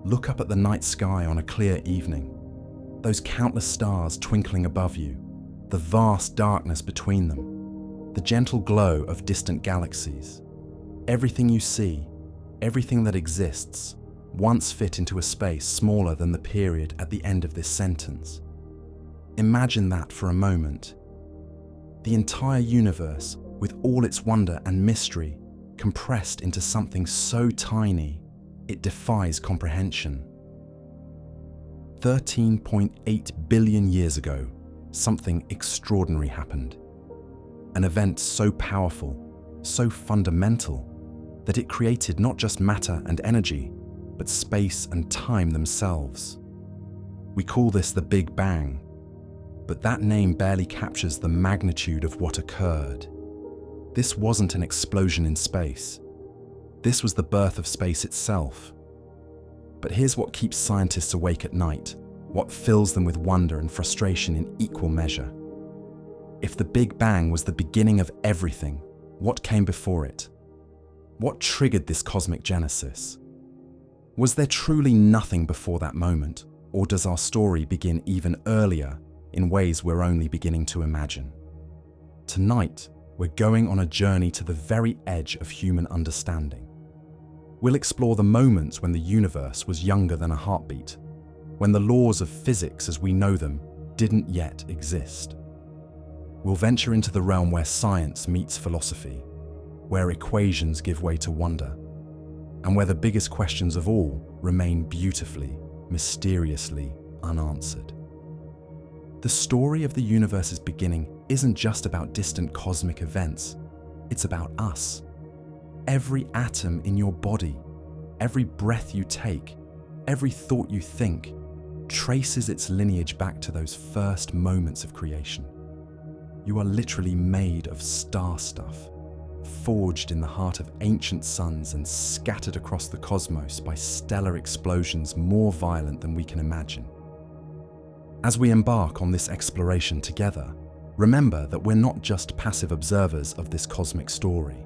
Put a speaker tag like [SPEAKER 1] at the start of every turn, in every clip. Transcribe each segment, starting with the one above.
[SPEAKER 1] Look up at the night sky on a clear evening. Those countless stars twinkling above you, the vast darkness between them, the gentle glow of distant galaxies. Everything you see, everything that exists, once fit into a space smaller than the period at the end of this sentence. Imagine that for a moment. The entire universe, with all its wonder and mystery, compressed into something so tiny, it defies comprehension. 13.8 billion years ago, something extraordinary happened. An event so powerful, so fundamental, that it created not just matter and energy, but space and time themselves. We call this the Big Bang, but that name barely captures the magnitude of what occurred. This wasn't an explosion in space. This was the birth of space itself. But here's what keeps scientists awake at night, what fills them with wonder and frustration in equal measure. If the Big Bang was the beginning of everything, what came before it? What triggered this cosmic genesis? Was there truly nothing before that moment, or does our story begin even earlier in ways we're only beginning to imagine? Tonight, we're going on a journey to the very edge of human understanding. We'll explore the moments when the universe was younger than a heartbeat, when the laws of physics as we know them didn't yet exist. We'll venture into the realm where science meets philosophy, where equations give way to wonder, and where the biggest questions of all remain beautifully, mysteriously unanswered. The story of the universe's beginning isn't just about distant cosmic events, it's about us. Every atom in your body, every breath you take, every thought you think, traces its lineage back to those first moments of creation. You are literally made of star stuff, forged in the heart of ancient suns and scattered across the cosmos by stellar explosions more violent than we can imagine. As we embark on this exploration together, remember that we're not just passive observers of this cosmic story.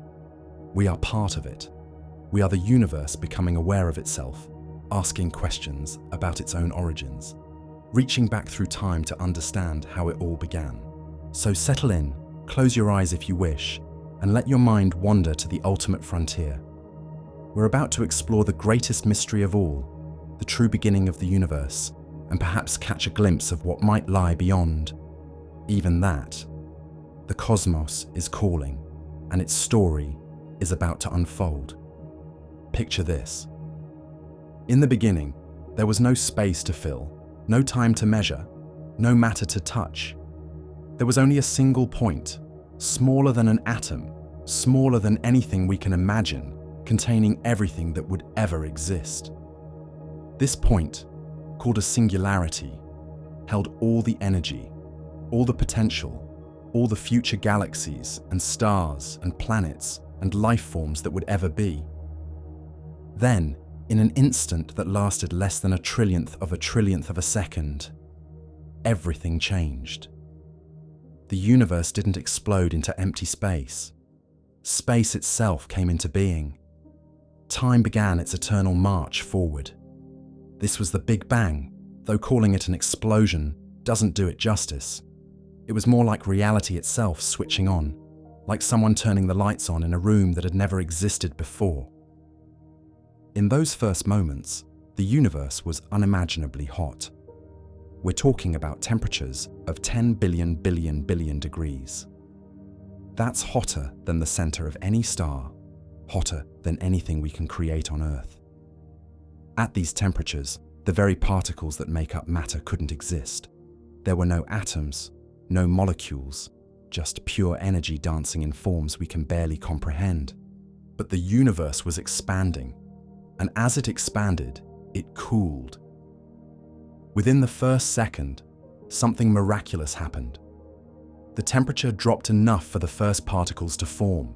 [SPEAKER 1] We are part of it. We are the universe becoming aware of itself, asking questions about its own origins, reaching back through time to understand how it all began. So settle in, close your eyes if you wish, and let your mind wander to the ultimate frontier. We're about to explore the greatest mystery of all, the true beginning of the universe, and perhaps catch a glimpse of what might lie beyond. Even that, the cosmos is calling, and its story is about to unfold. Picture this. In the beginning, there was no space to fill, no time to measure, no matter to touch. There was only a single point, smaller than an atom, smaller than anything we can imagine, containing everything that would ever exist. This point, called a singularity, held all the energy, all the potential, all the future galaxies and stars and planets and life forms that would ever be. Then, in an instant that lasted less than a trillionth of a second, everything changed. The universe didn't explode into empty space. Space itself came into being. Time began its eternal march forward. This was the Big Bang, though calling it an explosion doesn't do it justice. It was more like reality itself switching on, like someone turning the lights on in a room that had never existed before. In those first moments, the universe was unimaginably hot. We're talking about temperatures of 10 billion degrees. That's hotter than the center of any star, hotter than anything we can create on Earth. At these temperatures, the very particles that make up matter couldn't exist. There were no atoms, no molecules, just pure energy dancing in forms we can barely comprehend. But the universe was expanding, and as it expanded, it cooled. Within the first second, something miraculous happened. The temperature dropped enough for the first particles to form.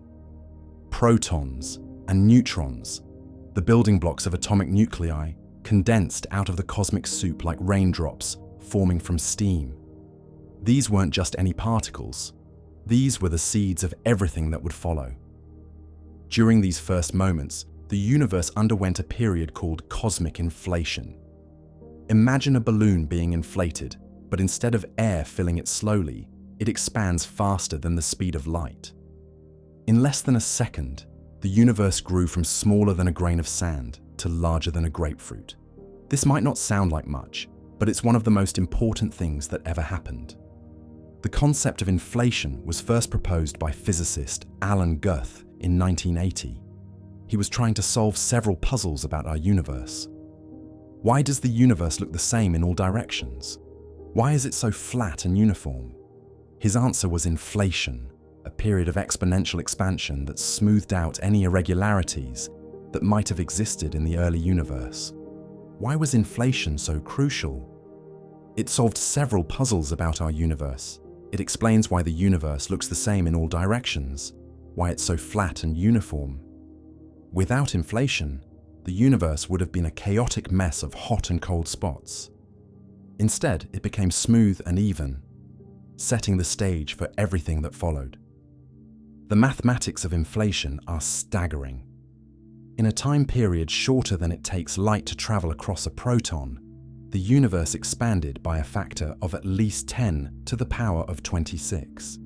[SPEAKER 1] Protons and neutrons, the building blocks of atomic nuclei, condensed out of the cosmic soup like raindrops forming from steam. These weren't just any particles. These were the seeds of everything that would follow. During these first moments, the universe underwent a period called cosmic inflation. Imagine a balloon being inflated, but instead of air filling it slowly, it expands faster than the speed of light. In less than a second, the universe grew from smaller than a grain of sand to larger than a grapefruit. This might not sound like much, but it's one of the most important things that ever happened. The concept of inflation was first proposed by physicist Alan Guth in 1980. He was trying to solve several puzzles about our universe. Why does the universe look the same in all directions? Why is it so flat and uniform? His answer was inflation, a period of exponential expansion that smoothed out any irregularities that might have existed in the early universe. Why was inflation so crucial? It solved several puzzles about our universe. It explains why the universe looks the same in all directions, why it's so flat and uniform. Without inflation, the universe would have been a chaotic mess of hot and cold spots. Instead, it became smooth and even, setting the stage for everything that followed. The mathematics of inflation are staggering. In a time period shorter than it takes light to travel across a proton, the universe expanded by a factor of at least 10 to the power of 26.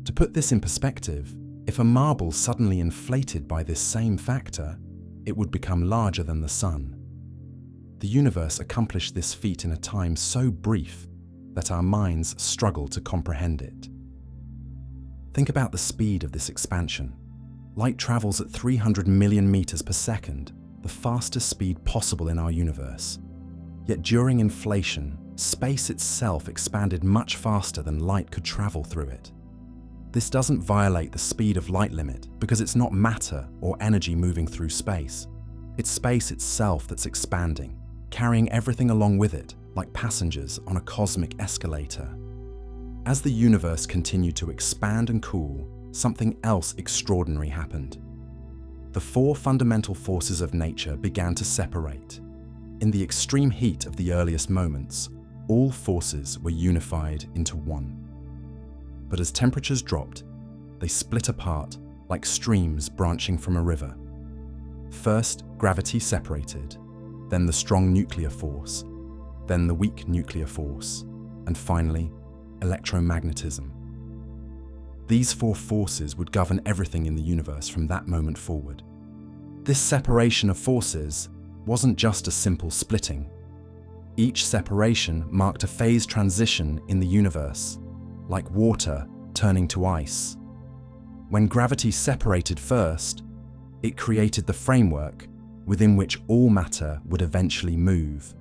[SPEAKER 1] To put this in perspective, if a marble suddenly inflated by this same factor, it would become larger than the sun. The universe accomplished this feat in a time so brief that our minds struggle to comprehend it. Think about the speed of this expansion. Light travels at 300 million meters per second, the fastest speed possible in our universe. Yet during inflation, space itself expanded much faster than light could travel through it. This doesn't violate the speed of light limit because it's not matter or energy moving through space. It's space itself that's expanding, carrying everything along with it, like passengers on a cosmic escalator. As the universe continued to expand and cool, something else extraordinary happened. The four fundamental forces of nature began to separate. In the extreme heat of the earliest moments, all forces were unified into one. But as temperatures dropped, they split apart like streams branching from a river. First, gravity separated, then the strong nuclear force, then the weak nuclear force, and finally, electromagnetism. These four forces would govern everything in the universe from that moment forward. This separation of forces wasn't just a simple splitting. Each separation marked a phase transition in the universe, like water turning to ice. When gravity separated first, it created the framework within which all matter would eventually move.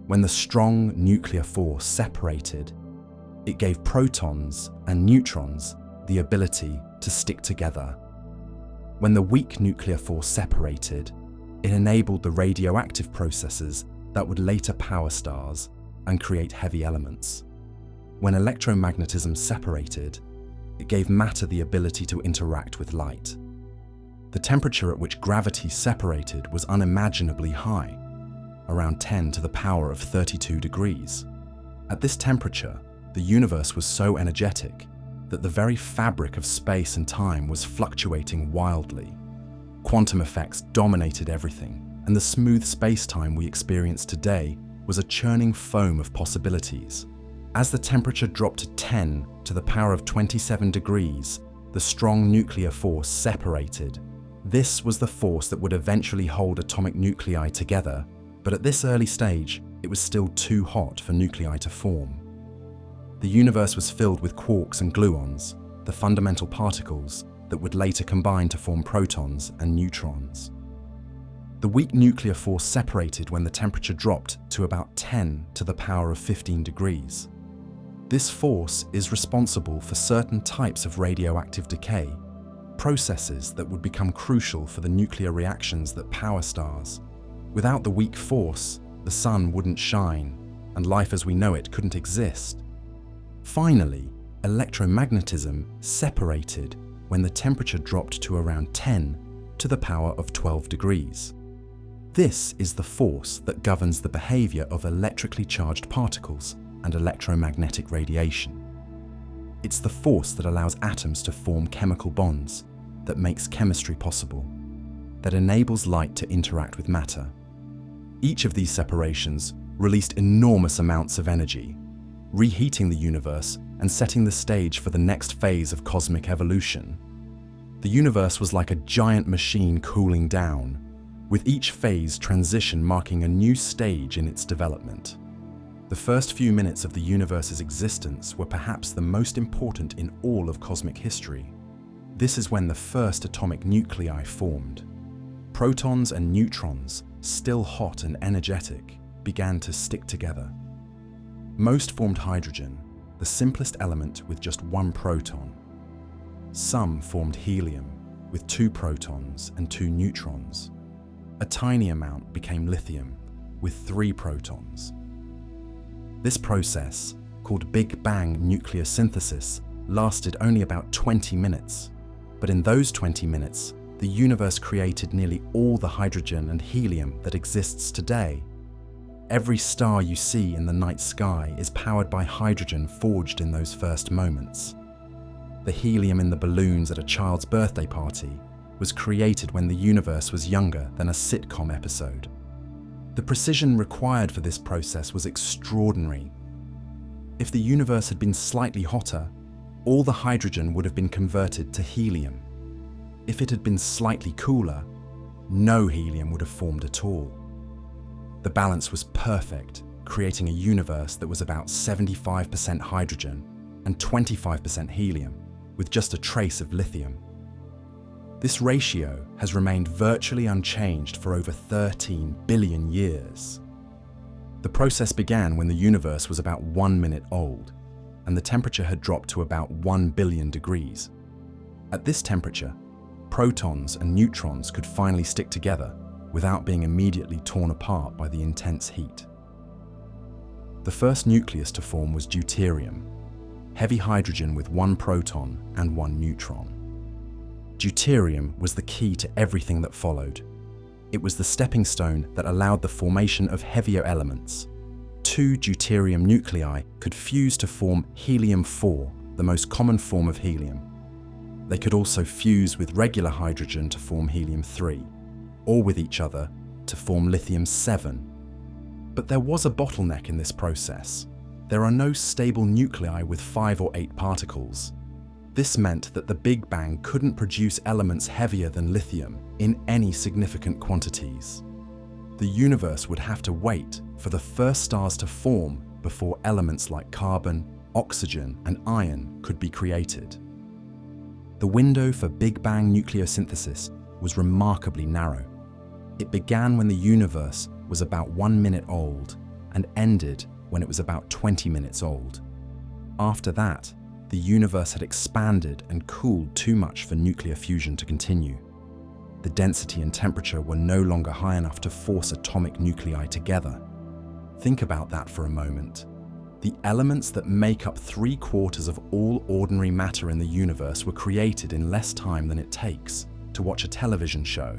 [SPEAKER 1] When the strong nuclear force separated, it gave protons and neutrons the ability to stick together. When the weak nuclear force separated, it enabled the radioactive processes that would later power stars and create heavy elements. When electromagnetism separated, it gave matter the ability to interact with light. The temperature at which gravity separated was unimaginably high, around 10 to the power of 32 degrees. At this temperature, the universe was so energetic that the very fabric of space and time was fluctuating wildly. Quantum effects dominated everything, and the smooth space-time we experience today was a churning foam of possibilities. As the temperature dropped to 10 to the power of 27 degrees, the strong nuclear force separated. This was the force that would eventually hold atomic nuclei together, but at this early stage, it was still too hot for nuclei to form. The universe was filled with quarks and gluons, the fundamental particles that would later combine to form protons and neutrons. The weak nuclear force separated when the temperature dropped to about 10 to the power of 15 degrees. This force is responsible for certain types of radioactive decay, processes that would become crucial for the nuclear reactions that power stars. Without the weak force, the sun wouldn't shine, and life as we know it couldn't exist. Finally, electromagnetism separated when the temperature dropped to around 10 to the power of 12 degrees. This is the force that governs the behavior of electrically charged particles and electromagnetic radiation. It's the force that allows atoms to form chemical bonds, that makes chemistry possible. that enables light to interact with matter. Each of these separations released enormous amounts of energy, reheating the universe and setting the stage for the next phase of cosmic evolution. The universe was like a giant machine cooling down, with each phase transition marking a new stage in its development. The first few minutes of the universe's existence were perhaps the most important in all of cosmic history. This is when the first atomic nuclei formed. Protons and neutrons, still hot and energetic, began to stick together. Most formed hydrogen, the simplest element with just one proton. Some formed helium, with 2 protons and 2 neutrons. A tiny amount became lithium, with 3 protons. This process, called Big Bang nucleosynthesis, lasted only about 20 minutes. But in those 20 minutes, the universe created nearly all the hydrogen and helium that exists today. Every star you see in the night sky is powered by hydrogen forged in those first moments. The helium in the balloons at a child's birthday party was created when the universe was younger than a sitcom episode. The precision required for this process was extraordinary. If the universe had been slightly hotter, all the hydrogen would have been converted to helium. If it had been slightly cooler, no helium would have formed at all. The balance was perfect, creating a universe that was about 75% hydrogen and 25% helium, with just a trace of lithium. This ratio has remained virtually unchanged for over 13 billion years. The process began when the universe was about 1 minute old, and the temperature had dropped to about 1 billion degrees. At this temperature, protons and neutrons could finally stick together without being immediately torn apart by the intense heat. The first nucleus to form was deuterium, heavy hydrogen with 1 proton and 1 neutron. Deuterium was the key to everything that followed. It was the stepping stone that allowed the formation of heavier elements. 2 deuterium nuclei could fuse to form helium-4, the most common form of helium. They could also fuse with regular hydrogen to form helium-3, or with each other to form lithium-7. But there was a bottleneck in this process. There are no stable nuclei with 5 or 8 particles. This meant that the Big Bang couldn't produce elements heavier than lithium in any significant quantities. The universe would have to wait for the first stars to form before elements like carbon, oxygen, and iron could be created. The window for Big Bang nucleosynthesis was remarkably narrow. It began when the universe was about 1 minute old and ended when it was about 20 minutes old. After that, the universe had expanded and cooled too much for nuclear fusion to continue. The density and temperature were no longer high enough to force atomic nuclei together. Think about that for a moment. The elements that make up 3/4 of all ordinary matter in the universe were created in less time than it takes to watch a television show.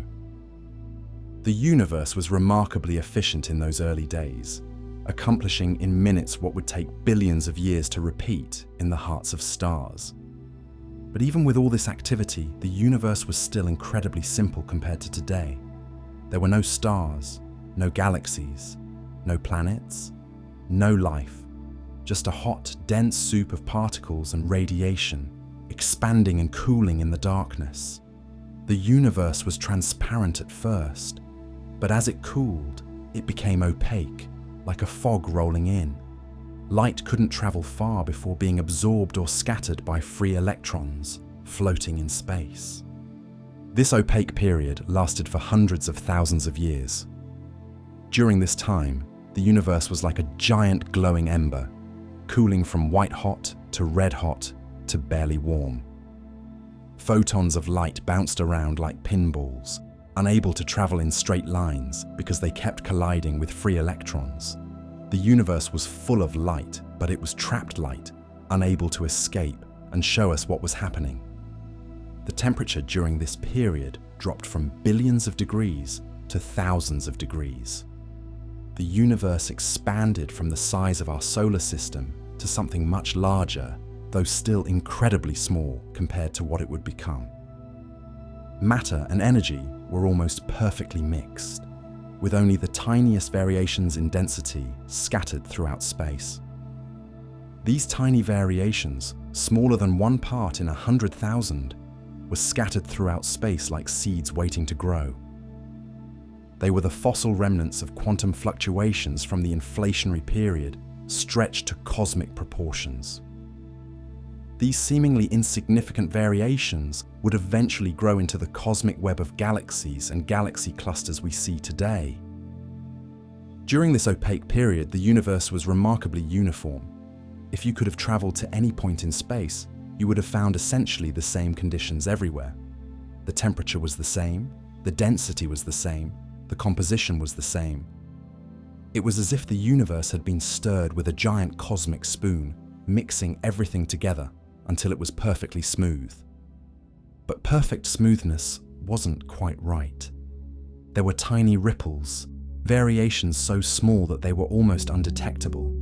[SPEAKER 1] The universe was remarkably efficient in those early days, accomplishing in minutes what would take billions of years to repeat in the hearts of stars. But even with all this activity, the universe was still incredibly simple compared to today. There were no stars, no galaxies, no planets, no life, just a hot, dense soup of particles and radiation, expanding and cooling in the darkness. The universe was transparent at first, but as it cooled, it became opaque, like a fog rolling in. Light couldn't travel far before being absorbed or scattered by free electrons floating in space. This opaque period lasted for hundreds of thousands of years. During this time, the universe was like a giant glowing ember, cooling from white hot to red hot to barely warm. Photons of light bounced around like pinballs, unable to travel in straight lines because they kept colliding with free electrons. The universe was full of light, but it was trapped light, unable to escape and show us what was happening. The temperature during this period dropped from billions of degrees to thousands of degrees. The universe expanded from the size of our solar system to something much larger, though still incredibly small compared to what it would become. matter and energy were almost perfectly mixed, with only the tiniest variations in density scattered throughout space. These tiny variations, smaller than 1 part in 100,000, were scattered throughout space like seeds waiting to grow. They were the fossil remnants of quantum fluctuations from the inflationary period, stretched to cosmic proportions. These seemingly insignificant variations would eventually grow into the cosmic web of galaxies and galaxy clusters we see today. During this opaque period, the universe was remarkably uniform. If you could have traveled to any point in space, you would have found essentially the same conditions everywhere. The temperature was the same, the density was the same, the composition was the same. It was as if the universe had been stirred with a giant cosmic spoon, mixing everything together until it was perfectly smooth. But perfect smoothness wasn't quite right. There were tiny ripples, variations so small that they were almost undetectable.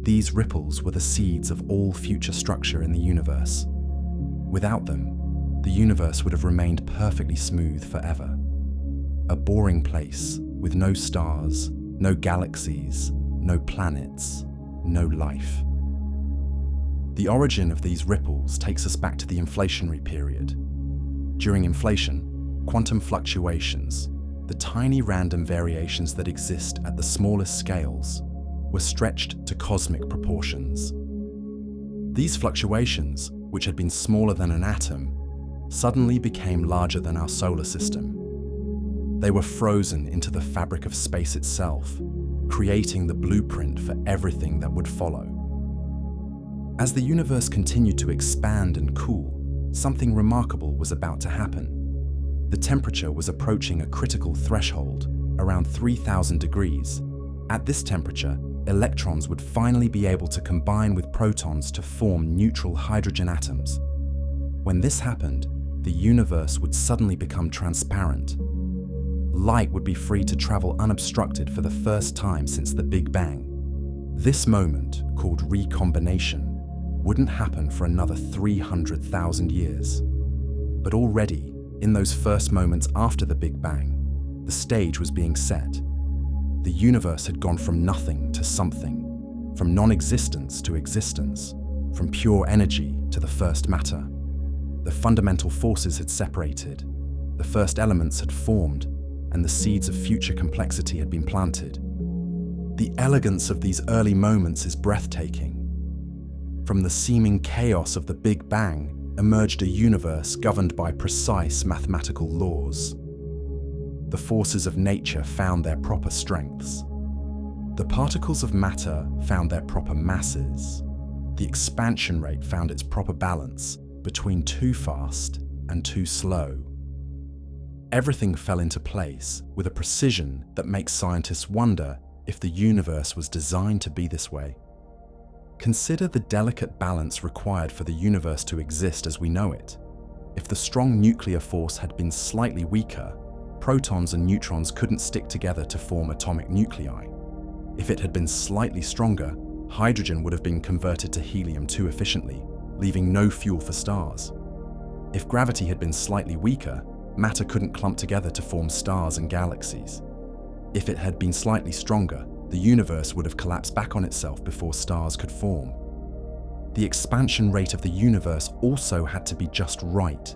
[SPEAKER 1] These ripples were the seeds of all future structure in the universe. Without them, the universe would have remained perfectly smooth forever. A boring place with no stars, no galaxies, no planets, no life. The origin of these ripples takes us back to the inflationary period. During inflation, quantum fluctuations, the tiny random variations that exist at the smallest scales, were stretched to cosmic proportions. These fluctuations, which had been smaller than an atom, suddenly became larger than our solar system. They were frozen into the fabric of space itself, creating the blueprint for everything that would follow. As the universe continued to expand and cool, something remarkable was about to happen. The temperature was approaching a critical threshold, around 3,000 degrees. At this temperature, electrons would finally be able to combine with protons to form neutral hydrogen atoms. When this happened, the universe would suddenly become transparent. Light would be free to travel unobstructed for the first time since the Big Bang. This moment, called recombination, wouldn't happen for another 300,000 years. But already, in those first moments after the Big Bang, the stage was being set. The universe had gone from nothing to something, from non-existence to existence, from pure energy to the first matter. The fundamental forces had separated, the first elements had formed, and the seeds of future complexity had been planted. The elegance of these early moments is breathtaking. From the seeming chaos of the Big Bang emerged a universe governed by precise mathematical laws. The forces of nature found their proper strengths. The particles of matter found their proper masses. The expansion rate found its proper balance between too fast and too slow. Everything fell into place with a precision that makes scientists wonder if the universe was designed to be this way. Consider the delicate balance required for the universe to exist as we know it. If the strong nuclear force had been slightly weaker, protons and neutrons couldn't stick together to form atomic nuclei. If it had been slightly stronger, hydrogen would have been converted to helium too efficiently, leaving no fuel for stars. If gravity had been slightly weaker, matter couldn't clump together to form stars and galaxies. If it had been slightly stronger, the universe would have collapsed back on itself before stars could form. The expansion rate of the universe also had to be just right.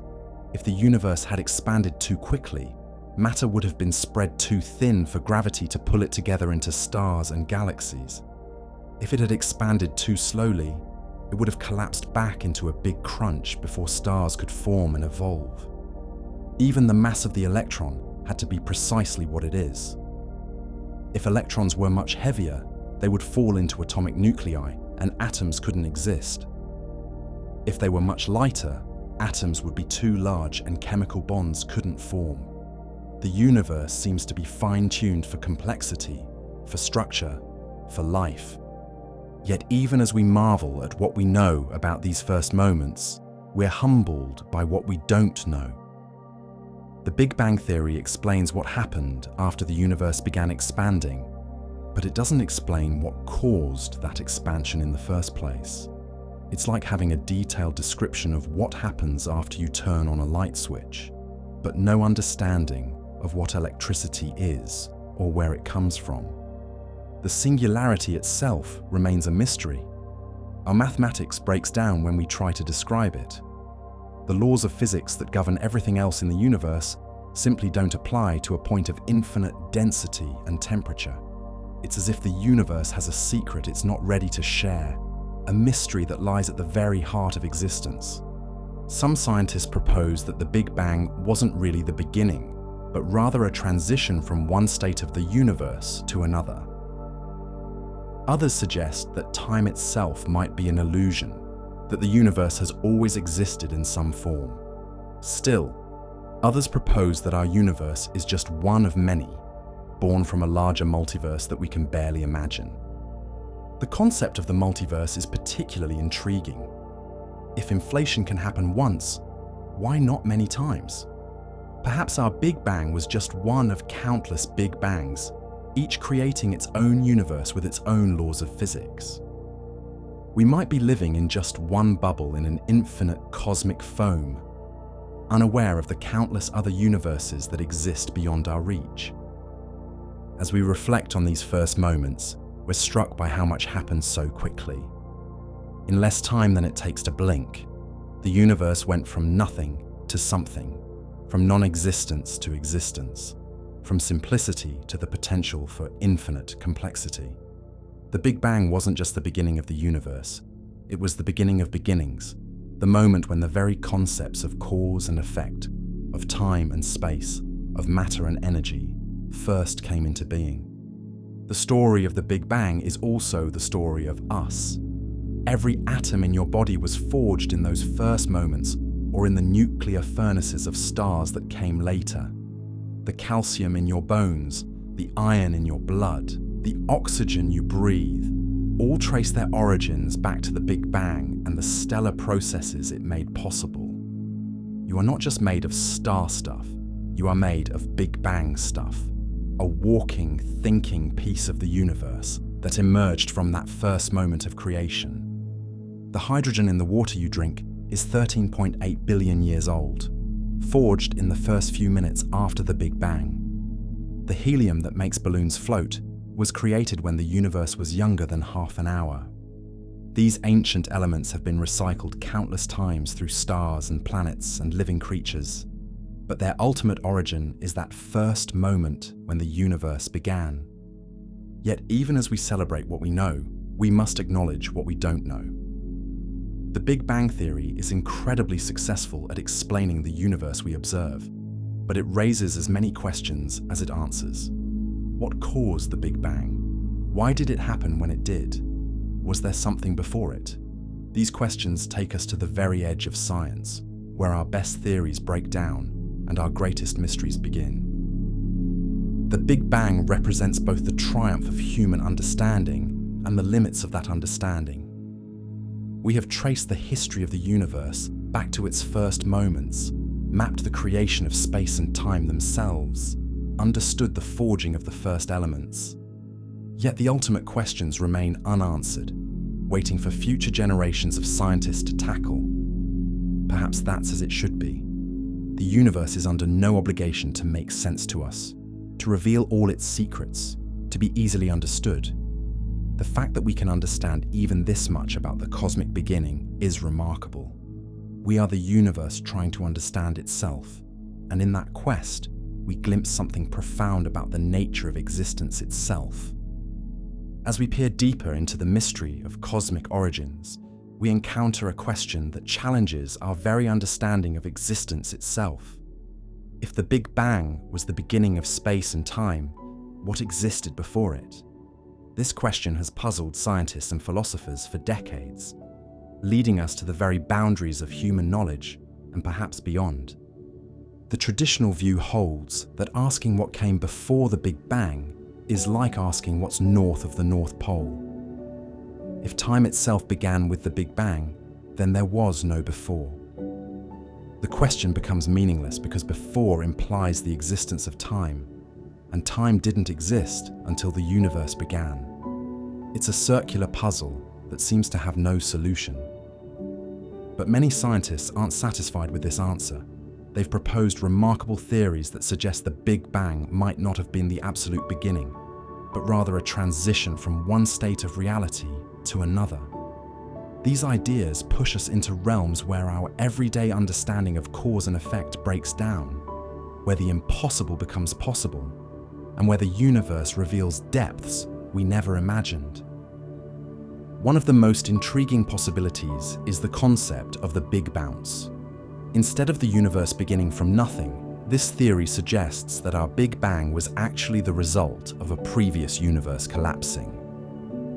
[SPEAKER 1] If the universe had expanded too quickly, matter would have been spread too thin for gravity to pull it together into stars and galaxies. If it had expanded too slowly, it would have collapsed back into a big crunch before stars could form and evolve. Even the mass of the electron had to be precisely what it is. If electrons were much heavier, they would fall into atomic nuclei and atoms couldn't exist. If they were much lighter, atoms would be too large and chemical bonds couldn't form. The universe seems to be fine-tuned for complexity, for structure, for life. Yet even as we marvel at what we know about these first moments, we're humbled by what we don't know. The Big Bang Theory explains what happened after the universe began expanding, but it doesn't explain what caused that expansion in the first place. It's like having a detailed description of what happens after you turn on a light switch. but no understanding of what electricity is or where it comes from. The singularity itself remains a mystery. Our mathematics breaks down when we try to describe it. The laws of physics that govern everything else in the universe simply don't apply to a point of infinite density and temperature. It's as if the universe has a secret it's not ready to share, a mystery that lies at the very heart of existence. Some scientists propose that the Big Bang wasn't really the beginning, but rather a transition from one state of the universe to another. Others suggest that time itself might be an illusion, that the universe has always existed in some form. Still, others propose that our universe is just one of many, born from a larger multiverse that we can barely imagine. The concept of the multiverse is particularly intriguing. If inflation can happen once, why not many times? Perhaps our Big Bang was just one of countless Big Bangs, each creating its own universe with its own laws of physics. We might be living in just one bubble in an infinite cosmic foam, unaware of the countless other universes that exist beyond our reach. As we reflect on these first moments, we're struck by how much happens so quickly. In less time than it takes to blink, the universe went from nothing to something, from non-existence to existence, from simplicity to the potential for infinite complexity. The Big Bang wasn't just the beginning of the universe, it was the beginning of beginnings, the moment when the very concepts of cause and effect, of time and space, of matter and energy, first came into being. The story of the Big Bang is also the story of us. Every atom in your body was forged in those first moments or in the nuclear furnaces of stars that came later. The calcium in your bones, the iron in your blood, the oxygen you breathe, all trace their origins back to the Big Bang and the stellar processes it made possible. You are not just made of star stuff, you are made of Big Bang stuff, a walking, thinking piece of the universe that emerged from that first moment of creation. The hydrogen in the water you drink is 13.8 billion years old, forged in the first few minutes after the Big Bang. The helium that makes balloons float was created when the universe was younger than half an hour. These ancient elements have been recycled countless times through stars and planets and living creatures, but their ultimate origin is that first moment when the universe began. Yet even as we celebrate what we know, we must acknowledge what we don't know. The Big Bang Theory is incredibly successful at explaining the universe we observe, but it raises as many questions as it answers. What caused the Big Bang? Why did it happen when it did? Was there something before it? These questions take us to the very edge of science, where our best theories break down and our greatest mysteries begin. The Big Bang represents both the triumph of human understanding and the limits of that understanding. We have traced the history of the universe back to its first moments, mapped the creation of space and time themselves, understood the forging of the first elements. Yet the ultimate questions remain unanswered, waiting for future generations of scientists to tackle. Perhaps that's as it should be. The universe is under no obligation to make sense to us, to reveal all its secrets, to be easily understood. The fact that we can understand even this much about the cosmic beginning is remarkable. We are the universe trying to understand itself, and in that quest, we glimpse something profound about the nature of existence itself. As we peer deeper into the mystery of cosmic origins, we encounter a question that challenges our very understanding of existence itself. If the Big Bang was the beginning of space and time, what existed before it? This question has puzzled scientists and philosophers for decades, leading us to the very boundaries of human knowledge and perhaps beyond. The traditional view holds that asking what came before the Big Bang is like asking what's north of the North Pole. If time itself began with the Big Bang, then there was no before. The question becomes meaningless because before implies the existence of time, and time didn't exist until the universe began. It's a circular puzzle that seems to have no solution. But many scientists aren't satisfied with this answer. they've proposed remarkable theories that suggest the Big Bang might not have been the absolute beginning, but rather a transition from one state of reality to another. These ideas push us into realms where our everyday understanding of cause and effect breaks down, where the impossible becomes possible, and where the universe reveals depths we never imagined. One of the most intriguing possibilities is the concept of the Big Bounce. Instead of the universe beginning from nothing, this theory suggests that our Big Bang was actually the result of a previous universe collapsing.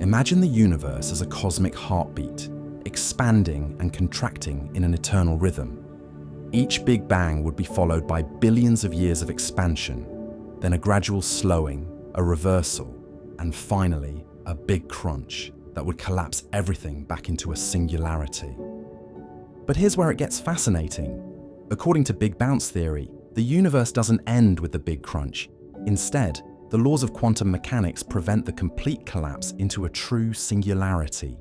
[SPEAKER 1] Imagine the universe as a cosmic heartbeat, expanding and contracting in an eternal rhythm. Each Big Bang would be followed by billions of years of expansion, then a gradual slowing, a reversal, and finally, a big crunch that would collapse everything back into a singularity. But here's where it gets fascinating. According to Big Bounce theory, the universe doesn't end with the big crunch. Instead, the laws of quantum mechanics prevent the complete collapse into a true singularity.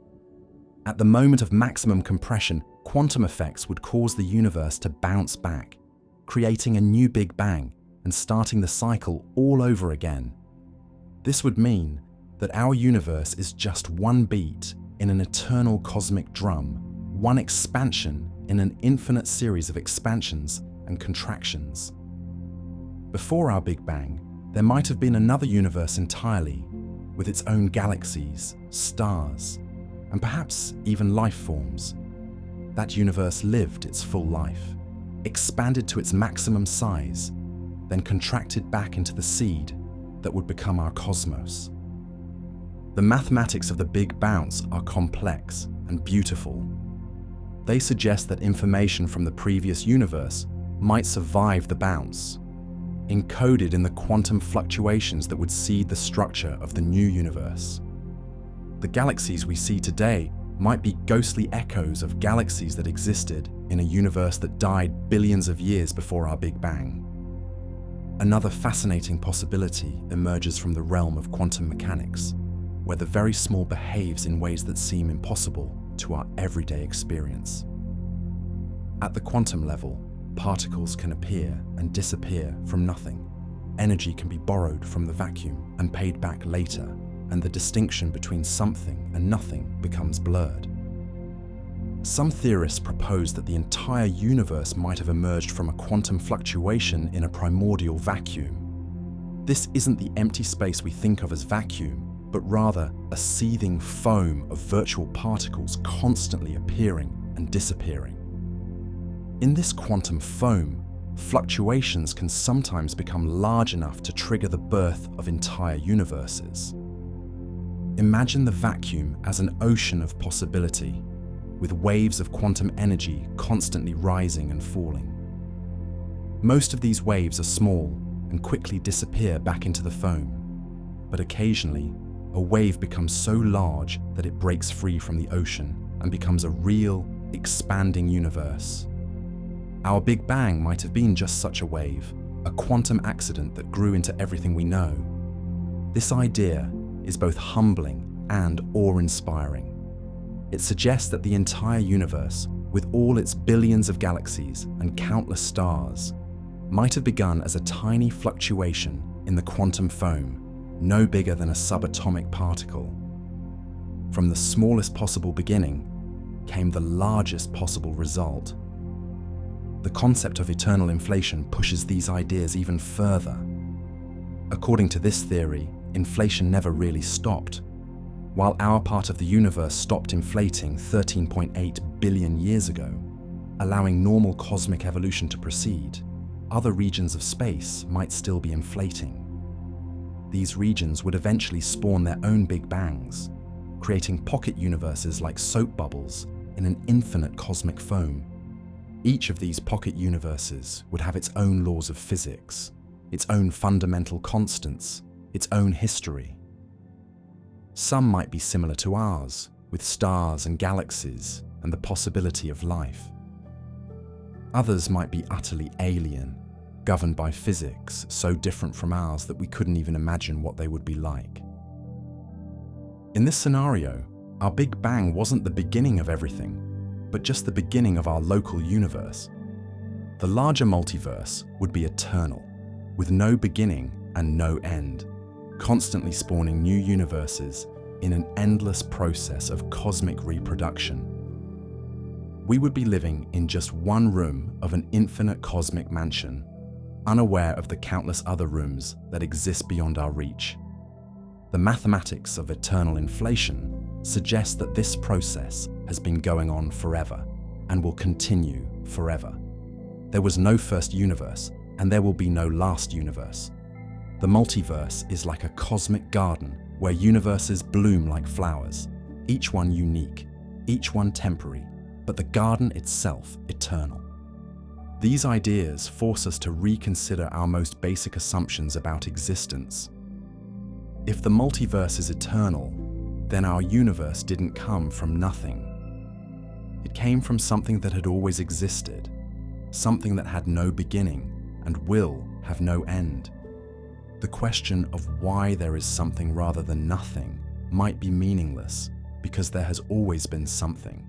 [SPEAKER 1] At the moment of maximum compression, quantum effects would cause the universe to bounce back, creating a new Big Bang and starting the cycle all over again. This would mean that our universe is just one beat in an eternal cosmic drum, one expansion in an infinite series of expansions and contractions. Before our Big Bang, there might have been another universe entirely, with its own galaxies, stars, and perhaps even life forms. That universe lived its full life, expanded to its maximum size, then contracted back into the seed that would become our cosmos. The mathematics of the Big Bounce are complex and beautiful. They suggest that information from the previous universe might survive the bounce, encoded in the quantum fluctuations that would seed the structure of the new universe. The galaxies we see today might be ghostly echoes of galaxies that existed in a universe that died billions of years before our Big Bang. Another fascinating possibility emerges from the realm of quantum mechanics, where the very small behaves in ways that seem impossible to our everyday experience. At the quantum level, particles can appear and disappear from nothing. Energy can be borrowed from the vacuum and paid back later, and the distinction between something and nothing becomes blurred. Some theorists propose that the entire universe might have emerged from a quantum fluctuation in a primordial vacuum. This isn't the empty space we think of as vacuum, but rather a seething foam of virtual particles constantly appearing and disappearing. In this quantum foam, fluctuations can sometimes become large enough to trigger the birth of entire universes. Imagine the vacuum as an ocean of possibility, with waves of quantum energy constantly rising and falling. Most of these waves are small and quickly disappear back into the foam, but occasionally, a wave becomes so large that it breaks free from the ocean and becomes a real, expanding universe. Our Big Bang might have been just such a wave, a quantum accident that grew into everything we know. This idea is both humbling and awe-inspiring. It suggests that the entire universe, with all its billions of galaxies and countless stars, might have begun as a tiny fluctuation in the quantum foam, no bigger than a subatomic particle. From the smallest possible beginning came the largest possible result. The concept of eternal inflation pushes these ideas even further. According to this theory, inflation never really stopped. While our part of the universe stopped inflating 13.8 billion years ago, allowing normal cosmic evolution to proceed, other regions of space might still be inflating. These regions would eventually spawn their own Big Bangs, creating pocket universes like soap bubbles in an infinite cosmic foam. Each of these pocket universes would have its own laws of physics, its own fundamental constants, its own history. Some might be similar to ours, with stars and galaxies and the possibility of life. Others might be utterly alien, governed by physics so different from ours that we couldn't even imagine what they would be like. In this scenario, our Big Bang wasn't the beginning of everything, but just the beginning of our local universe. The larger multiverse would be eternal, with no beginning and no end, constantly spawning new universes in an endless process of cosmic reproduction. We would be living in just one room of an infinite cosmic mansion, unaware of the countless other rooms that exist beyond our reach. The mathematics of eternal inflation suggest that this process has been going on forever and will continue forever. There was no first universe, and there will be no last universe. The multiverse is like a cosmic garden where universes bloom like flowers, each one unique, each one temporary, but the garden itself eternal. These ideas force us to reconsider our most basic assumptions about existence. If the multiverse is eternal, then our universe didn't come from nothing. It came from something that had always existed, something that had no beginning and will have no end. The question of why there is something rather than nothing might be meaningless because there has always been something.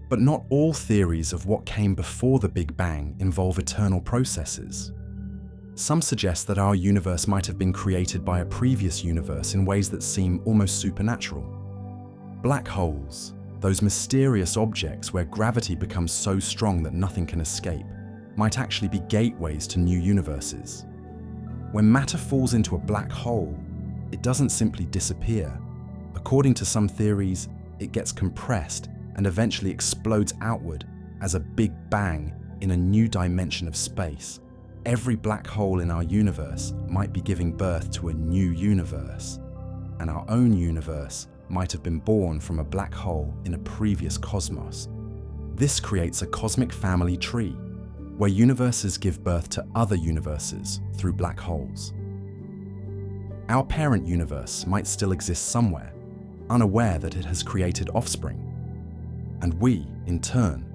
[SPEAKER 1] But not all theories of what came before the Big Bang involve eternal processes. Some suggest that our universe might have been created by a previous universe in ways that seem almost supernatural. Black holes, those mysterious objects where gravity becomes so strong that nothing can escape, might actually be gateways to new universes. When matter falls into a black hole, it doesn't simply disappear. According to some theories, it gets compressed and eventually explodes outward as a big bang in a new dimension of space. Every black hole in our universe might be giving birth to a new universe, and our own universe might have been born from a black hole in a previous cosmos. This creates a cosmic family tree, where universes give birth to other universes through black holes. Our parent universe might still exist somewhere, unaware that it has created offspring. And we, in turn,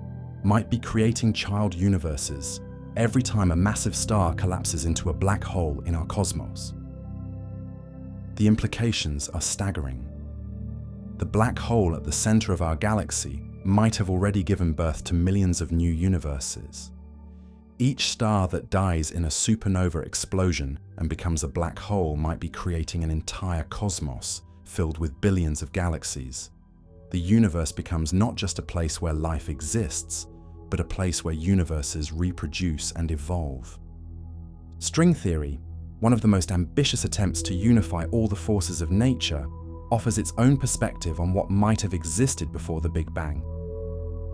[SPEAKER 1] might be creating child universes every time a massive star collapses into a black hole in our cosmos. The implications are staggering. The black hole at the center of our galaxy might have already given birth to millions of new universes. Each star that dies in a supernova explosion and becomes a black hole might be creating an entire cosmos filled with billions of galaxies. The universe becomes not just a place where life exists, but a place where universes reproduce and evolve. String theory, one of the most ambitious attempts to unify all the forces of nature, offers its own perspective on what might have existed before the Big Bang.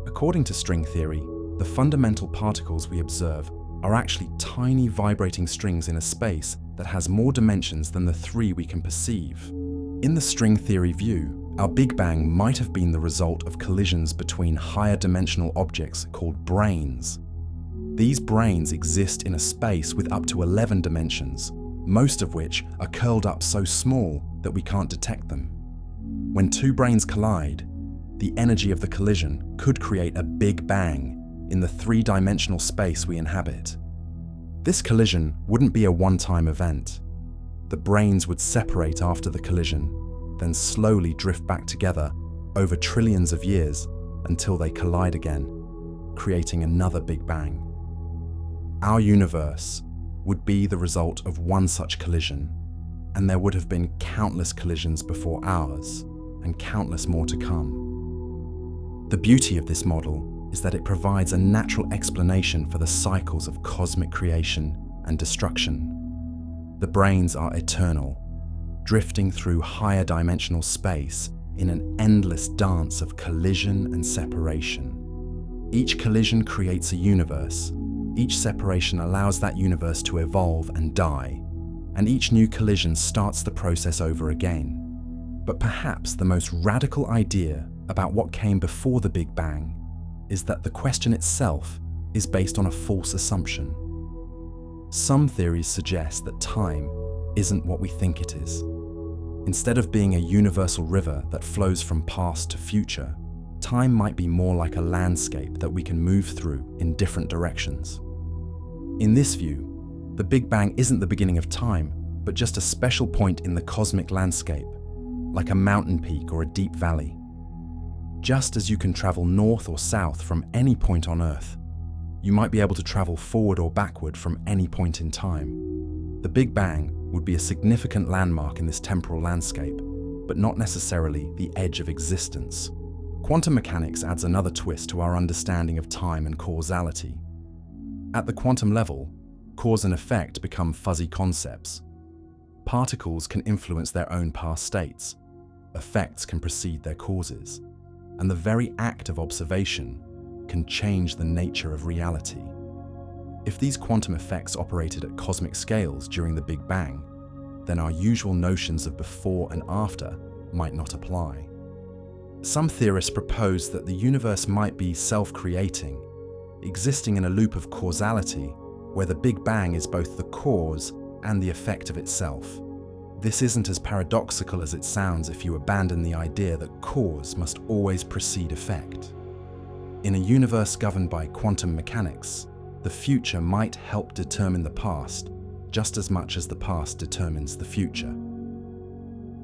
[SPEAKER 1] According to string theory, the fundamental particles we observe are actually tiny vibrating strings in a space that has more dimensions than the three we can perceive. In the string theory view, our Big Bang might have been the result of collisions between higher dimensional objects called branes. These branes exist in a space with up to 11 dimensions, most of which are curled up so small that we can't detect them. When two branes collide, the energy of the collision could create a Big Bang in the three-dimensional space we inhabit. This collision wouldn't be a one-time event. The branes would separate after the collision, then slowly drift back together over trillions of years until they collide again, creating another Big Bang. Our universe would be the result of one such collision, and there would have been countless collisions before ours, and countless more to come. The beauty of this model is that it provides a natural explanation for the cycles of cosmic creation and destruction. The branes are eternal, drifting through higher dimensional space in an endless dance of collision and separation. Each collision creates a universe, each separation allows that universe to evolve and die, and each new collision starts the process over again. But perhaps the most radical idea about what came before the Big Bang is that the question itself is based on a false assumption. Some theories suggest that time isn't what we think it is. Instead of being a universal river that flows from past to future, time might be more like a landscape that we can move through in different directions. In this view, the Big Bang isn't the beginning of time, but just a special point in the cosmic landscape, like a mountain peak or a deep valley. Just as you can travel north or south from any point on Earth, You might be able to travel forward or backward from any point in time. The Big Bang would be a significant landmark in this temporal landscape, but not necessarily the edge of existence. Quantum mechanics adds another twist to our understanding of time and causality. At the quantum level, cause and effect become fuzzy concepts. Particles can influence their own past states. Effects can precede their causes. And the very act of observation can change the nature of reality. If these quantum effects operated at cosmic scales during the Big Bang, then our usual notions of before and after might not apply. Some theorists propose that the universe might be self-creating, existing in a loop of causality where the Big Bang is both the cause and the effect of itself. This isn't as paradoxical as it sounds if you abandon the idea that cause must always precede effect. In a universe governed by quantum mechanics, the future might help determine the past just as much as the past determines the future.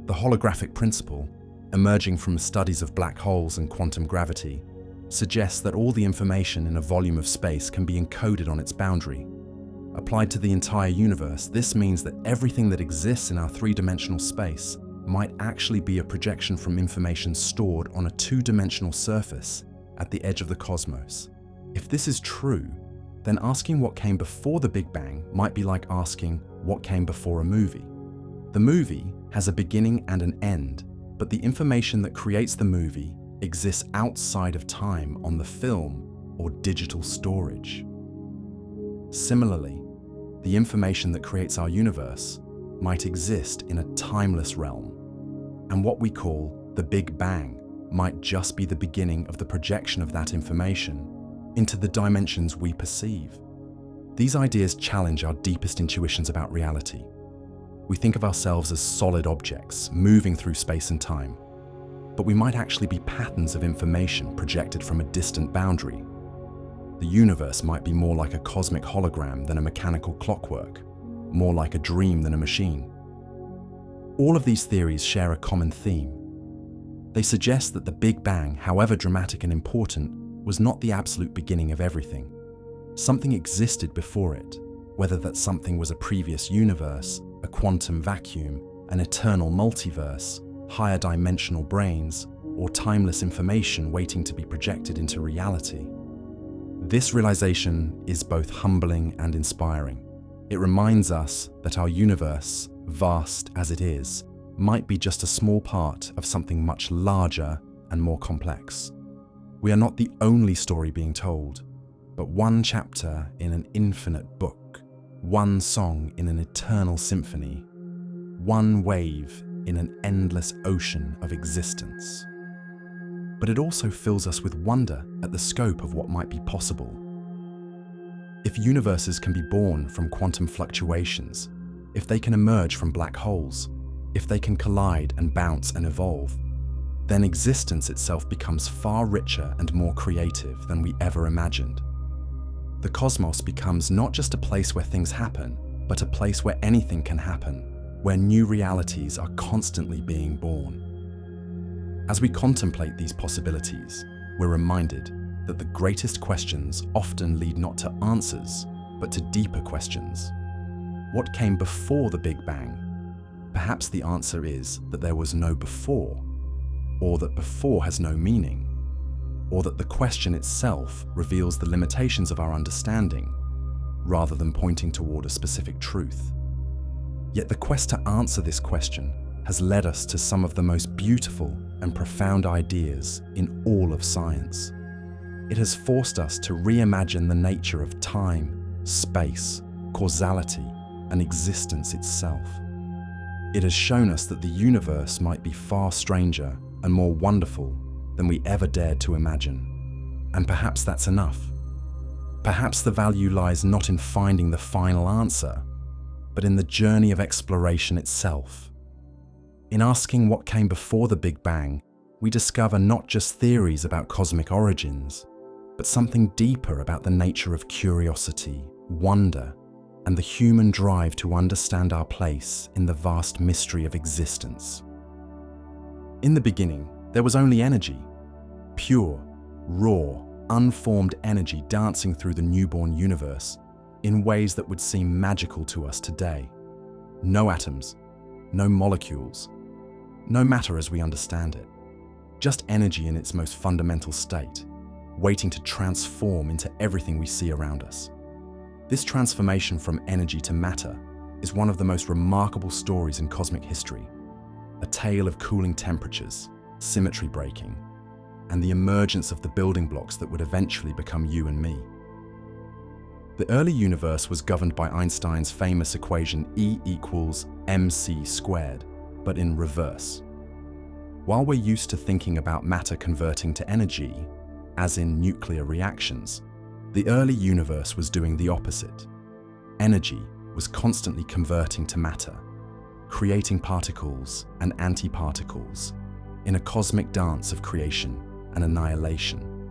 [SPEAKER 1] The holographic principle, emerging from studies of black holes and quantum gravity, suggests that all the information in a volume of space can be encoded on its boundary. Applied to the entire universe, this means that everything that exists in our three-dimensional space might actually be a projection from information stored on a two-dimensional surface at the edge of the cosmos. If this is true, then asking what came before the Big Bang might be like asking what came before a movie. The movie has a beginning and an end, but the information that creates the movie exists outside of time on the film or digital storage. Similarly, the information that creates our universe might exist in a timeless realm, and what we call the Big Bang might just be the beginning of the projection of that information into the dimensions we perceive. These ideas challenge our deepest intuitions about reality. We think of ourselves as solid objects moving through space and time, but we might actually be patterns of information projected from a distant boundary. The universe might be more like a cosmic hologram than a mechanical clockwork, more like a dream than a machine. All of these theories share a common theme. They suggest that the Big Bang, however dramatic and important, was not the absolute beginning of everything. Something existed before it, whether that something was a previous universe, a quantum vacuum, an eternal multiverse, higher dimensional brains, or timeless information waiting to be projected into reality. This realization is both humbling and inspiring. It reminds us that our universe, vast as it is, might be just a small part of something much larger and more complex. We are not the only story being told, but one chapter in an infinite book, one song in an eternal symphony, one wave in an endless ocean of existence. But it also fills us with wonder at the scope of what might be possible. If universes can be born from quantum fluctuations, if they can emerge from black holes, if they can collide and bounce and evolve, then existence itself becomes far richer and more creative than we ever imagined. The cosmos becomes not just a place where things happen, but a place where anything can happen, where new realities are constantly being born. As we contemplate these possibilities, we're reminded that the greatest questions often lead not to answers, but to deeper questions. What came before the Big Bang? Perhaps the answer is that there was no before, or that before has no meaning, or that the question itself reveals the limitations of our understanding, rather than pointing toward a specific truth. Yet the quest to answer this question has led us to some of the most beautiful and profound ideas in all of science. It has forced us to reimagine the nature of time, space, causality, and existence itself. It has shown us that the universe might be far stranger and more wonderful than we ever dared to imagine. And perhaps that's enough. Perhaps the value lies not in finding the final answer, but in the journey of exploration itself. In asking what came before the Big Bang, we discover not just theories about cosmic origins, but something deeper about the nature of curiosity, wonder, and the human drive to understand our place in the vast mystery of existence. In the beginning, there was only energy, pure, raw, unformed energy dancing through the newborn universe in ways that would seem magical to us today. No atoms, no molecules, no matter as we understand it. Just energy in its most fundamental state, waiting to transform into everything we see around us. This transformation from energy to matter is one of the most remarkable stories in cosmic history. A tale of cooling temperatures, symmetry breaking, and the emergence of the building blocks that would eventually become you and me. The early universe was governed by Einstein's famous equation E equals mc squared, but in reverse. While we're used to thinking about matter converting to energy, as in nuclear reactions, the early universe was doing the opposite. Energy was constantly converting to matter, creating particles and antiparticles in a cosmic dance of creation and annihilation.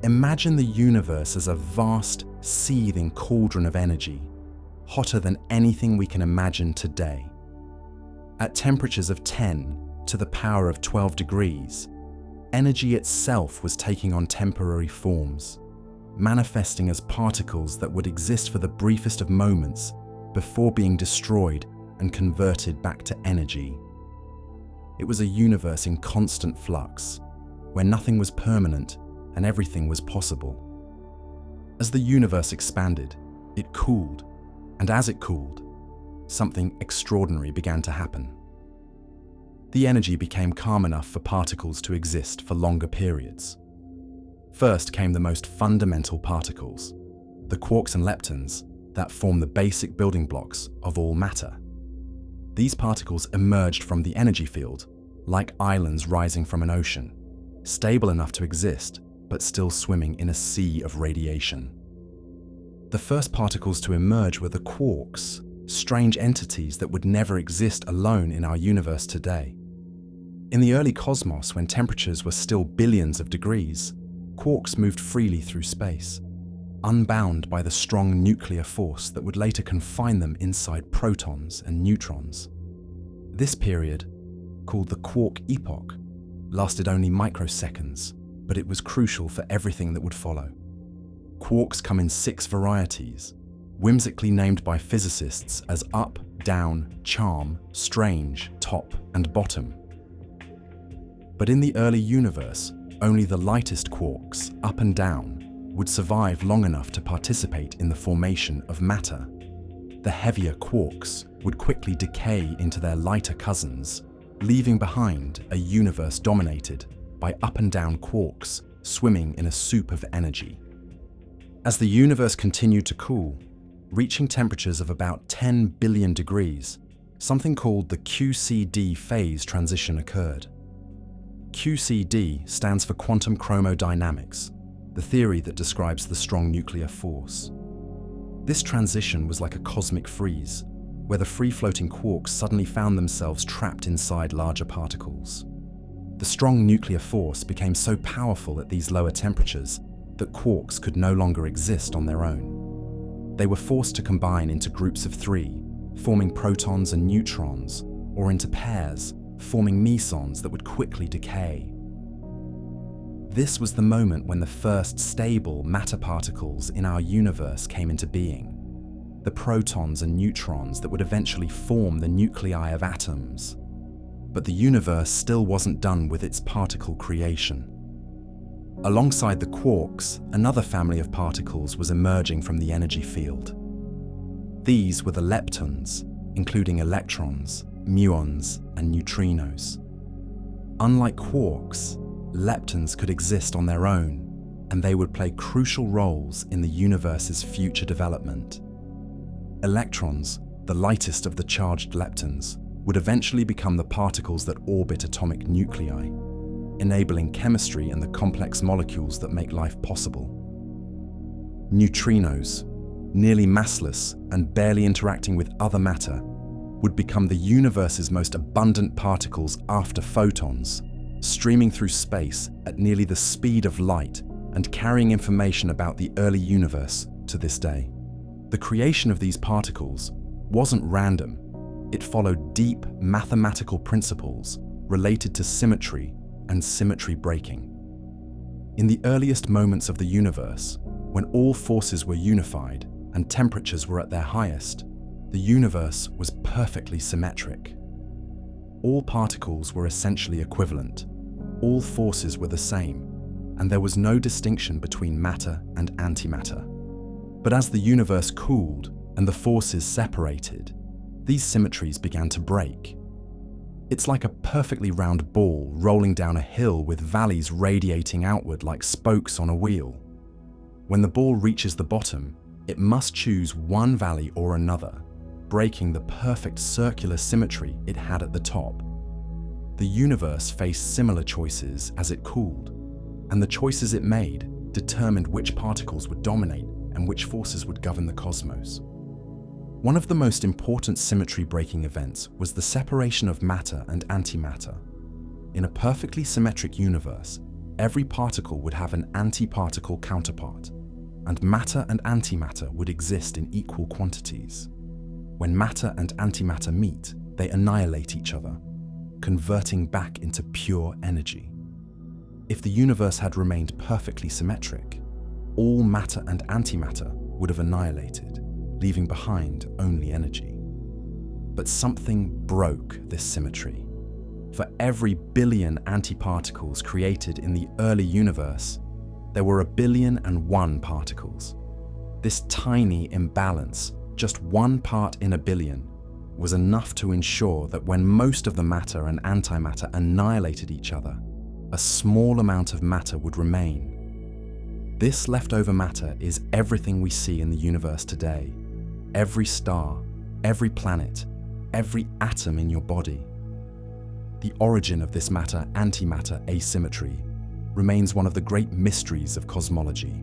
[SPEAKER 1] Imagine the universe as a vast, seething cauldron of energy, hotter than anything we can imagine today. At temperatures of 10 to the power of 12 degrees, energy itself was taking on temporary forms, manifesting as particles that would exist for the briefest of moments before being destroyed and converted back to energy. It was a universe in constant flux, where nothing was permanent and everything was possible. As the universe expanded, it cooled, and as it cooled, something extraordinary began to happen. The energy became calm enough for particles to exist for longer periods. First came the most fundamental particles, the quarks and leptons that form the basic building blocks of all matter. These particles emerged from the energy field, like islands rising from an ocean, stable enough to exist, but still swimming in a sea of radiation. The first particles to emerge were the quarks, strange entities that would never exist alone in our universe today. In the early cosmos, when temperatures were still billions of degrees, quarks moved freely through space, unbound by the strong nuclear force that would later confine them inside protons and neutrons. This period, called the quark epoch, lasted only microseconds, but it was crucial for everything that would follow. Quarks come in 6 varieties, whimsically named by physicists as up, down, charm, strange, top, and bottom. But in the early universe, only the lightest quarks, up and down, would survive long enough to participate in the formation of matter. The heavier quarks would quickly decay into their lighter cousins, leaving behind a universe dominated by up and down quarks swimming in a soup of energy. As the universe continued to cool, reaching temperatures of about 10 billion degrees, something called the QCD phase transition occurred. QCD stands for quantum chromodynamics, the theory that describes the strong nuclear force. This transition was like a cosmic freeze, where the free-floating quarks suddenly found themselves trapped inside larger particles. The strong nuclear force became so powerful at these lower temperatures that quarks could no longer exist on their own. They were forced to combine into groups of 3, forming protons and neutrons, or into pairs, forming mesons that would quickly decay. This was the moment when the first stable matter particles in our universe came into being, the protons and neutrons that would eventually form the nuclei of atoms. But the universe still wasn't done with its particle creation. Alongside the quarks, another family of particles was emerging from the energy field. These were the leptons, including electrons, muons, and neutrinos. Unlike quarks, leptons could exist on their own, and they would play crucial roles in the universe's future development. Electrons, the lightest of the charged leptons, would eventually become the particles that orbit atomic nuclei, enabling chemistry and the complex molecules that make life possible. Neutrinos, nearly massless and barely interacting with other matter, would become the universe's most abundant particles after photons, streaming through space at nearly the speed of light and carrying information about the early universe to this day. The creation of these particles wasn't random. It followed deep mathematical principles related to symmetry and symmetry breaking. In the earliest moments of the universe, when all forces were unified and temperatures were at their highest, the universe was perfectly symmetric. All particles were essentially equivalent, all forces were the same, and there was no distinction between matter and antimatter. But as the universe cooled and the forces separated, these symmetries began to break. It's like a perfectly round ball rolling down a hill with valleys radiating outward like spokes on a wheel. When the ball reaches the bottom, it must choose one valley or another, breaking the perfect circular symmetry it had at the top. The universe faced similar choices as it cooled, and the choices it made determined which particles would dominate and which forces would govern the cosmos. One of the most important symmetry-breaking events was the separation of matter and antimatter. In a perfectly symmetric universe, every particle would have an antiparticle counterpart, and matter and antimatter would exist in equal quantities. When matter and antimatter meet, they annihilate each other, converting back into pure energy. If the universe had remained perfectly symmetric, all matter and antimatter would have annihilated, leaving behind only energy. But something broke this symmetry. For every billion antiparticles created in the early universe, there were 1,000,000,001 particles. This tiny imbalance, just one part in a billion, was enough to ensure that when most of the matter and antimatter annihilated each other, a small amount of matter would remain. This leftover matter is everything we see in the universe today. Every star, every planet, every atom in your body. The origin of this matter-antimatter asymmetry remains one of the great mysteries of cosmology.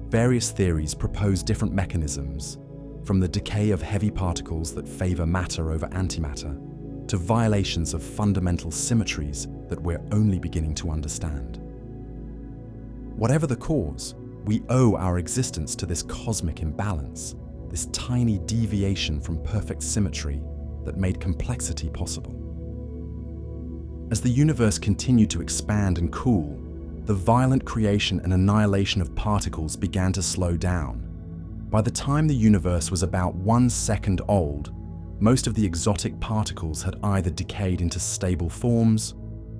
[SPEAKER 1] Various theories propose different mechanisms, from the decay of heavy particles that favor matter over antimatter, to violations of fundamental symmetries that we're only beginning to understand. Whatever the cause, we owe our existence to this cosmic imbalance, this tiny deviation from perfect symmetry that made complexity possible. As the universe continued to expand and cool, the violent creation and annihilation of particles began to slow down. By the time the universe was about 1 second old, most of the exotic particles had either decayed into stable forms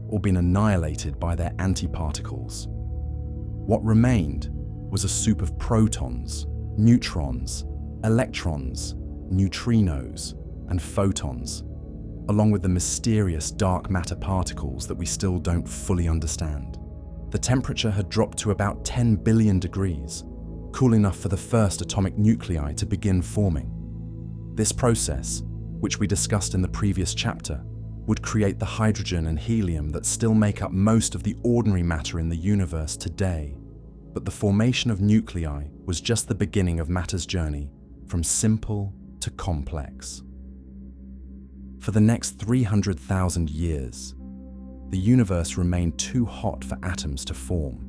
[SPEAKER 1] or been annihilated by their antiparticles. What remained was a soup of protons, neutrons, electrons, neutrinos, and photons, along with the mysterious dark matter particles that we still don't fully understand. The temperature had dropped to about 10 billion degrees, cool enough for the first atomic nuclei to begin forming. This process, which we discussed in the previous chapter, would create the hydrogen and helium that still make up most of the ordinary matter in the universe today. But the formation of nuclei was just the beginning of matter's journey from simple to complex. For the next 300,000 years, the universe remained too hot for atoms to form.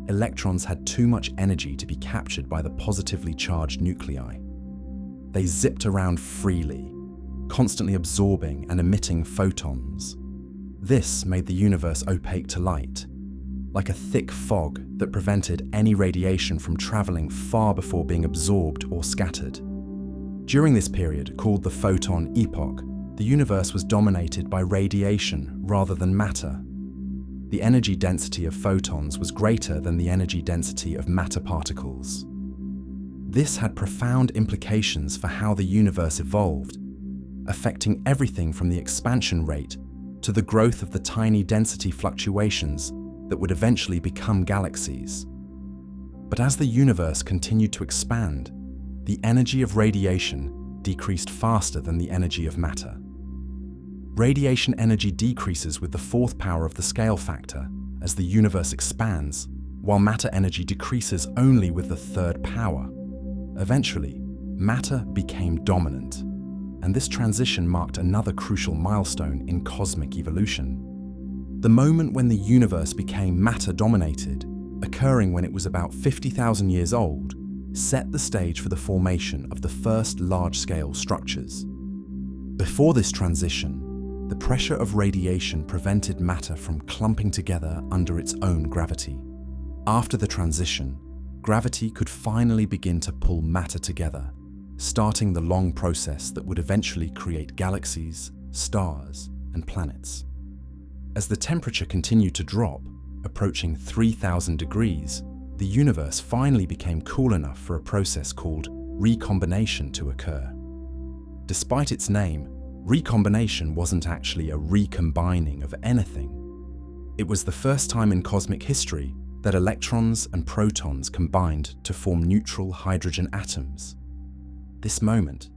[SPEAKER 1] Electrons had too much energy to be captured by the positively charged nuclei. They zipped around freely, constantly absorbing and emitting photons. This made the universe opaque to light, like a thick fog that prevented any radiation from traveling far before being absorbed or scattered. During this period, called the photon epoch, the universe was dominated by radiation rather than matter. The energy density of photons was greater than the energy density of matter particles. This had profound implications for how the universe evolved, affecting everything from the expansion rate to the growth of the tiny density fluctuations that would eventually become galaxies. But as the universe continued to expand, the energy of radiation decreased faster than the energy of matter. Radiation energy decreases with the fourth power of the scale factor as the universe expands, while matter energy decreases only with the third power. Eventually, matter became dominant, and this transition marked another crucial milestone in cosmic evolution. The moment when the universe became matter-dominated, occurring when it was about 50,000 years old, set the stage for the formation of the first large-scale structures. Before this transition, The pressure of radiation prevented matter from clumping together under its own gravity. After the transition, gravity could finally begin to pull matter together, starting the long process that would eventually create galaxies, stars, and planets. As the temperature continued to drop, approaching 3,000 degrees, the universe finally became cool enough for a process called recombination to occur. Despite its name, recombination wasn't actually a recombining of anything. It was the first time in cosmic history that electrons and protons combined to form neutral hydrogen atoms. This moment,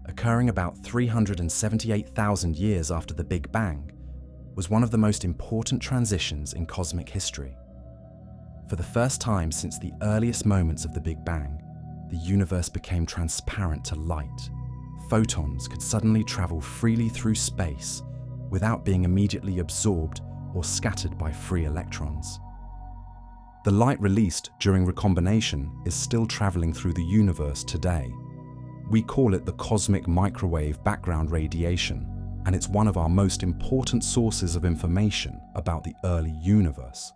[SPEAKER 1] occurring about 378,000 years after the Big Bang, was one of the most important transitions in cosmic history. For the first time since the earliest moments of the Big Bang, the universe became transparent to light. Photons could suddenly travel freely through space without being immediately absorbed or scattered by free electrons. The light released during recombination is still traveling through the universe today. We call it the cosmic microwave background radiation, and it's one of our most important sources of information about the early universe.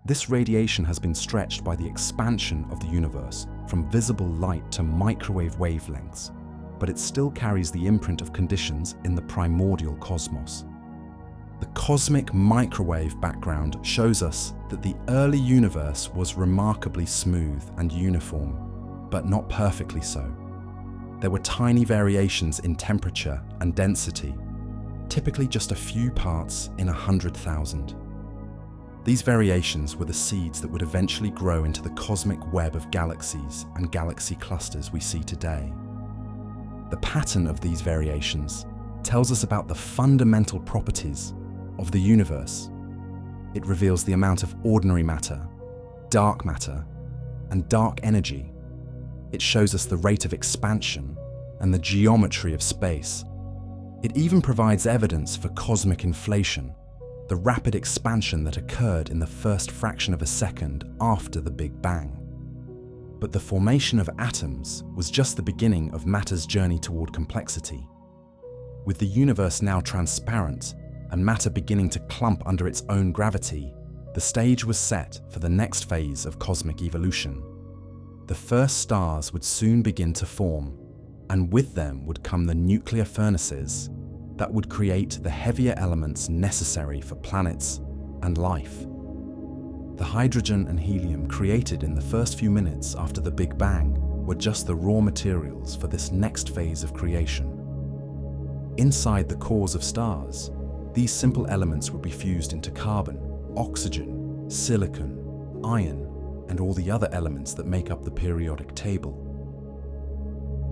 [SPEAKER 1] This radiation has been stretched by the expansion of the universe from visible light to microwave wavelengths, but it still carries the imprint of conditions in the primordial cosmos. The cosmic microwave background shows us that the early universe was remarkably smooth and uniform, but not perfectly so. There were tiny variations in temperature and density, typically just a few parts in 100,000. These variations were the seeds that would eventually grow into the cosmic web of galaxies and galaxy clusters we see today. The pattern of these variations tells us about the fundamental properties of the universe. It reveals the amount of ordinary matter, dark matter, and dark energy. It shows us the rate of expansion and the geometry of space. It even provides evidence for cosmic inflation, the rapid expansion that occurred in the first fraction of a second after the Big Bang. But the formation of atoms was just the beginning of matter's journey toward complexity. With the universe now transparent and matter beginning to clump under its own gravity, the stage was set for the next phase of cosmic evolution. The first stars would soon begin to form, and with them would come the nuclear furnaces that would create the heavier elements necessary for planets and life. The hydrogen and helium created in the first few minutes after the Big Bang were just the raw materials for this next phase of creation. Inside the cores of stars, these simple elements would be fused into carbon, oxygen, silicon, iron, and all the other elements that make up the periodic table.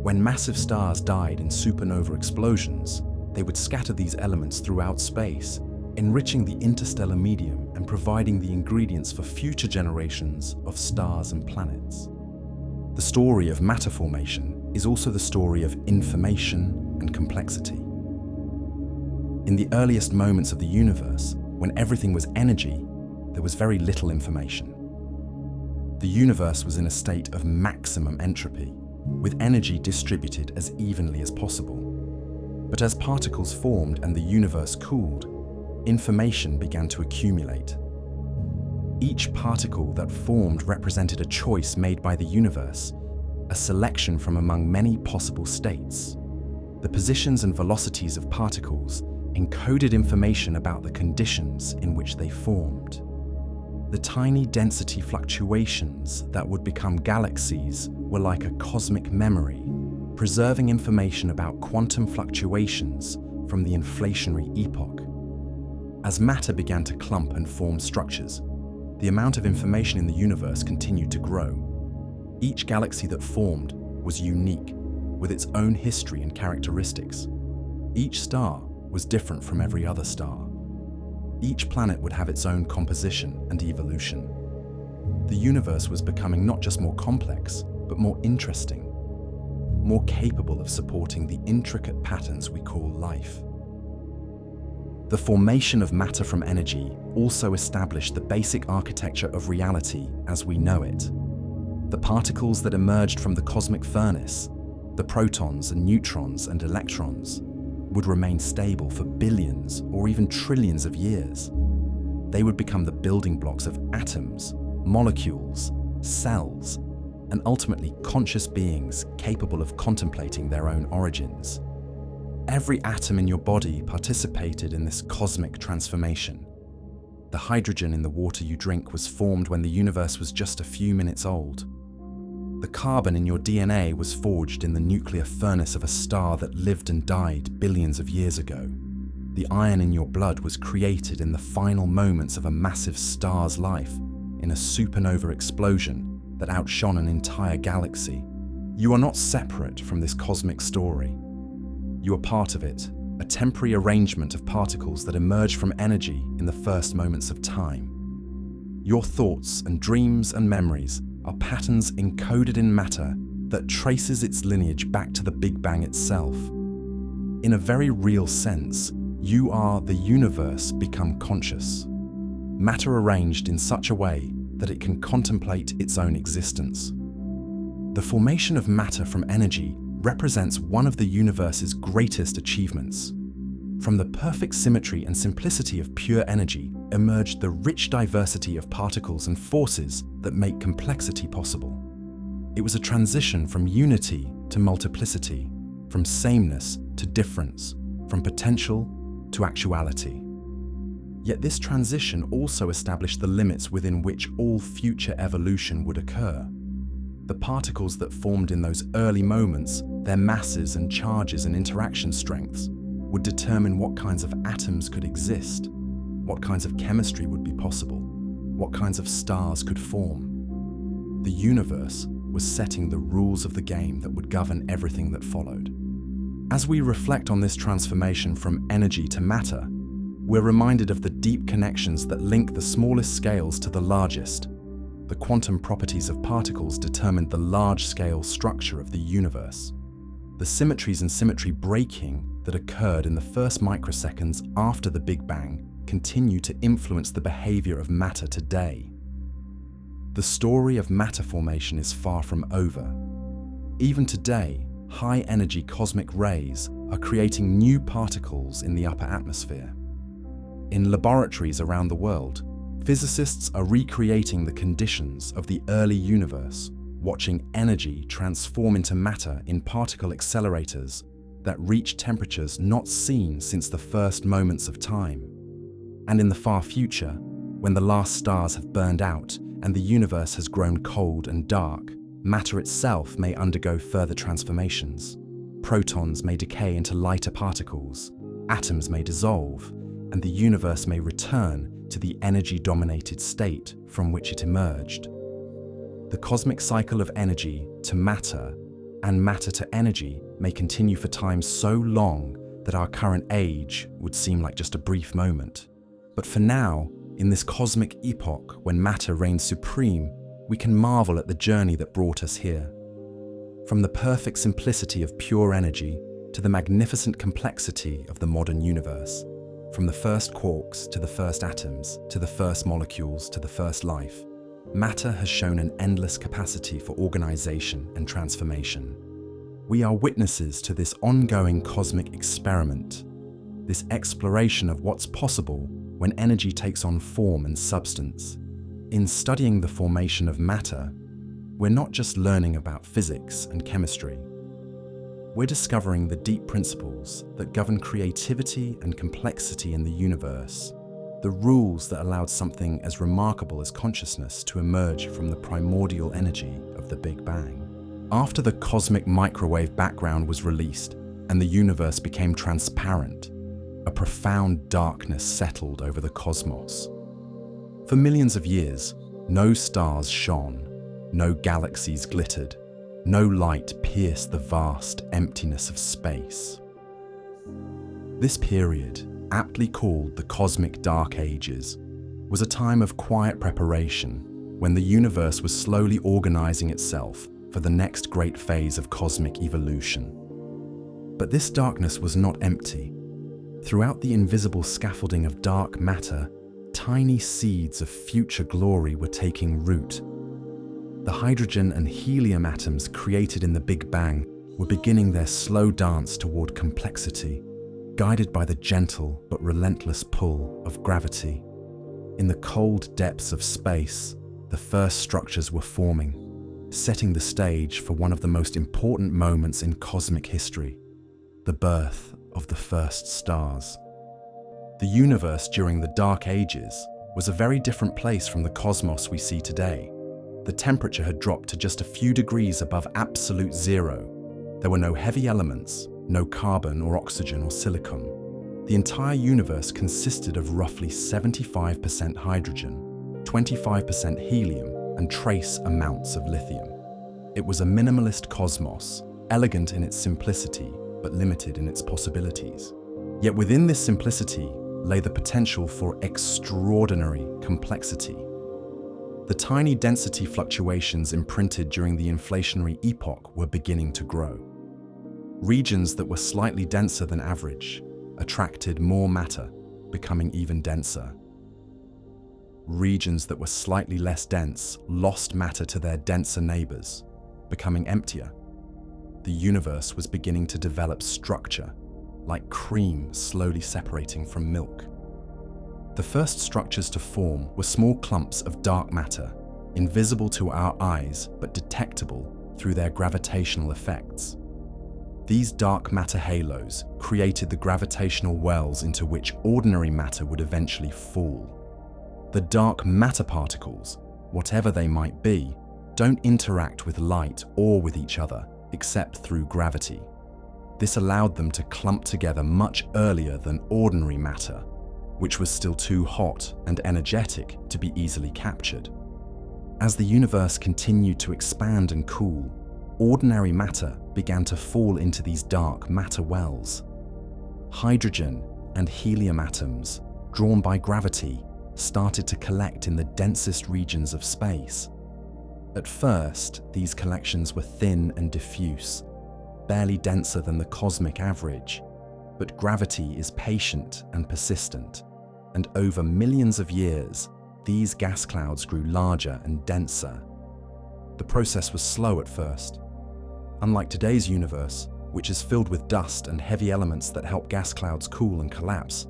[SPEAKER 1] When massive stars died in supernova explosions, they would scatter these elements throughout space, enriching the interstellar medium and providing the ingredients for future generations of stars and planets. The story of matter formation is also the story of information and complexity. In the earliest moments of the universe, when everything was energy, there was very little information. The universe was in a state of maximum entropy, with energy distributed as evenly as possible. But as particles formed and the universe cooled, information began to accumulate. Each particle that formed represented a choice made by the universe, a selection from among many possible states. The positions and velocities of particles encoded information about the conditions in which they formed. The tiny density fluctuations that would become galaxies were like a cosmic memory, preserving information about quantum fluctuations from the inflationary epoch. As matter began to clump and form structures, the amount of information in the universe continued to grow. Each galaxy that formed was unique, with its own history and characteristics. Each star was different from every other star. Each planet would have its own composition and evolution. The universe was becoming not just more complex, but more interesting, more capable of supporting the intricate patterns we call life. The formation of matter from energy also established the basic architecture of reality as we know it. The particles that emerged from the cosmic furnace, the protons and neutrons and electrons, would remain stable for billions or even trillions of years. They would become the building blocks of atoms, molecules, cells, and ultimately conscious beings capable of contemplating their own origins. Every atom in your body participated in this cosmic transformation. The hydrogen in the water you drink was formed when the universe was just a few minutes old. The carbon in your DNA was forged in the nuclear furnace of a star that lived and died billions of years ago. The iron in your blood was created in the final moments of a massive star's life, in a supernova explosion that outshone an entire galaxy. You are not separate from this cosmic story. You are part of it, a temporary arrangement of particles that emerge from energy in the first moments of time. Your thoughts and dreams and memories are patterns encoded in matter that traces its lineage back to the Big Bang itself. In a very real sense, you are the universe become conscious. Matter arranged in such a way that it can contemplate its own existence. The formation of matter from energy represents one of the universe's greatest achievements. From the perfect symmetry and simplicity of pure energy emerged the rich diversity of particles and forces that make complexity possible. It was a transition from unity to multiplicity, from sameness to difference, from potential to actuality. Yet this transition also established the limits within which all future evolution would occur. The particles that formed in those early moments, their masses and charges and interaction strengths, would determine what kinds of atoms could exist, what kinds of chemistry would be possible, what kinds of stars could form. The universe was setting the rules of the game that would govern everything that followed. As we reflect on this transformation from energy to matter, we're reminded of the deep connections that link the smallest scales to the largest. The quantum properties of particles determined the large-scale structure of the universe. The symmetries and symmetry breaking that occurred in the first microseconds after the Big Bang continue to influence the behavior of matter today. The story of matter formation is far from over. Even today, high-energy cosmic rays are creating new particles in the upper atmosphere. In laboratories around the world, physicists are recreating the conditions of the early universe, watching energy transform into matter in particle accelerators that reach temperatures not seen since the first moments of time. And in the far future, when the last stars have burned out and the universe has grown cold and dark, matter itself may undergo further transformations. Protons may decay into lighter particles, atoms may dissolve, and the universe may return to the energy-dominated state from which it emerged. The cosmic cycle of energy to matter and matter to energy may continue for time so long that our current age would seem like just a brief moment. But for now, in this cosmic epoch when matter reigns supreme, we can marvel at the journey that brought us here. From the perfect simplicity of pure energy to the magnificent complexity of the modern universe. From the first quarks to the first atoms, to the first molecules to the first life, matter has shown an endless capacity for organization and transformation. We are witnesses to this ongoing cosmic experiment, this exploration of what's possible when energy takes on form and substance. In studying the formation of matter, we're not just learning about physics and chemistry. We're discovering the deep principles that govern creativity and complexity in the universe, the rules that allowed something as remarkable as consciousness to emerge from the primordial energy of the Big Bang. After the cosmic microwave background was released and the universe became transparent, a profound darkness settled over the cosmos. For millions of years, no stars shone, no galaxies glittered, no light pierced the vast emptiness of space. This period, aptly called the Cosmic Dark Ages, was a time of quiet preparation when the universe was slowly organizing itself for the next great phase of cosmic evolution. But this darkness was not empty. Throughout the invisible scaffolding of dark matter, tiny seeds of future glory were taking root. The hydrogen and helium atoms created in the Big Bang were beginning their slow dance toward complexity. guided by the gentle but relentless pull of gravity. In the cold depths of space, the first structures were forming, setting the stage for one of the most important moments in cosmic history, the birth of the first stars. The universe during the Dark Ages was a very different place from the cosmos we see today. The temperature had dropped to just a few degrees above absolute zero. There were no heavy elements, no carbon or oxygen or silicon. The entire universe consisted of roughly 75% hydrogen, 25% helium, and trace amounts of lithium. It was a minimalist cosmos, elegant in its simplicity, but limited in its possibilities. Yet within this simplicity lay the potential for extraordinary complexity. The tiny density fluctuations imprinted during the inflationary epoch were beginning to grow. Regions that were slightly denser than average attracted more matter, becoming even denser. Regions that were slightly less dense lost matter to their denser neighbors, becoming emptier. The universe was beginning to develop structure, like cream slowly separating from milk. The first structures to form were small clumps of dark matter, invisible to our eyes but detectable through their gravitational effects. These dark matter halos created the gravitational wells into which ordinary matter would eventually fall. The dark matter particles, whatever they might be, don't interact with light or with each other except through gravity. This allowed them to clump together much earlier than ordinary matter, which was still too hot and energetic to be easily captured. As the universe continued to expand and cool, ordinary matter began to fall into these dark matter wells. Hydrogen and helium atoms, drawn by gravity, started to collect in the densest regions of space. At first, these collections were thin and diffuse, barely denser than the cosmic average, but gravity is patient and persistent, and over millions of years, these gas clouds grew larger and denser. The process was slow at first. Unlike today's universe, which is filled with dust and heavy elements that help gas clouds cool and collapse,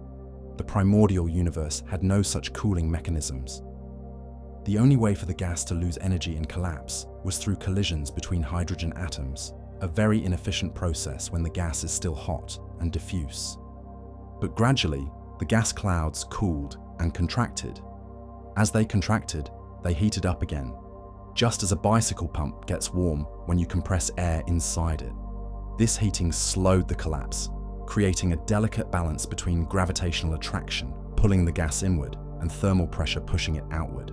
[SPEAKER 1] the primordial universe had no such cooling mechanisms. The only way for the gas to lose energy and collapse was through collisions between hydrogen atoms, a very inefficient process when the gas is still hot and diffuse. But gradually, the gas clouds cooled and contracted. As they contracted, they heated up again, just as a bicycle pump gets warm when you compress air inside it. This heating slowed the collapse, creating a delicate balance between gravitational attraction, pulling the gas inward, and thermal pressure pushing it outward.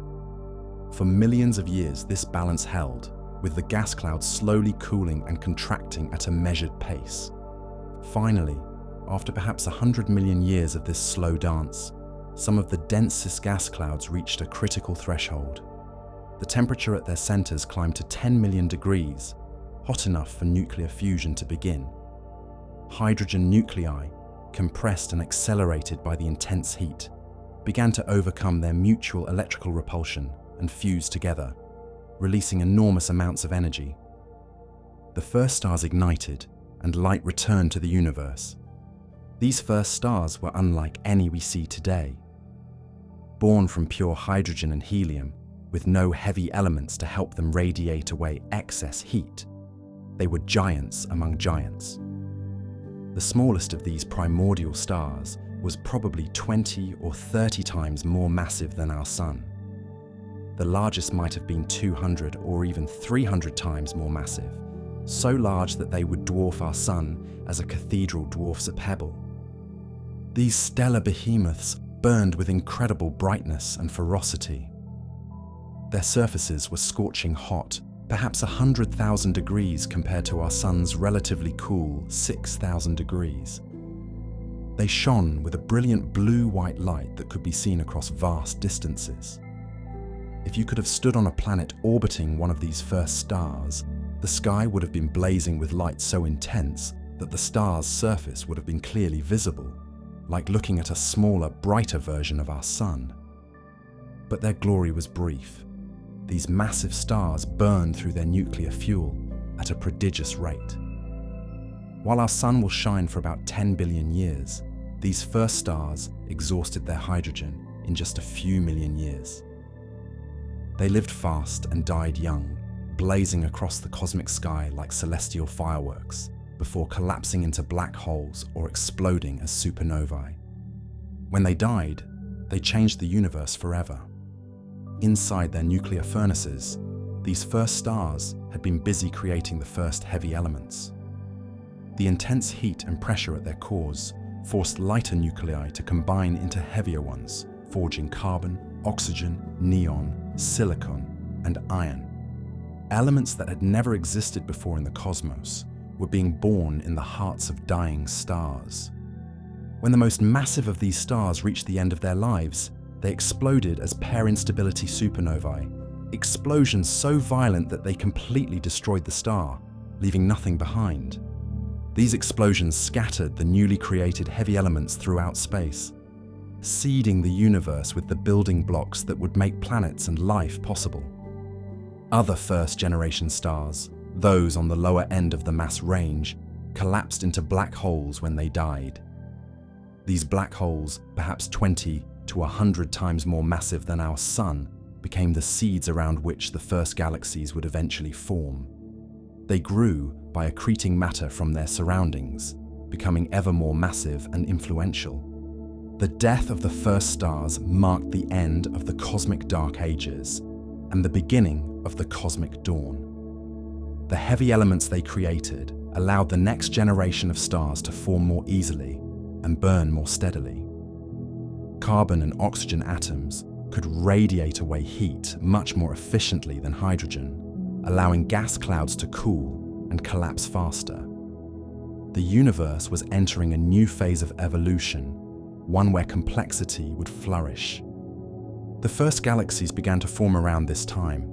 [SPEAKER 1] For millions of years, this balance held, with the gas clouds slowly cooling and contracting at a measured pace. Finally, after perhaps 100 million years of this slow dance, some of the densest gas clouds reached a critical threshold. The temperature at their centers climbed to 10 million degrees, hot enough for nuclear fusion to begin. Hydrogen nuclei, compressed and accelerated by the intense heat, began to overcome their mutual electrical repulsion and fuse together, releasing enormous amounts of energy. The first stars ignited, and light returned to the universe. These first stars were unlike any we see today. Born from pure hydrogen and helium, with no heavy elements to help them radiate away excess heat, they were giants among giants. The smallest of these primordial stars was probably 20 or 30 times more massive than our Sun. The largest might have been 200 or even 300 times more massive, so large that they would dwarf our Sun as a cathedral dwarfs a pebble. These stellar behemoths burned with incredible brightness and ferocity. Their surfaces were scorching hot, perhaps 100,000 degrees compared to our Sun's relatively cool 6,000 degrees. They shone with a brilliant blue-white light that could be seen across vast distances. If you could have stood on a planet orbiting one of these first stars, the sky would have been blazing with light so intense that the star's surface would have been clearly visible, like looking at a smaller, brighter version of our Sun. But their glory was brief. These massive stars burned through their nuclear fuel at a prodigious rate. While our sun will shine for about 10 billion years, these first stars exhausted their hydrogen in just a few million years. They lived fast and died young, blazing across the cosmic sky like celestial fireworks, before collapsing into black holes or exploding as supernovae. When they died, they changed the universe forever. Inside their nuclear furnaces, these first stars had been busy creating the first heavy elements. The intense heat and pressure at their cores forced lighter nuclei to combine into heavier ones, forging carbon, oxygen, neon, silicon, and iron. Elements that had never existed before in the cosmos were being born in the hearts of dying stars. When the most massive of these stars reached the end of their lives, they exploded as pair instability supernovae, explosions so violent that they completely destroyed the star, leaving nothing behind. These explosions scattered the newly created heavy elements throughout space, seeding the universe with the building blocks that would make planets and life possible. Other first-generation stars, those on the lower end of the mass range, collapsed into black holes when they died. These black holes, perhaps 20 to 100 times more massive than our Sun, became the seeds around which the first galaxies would eventually form. They grew by accreting matter from their surroundings, becoming ever more massive and influential. The death of the first stars marked the end of the cosmic dark ages and the beginning of the cosmic dawn. The heavy elements they created allowed the next generation of stars to form more easily and burn more steadily. Carbon and oxygen atoms could radiate away heat much more efficiently than hydrogen, allowing gas clouds to cool and collapse faster. The universe was entering a new phase of evolution, one where complexity would flourish. The first galaxies began to form around this time,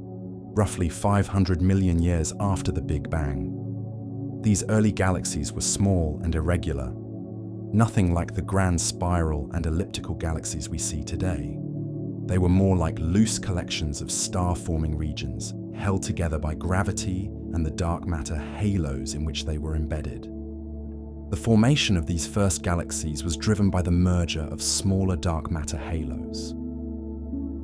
[SPEAKER 1] roughly 500 million years after the Big Bang. These early galaxies were small and irregular, nothing like the grand spiral and elliptical galaxies we see today. They were more like loose collections of star-forming regions, held together by gravity and the dark matter halos in which they were embedded. The formation of these first galaxies was driven by the merger of smaller dark matter halos.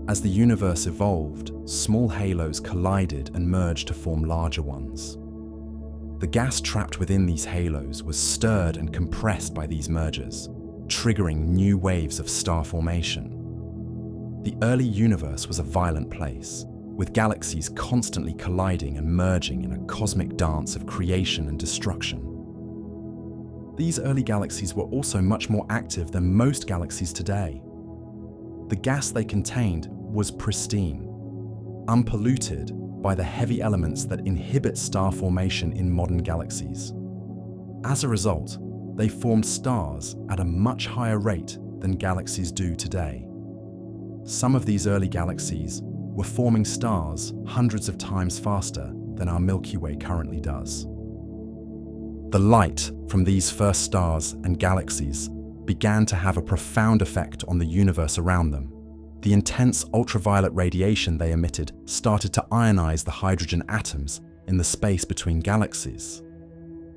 [SPEAKER 1] As the universe evolved, small halos collided and merged to form larger ones. The gas trapped within these halos was stirred and compressed by these mergers, triggering new waves of star formation. The early universe was a violent place, with galaxies constantly colliding and merging in a cosmic dance of creation and destruction. These early galaxies were also much more active than most galaxies today. The gas they contained was pristine, unpolluted by the heavy elements that inhibit star formation in modern galaxies. As a result, they formed stars at a much higher rate than galaxies do today. Some of these early galaxies were forming stars hundreds of times faster than our Milky Way currently does. The light from these first stars and galaxies began to have a profound effect on the universe around them. The intense ultraviolet radiation they emitted started to ionize the hydrogen atoms in the space between galaxies.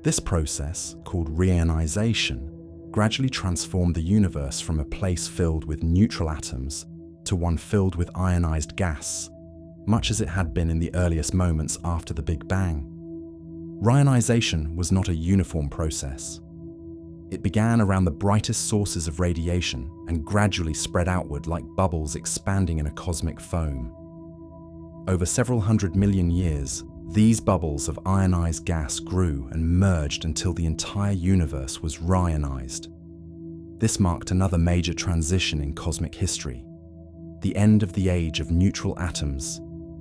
[SPEAKER 1] This process, called reionization, gradually transformed the universe from a place filled with neutral atoms to one filled with ionized gas, much as it had been in the earliest moments after the Big Bang. Reionization was not a uniform process. It began around the brightest sources of radiation and gradually spread outward like bubbles expanding in a cosmic foam. Over several hundred million years, these bubbles of ionized gas grew and merged until the entire universe was reionized. This marked another major transition in cosmic history, the end of the age of neutral atoms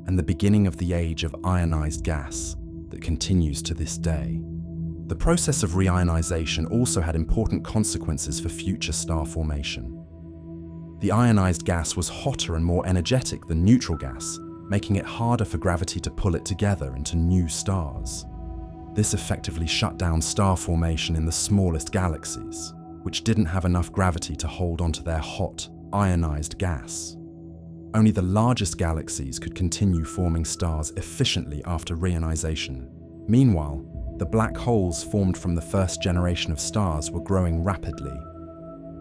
[SPEAKER 1] and the beginning of the age of ionized gas that continues to this day. The process of reionization also had important consequences for future star formation. The ionized gas was hotter and more energetic than neutral gas, making it harder for gravity to pull it together into new stars. This effectively shut down star formation in the smallest galaxies, which didn't have enough gravity to hold onto their hot, ionized gas. Only the largest galaxies could continue forming stars efficiently after reionization. Meanwhile, The black holes formed from the first generation of stars were growing rapidly.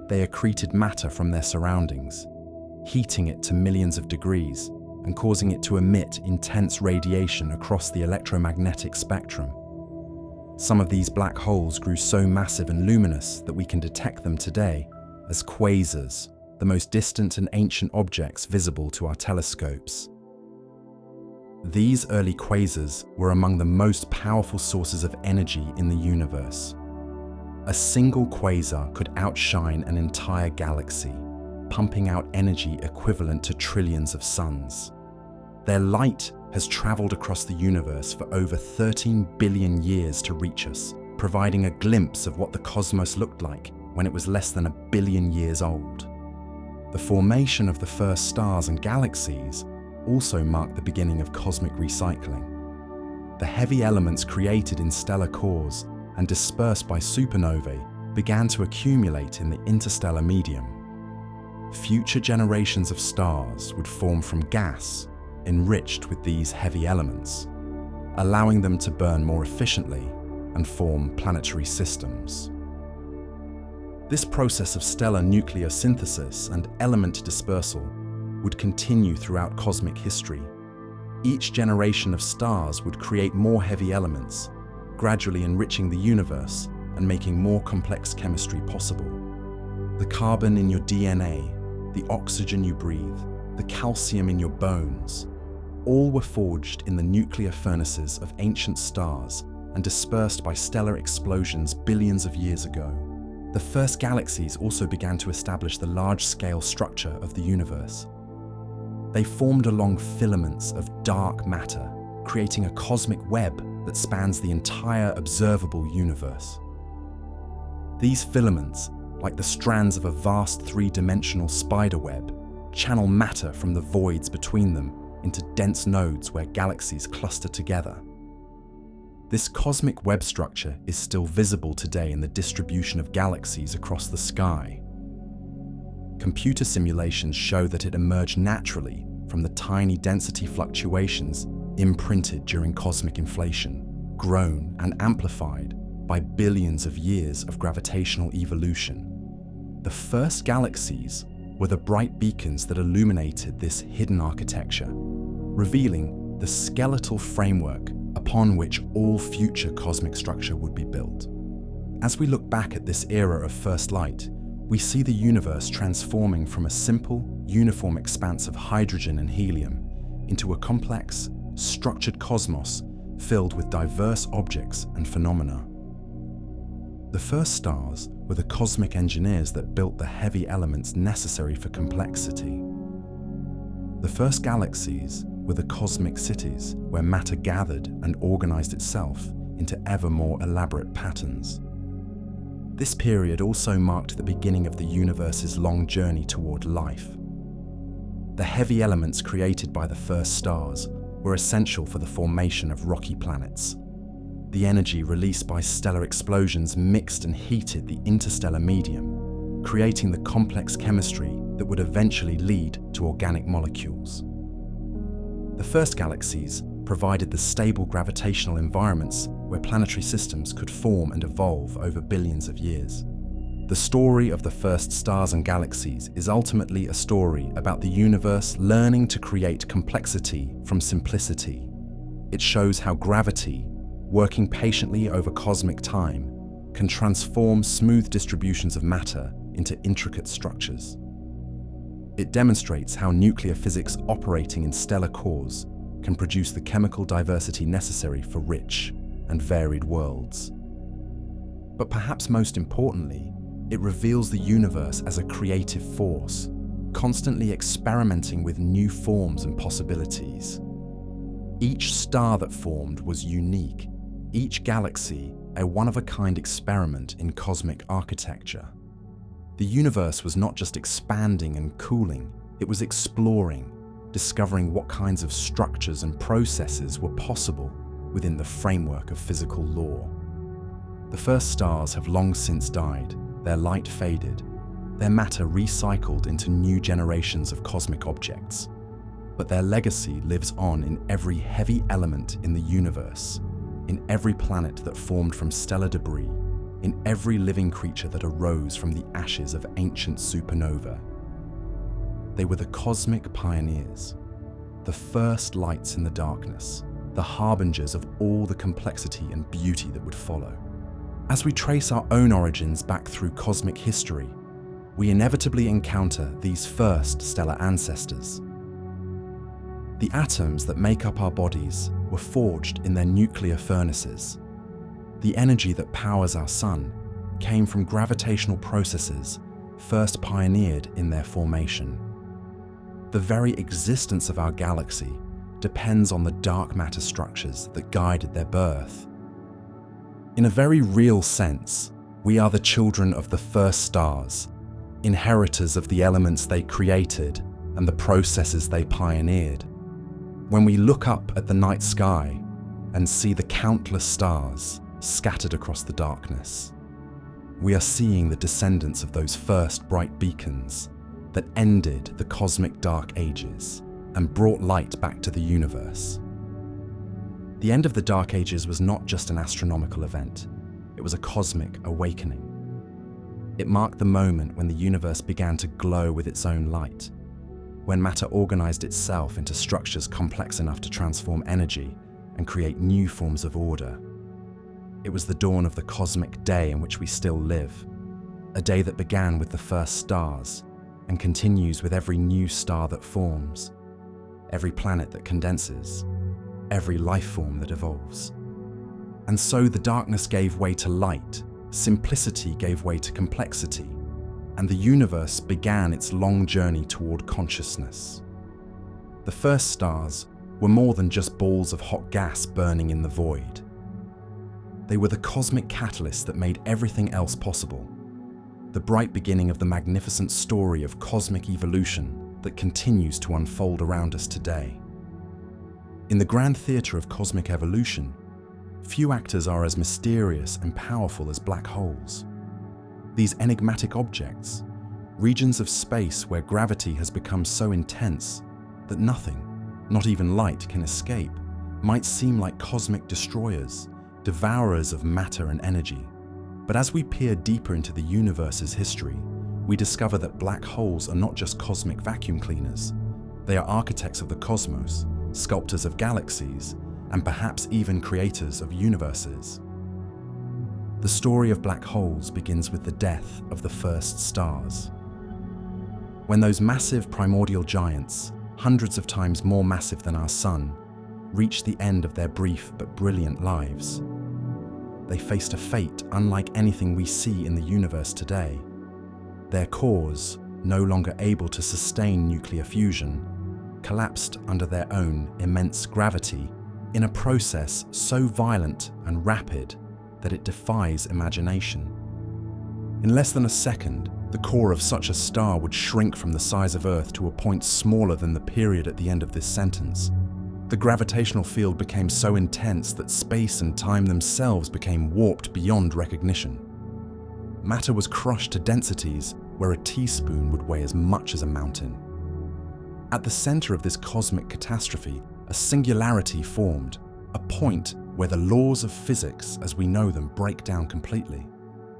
[SPEAKER 1] They accreted matter from their surroundings, heating it to millions of degrees and causing it to emit intense radiation across the electromagnetic spectrum. Some of these black holes grew so massive and luminous that we can detect them today as quasars, the most distant and ancient objects visible to our telescopes. These early quasars were among the most powerful sources of energy in the universe. A single quasar could outshine an entire galaxy, pumping out energy equivalent to trillions of suns. Their light has traveled across the universe for over 13 billion years to reach us, providing a glimpse of what the cosmos looked like when it was less than 1 billion years old. The formation of the first stars and galaxies also marked the beginning of cosmic recycling. The heavy elements created in stellar cores and dispersed by supernovae began to accumulate in the interstellar medium. Future generations of stars would form from gas enriched with these heavy elements, allowing them to burn more efficiently and form planetary systems. This process of stellar nucleosynthesis and element dispersal would continue throughout cosmic history. Each generation of stars would create more heavy elements, gradually enriching the universe and making more complex chemistry possible. The carbon in your DNA, the oxygen you breathe, the calcium in your bones, all were forged in the nuclear furnaces of ancient stars and dispersed by stellar explosions billions of years ago. The first galaxies also began to establish the large-scale structure of the universe. They formed along filaments of dark matter, creating a cosmic web that spans the entire observable universe. These filaments, like the strands of a vast three-dimensional spider web, channel matter from the voids between them into dense nodes where galaxies cluster together. This cosmic web structure is still visible today in the distribution of galaxies across the sky. Computer simulations show that it emerged naturally from the tiny density fluctuations imprinted during cosmic inflation, grown and amplified by billions of years of gravitational evolution. The first galaxies were the bright beacons that illuminated this hidden architecture, revealing the skeletal framework upon which all future cosmic structure would be built. As we look back at this era of first light, we see the universe transforming from a simple, uniform expanse of hydrogen and helium into a complex, structured cosmos filled with diverse objects and phenomena. The first stars were the cosmic engineers that built the heavy elements necessary for complexity. The first galaxies were the cosmic cities where matter gathered and organized itself into ever more elaborate patterns. This period also marked the beginning of the universe's long journey toward life. The heavy elements created by the first stars were essential for the formation of rocky planets. The energy released by stellar explosions mixed and heated the interstellar medium, creating the complex chemistry that would eventually lead to organic molecules. The first galaxies provided the stable gravitational environments where planetary systems could form and evolve over billions of years. The story of the first stars and galaxies is ultimately a story about the universe learning to create complexity from simplicity. It shows how gravity, working patiently over cosmic time, can transform smooth distributions of matter into intricate structures. It demonstrates how nuclear physics operating in stellar cores can produce the chemical diversity necessary for rich and varied worlds. But perhaps most importantly, it reveals the universe as a creative force, constantly experimenting with new forms and possibilities. Each star that formed was unique, each galaxy a one-of-a-kind experiment in cosmic architecture. The universe was not just expanding and cooling, it was exploring, discovering what kinds of structures and processes were possible within the framework of physical law. The first stars have long since died, their light faded, their matter recycled into new generations of cosmic objects. But their legacy lives on in every heavy element in the universe, in every planet that formed from stellar debris, in every living creature that arose from the ashes of ancient supernova. They were the cosmic pioneers, the first lights in the darkness, the harbingers of all the complexity and beauty that would follow. As we trace our own origins back through cosmic history, we inevitably encounter these first stellar ancestors. The atoms that make up our bodies were forged in their nuclear furnaces. The energy that powers our sun came from gravitational processes first pioneered in their formation. The very existence of our galaxy depends on the dark matter structures that guided their birth. In a very real sense, we are the children of the first stars, inheritors of the elements they created and the processes they pioneered. When we look up at the night sky and see the countless stars scattered across the darkness, we are seeing the descendants of those first bright beacons that ended the cosmic dark ages and brought light back to the universe. The end of the Dark Ages was not just an astronomical event, it was a cosmic awakening. It marked the moment when the universe began to glow with its own light, when matter organized itself into structures complex enough to transform energy and create new forms of order. It was the dawn of the cosmic day in which we still live, a day that began with the first stars and continues with every new star that forms, every planet that condenses, every life form that evolves. And so the darkness gave way to light, simplicity gave way to complexity, and the universe began its long journey toward consciousness. The first stars were more than just balls of hot gas burning in the void. They were the cosmic catalyst that made everything else possible, the bright beginning of the magnificent story of cosmic evolution that continues to unfold around us today. In the grand theatre of cosmic evolution, few actors are as mysterious and powerful as black holes. These enigmatic objects, regions of space where gravity has become so intense that nothing, not even light, can escape, might seem like cosmic destroyers, devourers of matter and energy. But as we peer deeper into the universe's history, we discover that black holes are not just cosmic vacuum cleaners. They are architects of the cosmos, sculptors of galaxies, and perhaps even creators of universes. The story of black holes begins with the death of the first stars. When those massive primordial giants, hundreds of times more massive than our sun, reached the end of their brief but brilliant lives, they faced a fate unlike anything we see in the universe today. Their cores, no longer able to sustain nuclear fusion, collapsed under their own immense gravity in a process so violent and rapid that it defies imagination. In less than a second, the core of such a star would shrink from the size of Earth to a point smaller than the period at the end of this sentence. The gravitational field became so intense that space and time themselves became warped beyond recognition. Matter was crushed to densities where a teaspoon would weigh as much as a mountain. At the center of this cosmic catastrophe, a singularity formed, a point where the laws of physics as we know them break down completely.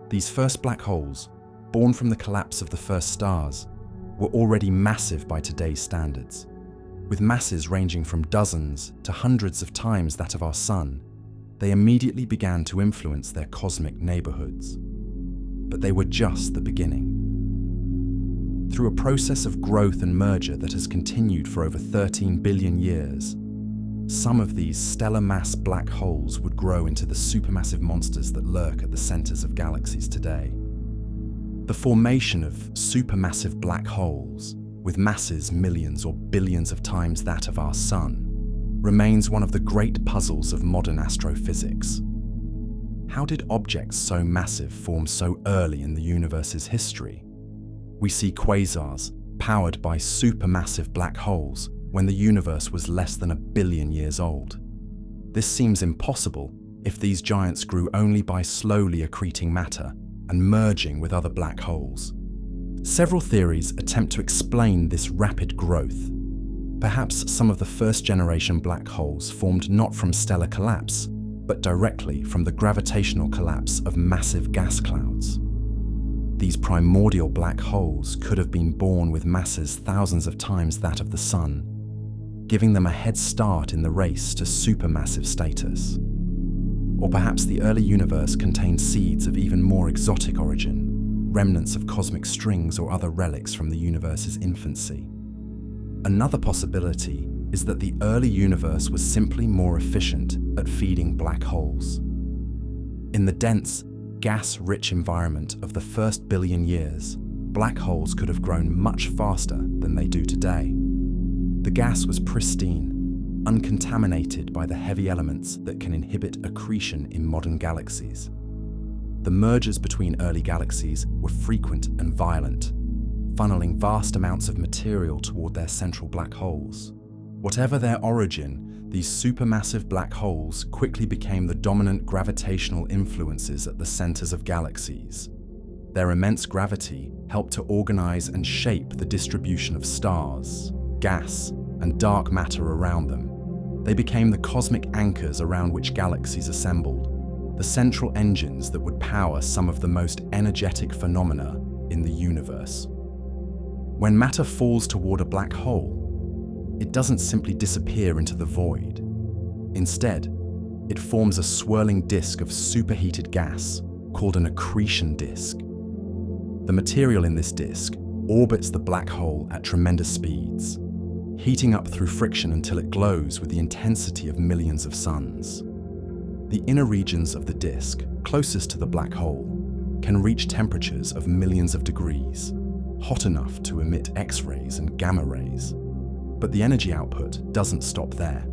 [SPEAKER 1] These first black holes, born from the collapse of the first stars, were already massive by today's standards. With masses ranging from dozens to hundreds of times that of our sun, they immediately began to influence their cosmic neighborhoods. But they were just the beginning. Through a process of growth and merger that has continued for over 13 billion years, some of these stellar mass black holes would grow into the supermassive monsters that lurk at the centers of galaxies today. The formation of supermassive black holes, with masses millions or billions of times that of our sun, remains one of the great puzzles of modern astrophysics. How did objects so massive form so early in the universe's history? We see quasars powered by supermassive black holes when the universe was less than 1 billion years old. This seems impossible if these giants grew only by slowly accreting matter and merging with other black holes. Several theories attempt to explain this rapid growth. Perhaps some of the first-generation black holes formed not from stellar collapse, but directly from the gravitational collapse of massive gas clouds. These primordial black holes could have been born with masses thousands of times that of the Sun, giving them a head start in the race to supermassive status. Or perhaps the early universe contained seeds of even more exotic origin, remnants of cosmic strings or other relics from the universe's infancy. Another possibility is that the early universe was simply more efficient at feeding black holes. In the dense, gas-rich environment of the first billion years, black holes could have grown much faster than they do today. The gas was pristine, uncontaminated by the heavy elements that can inhibit accretion in modern galaxies. The mergers between early galaxies were frequent and violent, funneling vast amounts of material toward their central black holes. Whatever their origin, these supermassive black holes quickly became the dominant gravitational influences at the centers of galaxies. Their immense gravity helped to organize and shape the distribution of stars, gas, and dark matter around them. They became the cosmic anchors around which galaxies assembled, the central engines that would power some of the most energetic phenomena in the universe. When matter falls toward a black hole, it doesn't simply disappear into the void. Instead, it forms a swirling disk of superheated gas called an accretion disk. The material in this disk orbits the black hole at tremendous speeds, heating up through friction until it glows with the intensity of millions of suns. The inner regions of the disk, closest to the black hole, can reach temperatures of millions of degrees, hot enough to emit X-rays and gamma rays. But the energy output doesn't stop there.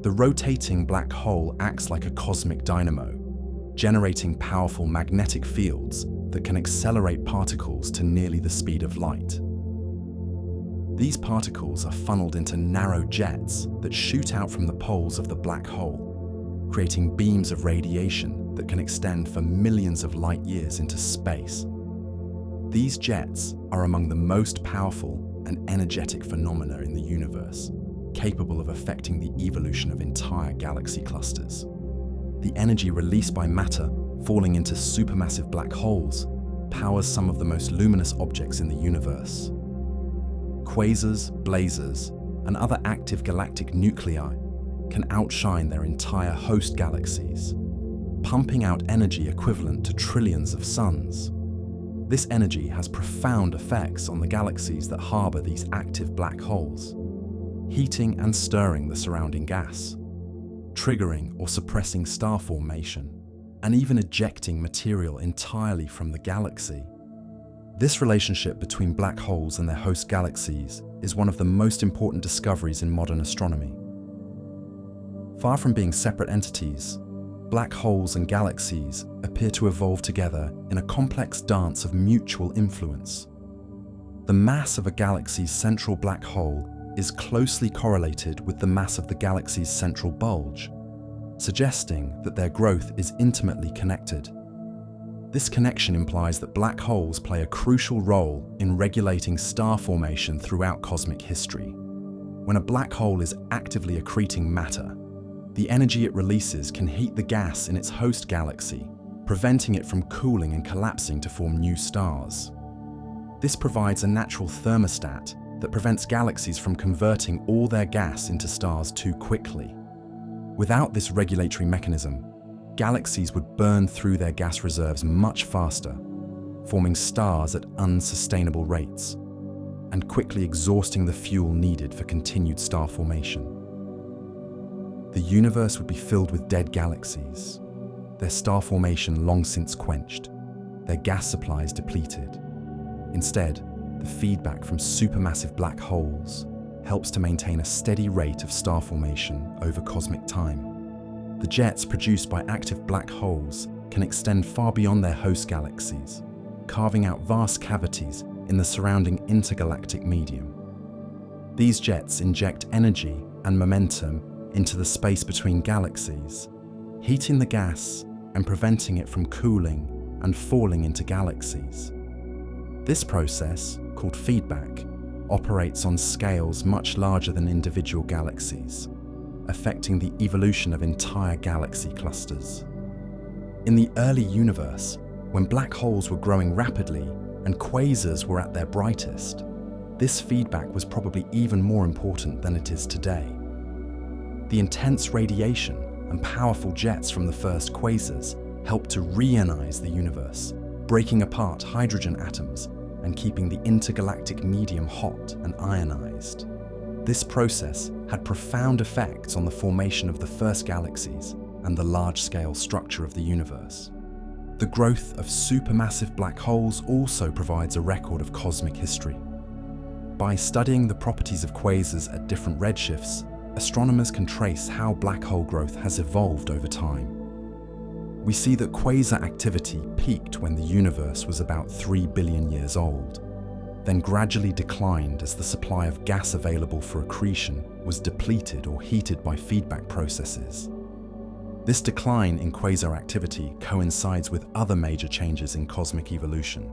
[SPEAKER 1] The rotating black hole acts like a cosmic dynamo, generating powerful magnetic fields that can accelerate particles to nearly the speed of light. These particles are funneled into narrow jets that shoot out from the poles of the black hole, creating beams of radiation that can extend for millions of light years into space. These jets are among the most powerful and energetic phenomena in the universe, capable of affecting the evolution of entire galaxy clusters. The energy released by matter falling into supermassive black holes powers some of the most luminous objects in the universe. Quasars, blazars, and other active galactic nuclei can outshine their entire host galaxies, pumping out energy equivalent to trillions of suns. This energy has profound effects on the galaxies that harbor these active black holes, heating and stirring the surrounding gas, triggering or suppressing star formation, and even ejecting material entirely from the galaxy. This relationship between black holes and their host galaxies is one of the most important discoveries in modern astronomy. Far from being separate entities, black holes and galaxies appear to evolve together in a complex dance of mutual influence. The mass of a galaxy's central black hole is closely correlated with the mass of the galaxy's central bulge, suggesting that their growth is intimately connected. This connection implies that black holes play a crucial role in regulating star formation throughout cosmic history. When a black hole is actively accreting matter, the energy it releases can heat the gas in its host galaxy, preventing it from cooling and collapsing to form new stars. This provides a natural thermostat that prevents galaxies from converting all their gas into stars too quickly. Without this regulatory mechanism, galaxies would burn through their gas reserves much faster, forming stars at unsustainable rates, and quickly exhausting the fuel needed for continued star formation. The universe would be filled with dead galaxies, their star formation long since quenched, their gas supplies depleted. Instead, the feedback from supermassive black holes helps to maintain a steady rate of star formation over cosmic time. The jets produced by active black holes can extend far beyond their host galaxies, carving out vast cavities in the surrounding intergalactic medium. These jets inject energy and momentum into the space between galaxies, heating the gas and preventing it from cooling and falling into galaxies. This process, called feedback, operates on scales much larger than individual galaxies, affecting the evolution of entire galaxy clusters. In the early universe, when black holes were growing rapidly and quasars were at their brightest, this feedback was probably even more important than it is today. The intense radiation and powerful jets from the first quasars helped to reionize the universe, breaking apart hydrogen atoms and keeping the intergalactic medium hot and ionized. This process had profound effects on the formation of the first galaxies and the large-scale structure of the universe. The growth of supermassive black holes also provides a record of cosmic history. By studying the properties of quasars at different redshifts, astronomers can trace how black hole growth has evolved over time. We see that quasar activity peaked when the universe was about 3 billion years old, then gradually declined as the supply of gas available for accretion was depleted or heated by feedback processes. This decline in quasar activity coincides with other major changes in cosmic evolution.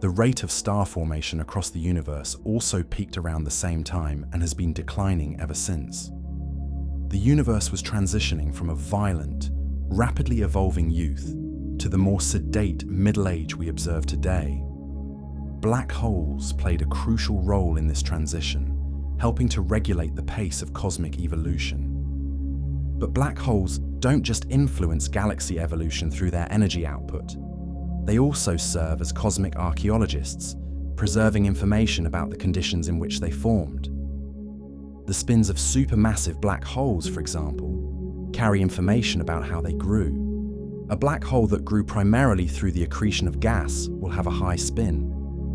[SPEAKER 1] The rate of star formation across the universe also peaked around the same time and has been declining ever since. The universe was transitioning from a violent, rapidly evolving youth to the more sedate middle age we observe today. Black holes played a crucial role in this transition, helping to regulate the pace of cosmic evolution. But black holes don't just influence galaxy evolution through their energy output. They also serve as cosmic archaeologists, preserving information about the conditions in which they formed. The spins of supermassive black holes, for example, carry information about how they grew. A black hole that grew primarily through the accretion of gas will have a high spin,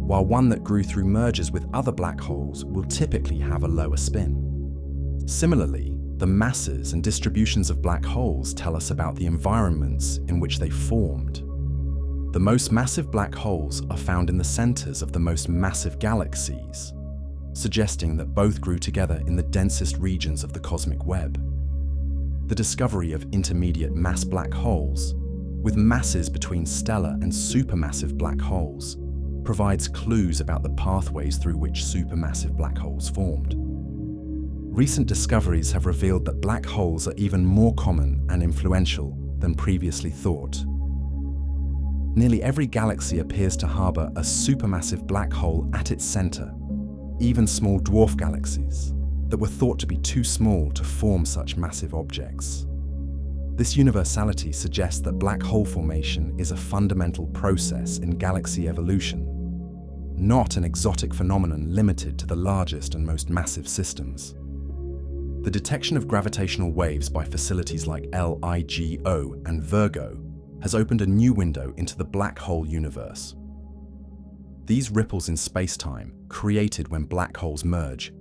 [SPEAKER 1] while one that grew through mergers with other black holes will typically have a lower spin. Similarly, the masses and distributions of black holes tell us about the environments in which they formed. The most massive black holes are found in the centers of the most massive galaxies, suggesting that both grew together in the densest regions of the cosmic web. The discovery of intermediate mass black holes, with masses between stellar and supermassive black holes, provides clues about the pathways through which supermassive black holes formed. Recent discoveries have revealed that black holes are even more common and influential than previously thought. Nearly every galaxy appears to harbor a supermassive black hole at its center, even small dwarf galaxies that were thought to be too small to form such massive objects. This universality suggests that black hole formation is a fundamental process in galaxy evolution, not an exotic phenomenon limited to the largest and most massive systems. The detection of gravitational waves by facilities like LIGO and Virgo has opened a new window into the black hole universe. These ripples in space-time, created when black holes merge,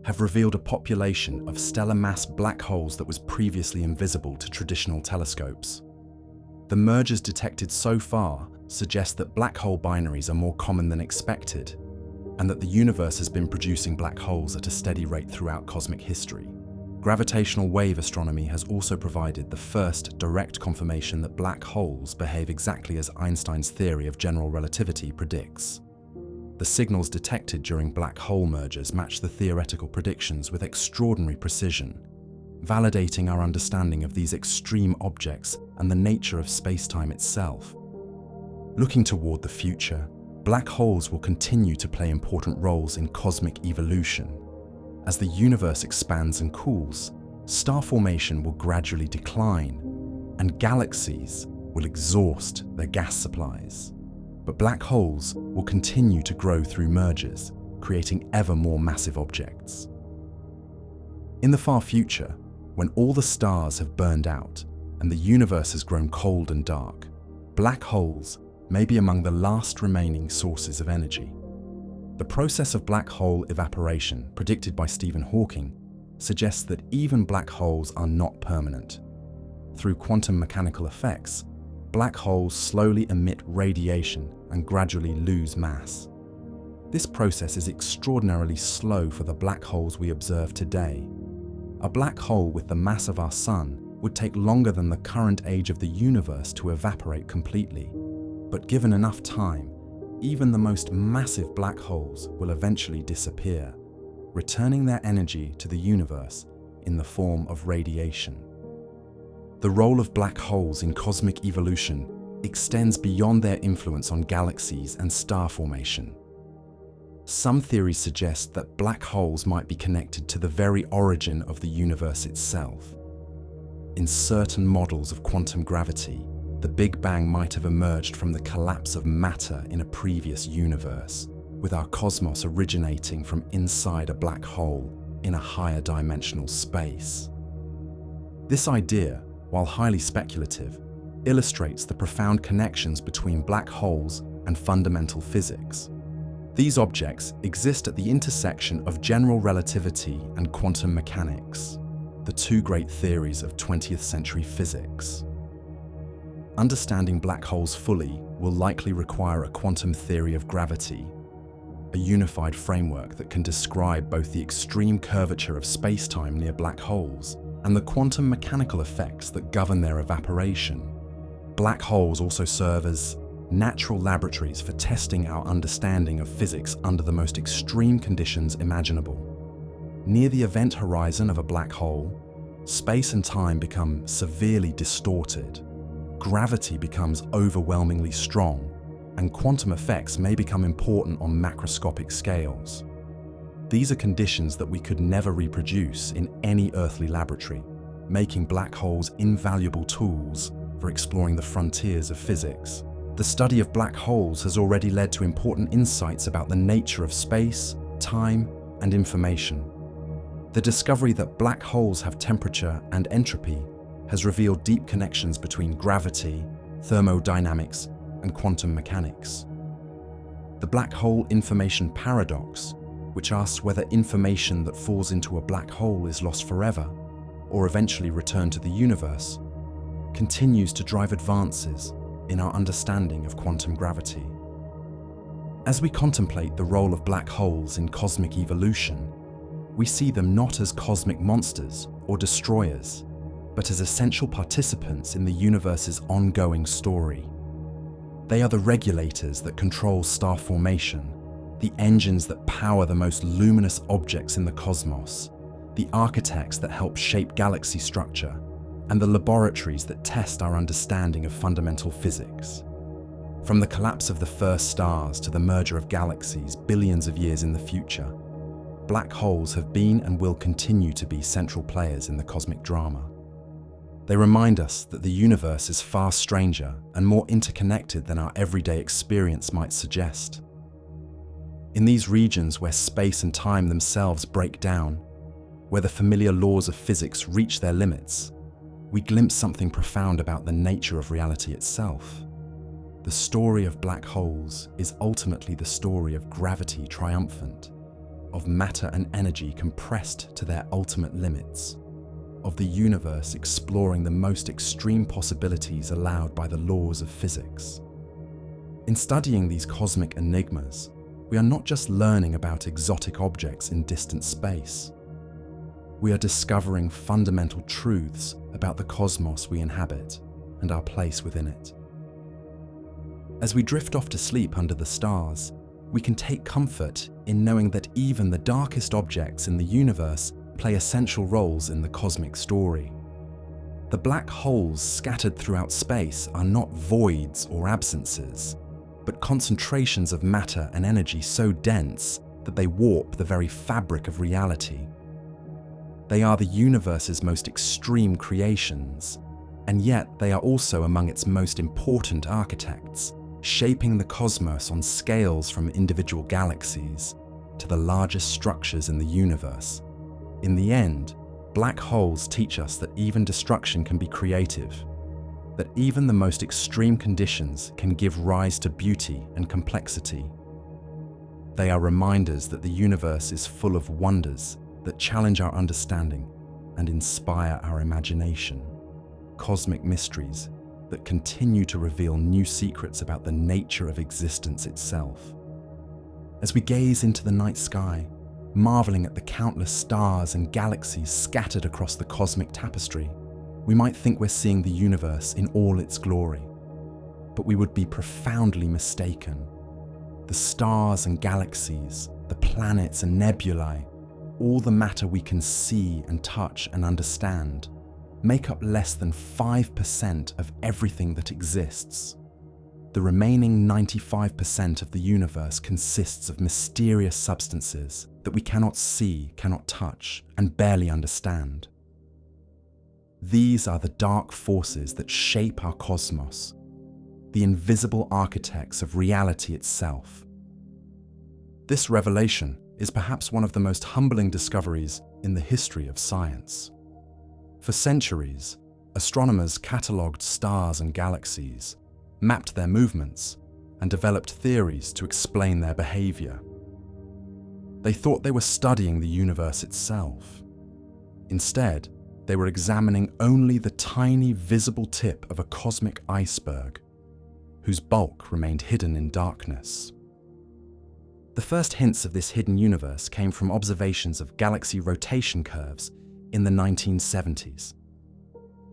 [SPEAKER 1] have revealed a population of stellar mass black holes that was previously invisible to traditional telescopes. The mergers detected so far suggest that black hole binaries are more common than expected, and that the universe has been producing black holes at a steady rate throughout cosmic history. Gravitational wave astronomy has also provided the first direct confirmation that black holes behave exactly as Einstein's theory of general relativity predicts. The signals detected during black hole mergers match the theoretical predictions with extraordinary precision, validating our understanding of these extreme objects and the nature of space-time itself. Looking toward the future, black holes will continue to play important roles in cosmic evolution. As the universe expands and cools, star formation will gradually decline, and galaxies will exhaust their gas supplies. But black holes will continue to grow through mergers, creating ever more massive objects. In the far future, when all the stars have burned out and the universe has grown cold and dark, black holes may be among the last remaining sources of energy. The process of black hole evaporation, predicted by Stephen Hawking, suggests that even black holes are not permanent. Through quantum mechanical effects, black holes slowly emit radiation and gradually lose mass. This process is extraordinarily slow for the black holes we observe today. A black hole with the mass of our Sun would take longer than the current age of the universe to evaporate completely. But given enough time, even the most massive black holes will eventually disappear, returning their energy to the universe in the form of radiation. The role of black holes in cosmic evolution extends beyond their influence on galaxies and star formation. Some theories suggest that black holes might be connected to the very origin of the universe itself. In certain models of quantum gravity, the Big Bang might have emerged from the collapse of matter in a previous universe, with our cosmos originating from inside a black hole in a higher dimensional space. This idea, while highly speculative, illustrates the profound connections between black holes and fundamental physics. These objects exist at the intersection of general relativity and quantum mechanics, the two great theories of 20th century physics. Understanding black holes fully will likely require a quantum theory of gravity, a unified framework that can describe both the extreme curvature of space-time near black holes and the quantum mechanical effects that govern their evaporation. Black holes also serve as natural laboratories for testing our understanding of physics under the most extreme conditions imaginable. Near the event horizon of a black hole, space and time become severely distorted, gravity becomes overwhelmingly strong, and quantum effects may become important on macroscopic scales. These are conditions that we could never reproduce in any earthly laboratory, making black holes invaluable tools for exploring the frontiers of physics. The study of black holes has already led to important insights about the nature of space, time, and information. The discovery that black holes have temperature and entropy has revealed deep connections between gravity, thermodynamics, and quantum mechanics. The black hole information paradox, which asks whether information that falls into a black hole is lost forever or eventually returned to the universe, continues to drive advances in our understanding of quantum gravity. As we contemplate the role of black holes in cosmic evolution, we see them not as cosmic monsters or destroyers, but as essential participants in the universe's ongoing story. They are the regulators that control star formation, the engines that power the most luminous objects in the cosmos, the architects that help shape galaxy structure, and the laboratories that test our understanding of fundamental physics. From the collapse of the first stars to the merger of galaxies billions of years in the future, black holes have been and will continue to be central players in the cosmic drama. They remind us that the universe is far stranger and more interconnected than our everyday experience might suggest. In these regions where space and time themselves break down, where the familiar laws of physics reach their limits, we glimpse something profound about the nature of reality itself. The story of black holes is ultimately the story of gravity triumphant, of matter and energy compressed to their ultimate limits, of the universe exploring the most extreme possibilities allowed by the laws of physics. In studying these cosmic enigmas, we are not just learning about exotic objects in distant space. We are discovering fundamental truths about the cosmos we inhabit and our place within it. As we drift off to sleep under the stars, we can take comfort in knowing that even the darkest objects in the universe play essential roles in the cosmic story. The black holes scattered throughout space are not voids or absences, but concentrations of matter and energy so dense that they warp the very fabric of reality. They are the universe's most extreme creations, and yet they are also among its most important architects, shaping the cosmos on scales from individual galaxies to the largest structures in the universe. In the end, black holes teach us that even destruction can be creative, that even the most extreme conditions can give rise to beauty and complexity. They are reminders that the universe is full of wonders that challenge our understanding and inspire our imagination, cosmic mysteries that continue to reveal new secrets about the nature of existence itself. As we gaze into the night sky, marveling at the countless stars and galaxies scattered across the cosmic tapestry, we might think we're seeing the universe in all its glory, but we would be profoundly mistaken. The stars and galaxies, the planets and nebulae, all the matter we can see and touch and understand make up less than 5% of everything that exists. The remaining 95% of the universe consists of mysterious substances that we cannot see, cannot touch, and barely understand. These are the dark forces that shape our cosmos, the invisible architects of reality itself. This revelation is perhaps one of the most humbling discoveries in the history of science. For centuries, astronomers catalogued stars and galaxies, mapped their movements, and developed theories to explain their behavior. They thought they were studying the universe itself. Instead, they were examining only the tiny visible tip of a cosmic iceberg, whose bulk remained hidden in darkness. The first hints of this hidden universe came from observations of galaxy rotation curves in the 1970s.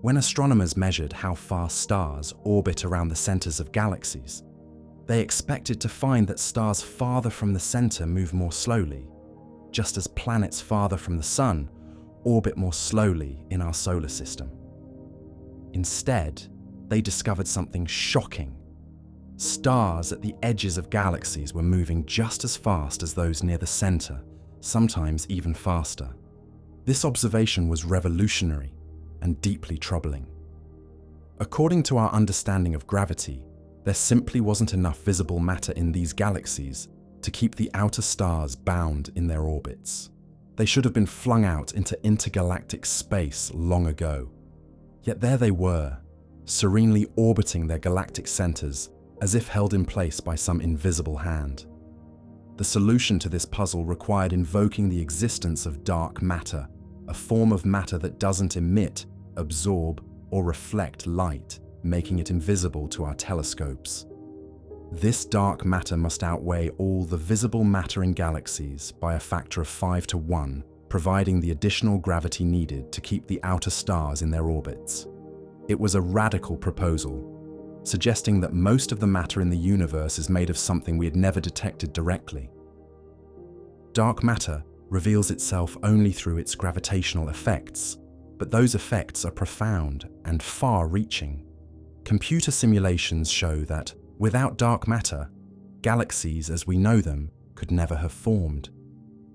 [SPEAKER 1] When astronomers measured how far stars orbit around the centers of galaxies, they expected to find that stars farther from the center move more slowly, just as planets farther from the sun orbit more slowly in our solar system. Instead, they discovered something shocking. Stars at the edges of galaxies were moving just as fast as those near the center, sometimes even faster. This observation was revolutionary and deeply troubling. According to our understanding of gravity, there simply wasn't enough visible matter in these galaxies to keep the outer stars bound in their orbits. They should have been flung out into intergalactic space long ago. Yet there they were, serenely orbiting their galactic centers as if held in place by some invisible hand. The solution to this puzzle required invoking the existence of dark matter, a form of matter that doesn't emit, absorb, or reflect light, making it invisible to our telescopes. This dark matter must outweigh all the visible matter in galaxies by a factor of 5 to 1, providing the additional gravity needed to keep the outer stars in their orbits. It was a radical proposal, suggesting that most of the matter in the universe is made of something we had never detected directly. Dark matter reveals itself only through its gravitational effects, but those effects are profound and far-reaching. Computer simulations show that, without dark matter, galaxies as we know them could never have formed.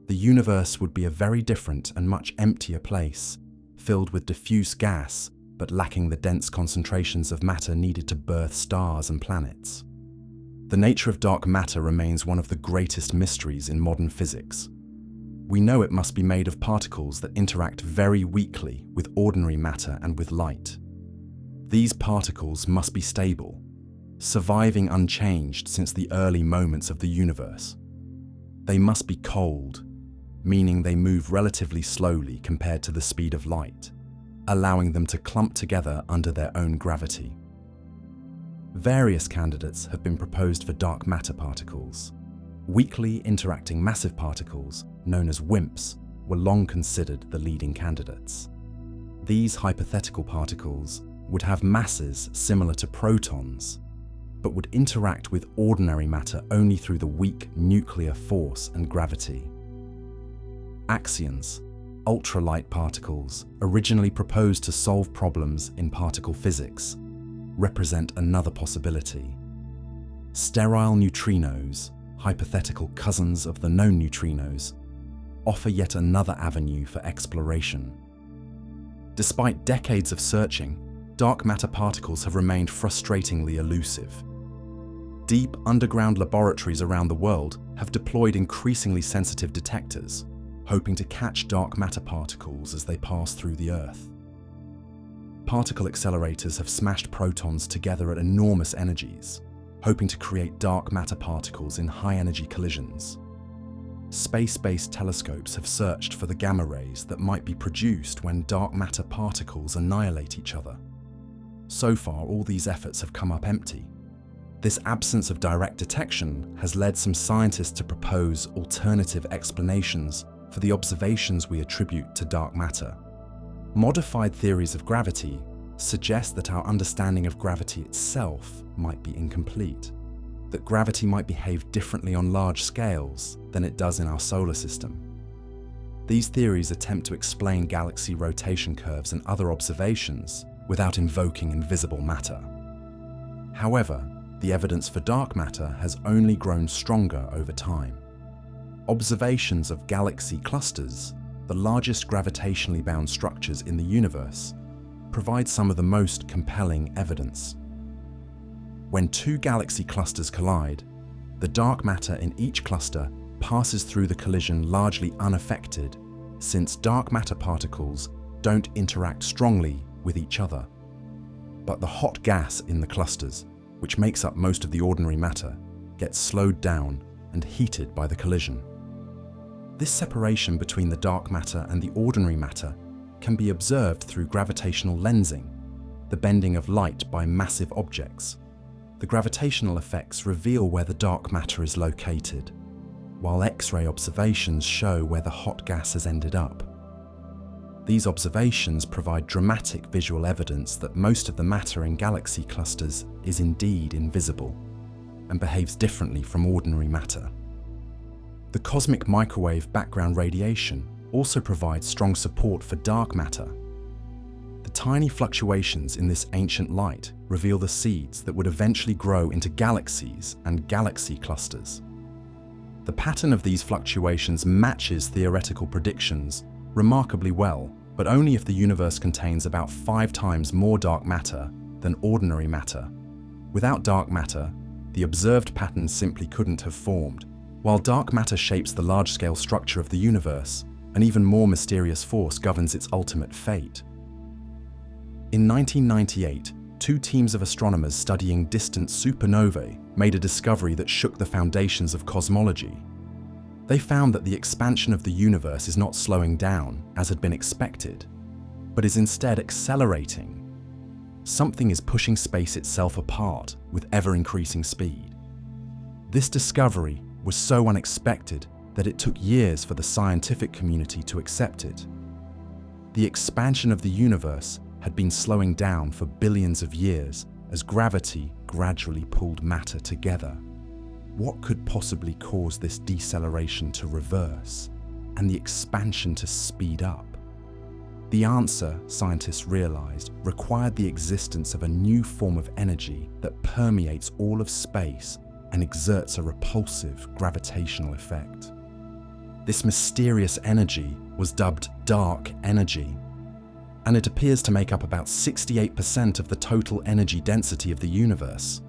[SPEAKER 1] The universe would be a very different and much emptier place, filled with diffuse gas, but lacking the dense concentrations of matter needed to birth stars and planets. The nature of dark matter remains one of the greatest mysteries in modern physics. We know it must be made of particles that interact very weakly with ordinary matter and with light. These particles must be stable, surviving unchanged since the early moments of the universe. They must be cold, meaning they move relatively slowly compared to the speed of light, allowing them to clump together under their own gravity. Various candidates have been proposed for dark matter particles. Weakly interacting massive particles, known as WIMPs, were long considered the leading candidates. These hypothetical particles would have masses similar to protons, but would interact with ordinary matter only through the weak nuclear force and gravity. Axions, ultralight particles, originally proposed to solve problems in particle physics, represent another possibility. Sterile neutrinos, hypothetical cousins of the known neutrinos, offer yet another avenue for exploration. Despite decades of searching, dark matter particles have remained frustratingly elusive. Deep underground laboratories around the world have deployed increasingly sensitive detectors, hoping to catch dark matter particles as they pass through the Earth. Particle accelerators have smashed protons together at enormous energies, hoping to create dark matter particles in high-energy collisions. Space-based telescopes have searched for the gamma rays that might be produced when dark matter particles annihilate each other. So far, all these efforts have come up empty. This absence of direct detection has led some scientists to propose alternative explanations for the observations we attribute to dark matter. Modified theories of gravity suggest that our understanding of gravity itself might be incomplete, that gravity might behave differently on large scales than it does in our solar system. These theories attempt to explain galaxy rotation curves and other observations without invoking invisible matter. However, the evidence for dark matter has only grown stronger over time. Observations of galaxy clusters, the largest gravitationally bound structures in the universe, provide some of the most compelling evidence. When two galaxy clusters collide, the dark matter in each cluster passes through the collision largely unaffected, since dark matter particles don't interact strongly with each other. But the hot gas in the clusters, which makes up most of the ordinary matter, gets slowed down and heated by the collision. This separation between the dark matter and the ordinary matter can be observed through gravitational lensing, the bending of light by massive objects. The gravitational effects reveal where the dark matter is located, while X-ray observations show where the hot gas has ended up. These observations provide dramatic visual evidence that most of the matter in galaxy clusters is indeed invisible and behaves differently from ordinary matter. The cosmic microwave background radiation also provides strong support for dark matter. The tiny fluctuations in this ancient light reveal the seeds that would eventually grow into galaxies and galaxy clusters. The pattern of these fluctuations matches theoretical predictions remarkably well, but only if the universe contains about 5 times more dark matter than ordinary matter. Without dark matter, the observed patterns simply couldn't have formed. While dark matter shapes the large-scale structure of the universe, an even more mysterious force governs its ultimate fate. In 1998, 2 teams of astronomers studying distant supernovae made a discovery that shook the foundations of cosmology. They found that the expansion of the universe is not slowing down, as had been expected, but is instead accelerating. Something is pushing space itself apart with ever-increasing speed. This discovery was so unexpected that it took years for the scientific community to accept it. The expansion of the universe had been slowing down for billions of years as gravity gradually pulled matter together. What could possibly cause this deceleration to reverse and the expansion to speed up? The answer, scientists realized, required the existence of a new form of energy that permeates all of space and exerts a repulsive gravitational effect. This mysterious energy was dubbed dark energy, and it appears to make up about 68% of the total energy density of the universe.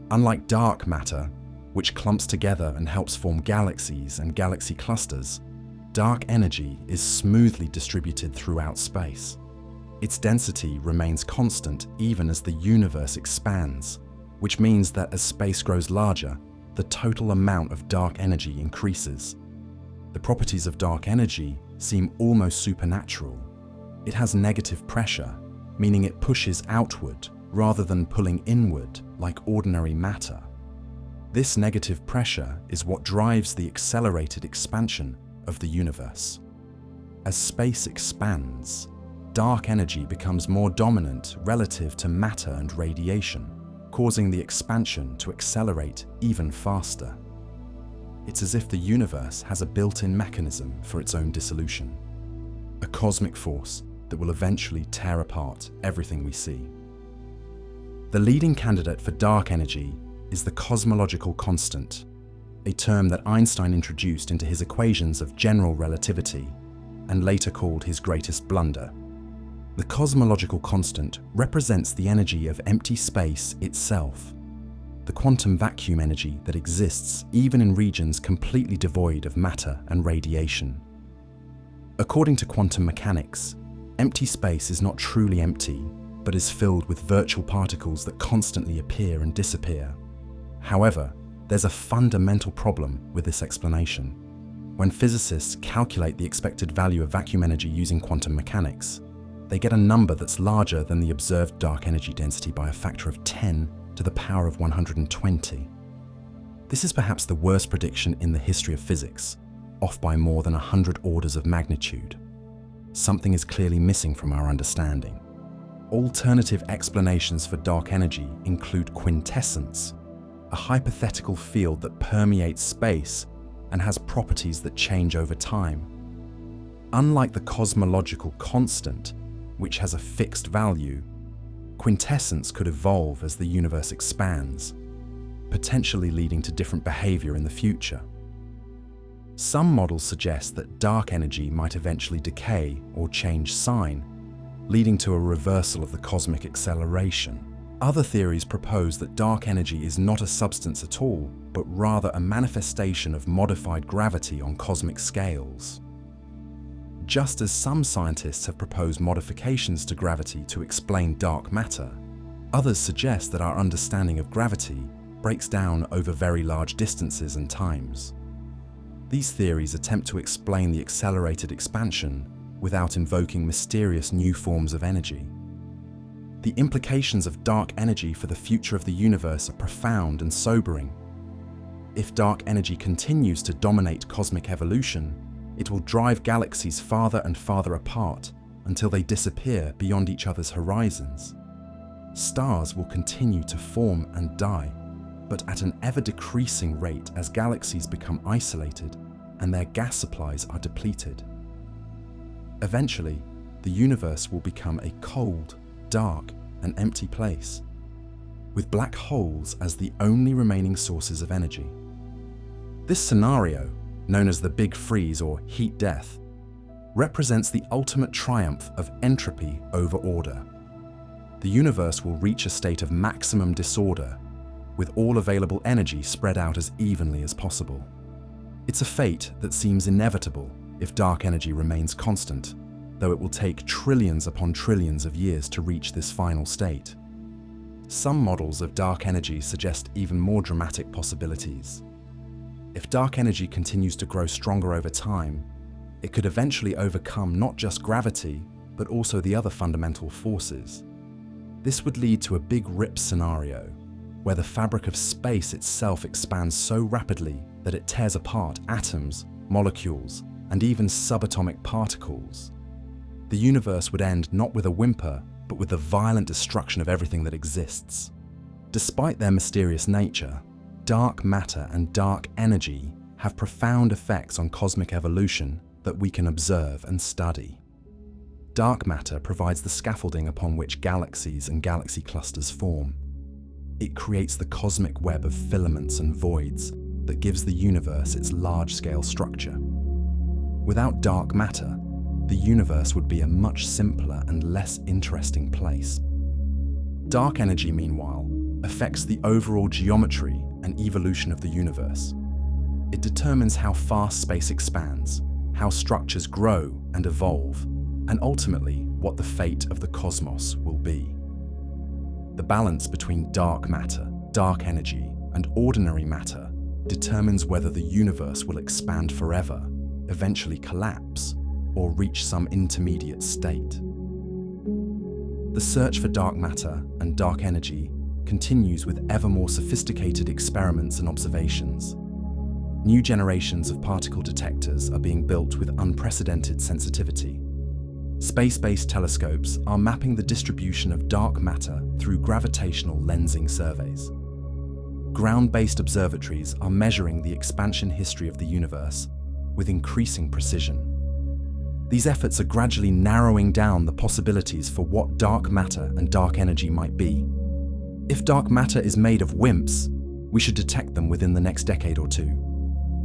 [SPEAKER 1] Unlike dark matter, which clumps together and helps form galaxies and galaxy clusters, dark energy is smoothly distributed throughout space. Its density remains constant even as the universe expands, which means that as space grows larger, the total amount of dark energy increases. The properties of dark energy seem almost supernatural. It has negative pressure, meaning it pushes outward rather than pulling inward like ordinary matter. This negative pressure is what drives the accelerated expansion of the universe. As space expands, dark energy becomes more dominant relative to matter and radiation, causing the expansion to accelerate even faster. It's as if the universe has a built-in mechanism for its own dissolution, a cosmic force that will eventually tear apart everything we see. The leading candidate for dark energy is the cosmological constant, a term that Einstein introduced into his equations of general relativity and later called his greatest blunder. The cosmological constant represents the energy of empty space itself, the quantum vacuum energy that exists even in regions completely devoid of matter and radiation. According to quantum mechanics, empty space is not truly empty, but is filled with virtual particles that constantly appear and disappear. However, there's a fundamental problem with this explanation. When physicists calculate the expected value of vacuum energy using quantum mechanics, they get a number that's larger than the observed dark energy density by a factor of 10 to the power of 120. This is perhaps the worst prediction in the history of physics, off by more than 100 orders of magnitude. Something is clearly missing from our understanding. Alternative explanations for dark energy include quintessence, a hypothetical field that permeates space and has properties that change over time. Unlike the cosmological constant, which has a fixed value, quintessence could evolve as the universe expands, potentially leading to different behavior in the future. Some models suggest that dark energy might eventually decay or change sign, leading to a reversal of the cosmic acceleration. Other theories propose that dark energy is not a substance at all, but rather a manifestation of modified gravity on cosmic scales. Just as some scientists have proposed modifications to gravity to explain dark matter, others suggest that our understanding of gravity breaks down over very large distances and times. These theories attempt to explain the accelerated expansion without invoking mysterious new forms of energy. The implications of dark energy for the future of the universe are profound and sobering. If dark energy continues to dominate cosmic evolution, it will drive galaxies farther and farther apart until they disappear beyond each other's horizons. Stars will continue to form and die, but at an ever-decreasing rate as galaxies become isolated and their gas supplies are depleted. Eventually, the universe will become a cold, dark, and empty place, with black holes as the only remaining sources of energy. This scenario, known as the Big Freeze or heat death, represents the ultimate triumph of entropy over order. The universe will reach a state of maximum disorder, with all available energy spread out as evenly as possible. It's a fate that seems inevitable if dark energy remains constant, though it will take trillions upon trillions of years to reach this final state. Some models of dark energy suggest even more dramatic possibilities. If dark energy continues to grow stronger over time, it could eventually overcome not just gravity, but also the other fundamental forces. This would lead to a Big Rip scenario, where the fabric of space itself expands so rapidly that it tears apart atoms, molecules, and even subatomic particles. The universe would end not with a whimper, but with the violent destruction of everything that exists. Despite their mysterious nature, dark matter and dark energy have profound effects on cosmic evolution that we can observe and study. Dark matter provides the scaffolding upon which galaxies and galaxy clusters form. It creates the cosmic web of filaments and voids that gives the universe its large-scale structure. Without dark matter, the universe would be a much simpler and less interesting place. Dark energy, meanwhile, affects the overall geometry and evolution of the universe. It determines how fast space expands, how structures grow and evolve, and ultimately what the fate of the cosmos will be. The balance between dark matter, dark energy, and ordinary matter determines whether the universe will expand forever, eventually collapse, or reach some intermediate state. The search for dark matter and dark energy continues with ever more sophisticated experiments and observations. New generations of particle detectors are being built with unprecedented sensitivity. Space-based telescopes are mapping the distribution of dark matter through gravitational lensing surveys. Ground-based observatories are measuring the expansion history of the universe with increasing precision. These efforts are gradually narrowing down the possibilities for what dark matter and dark energy might be. If dark matter is made of WIMPs, we should detect them within the next decade or two.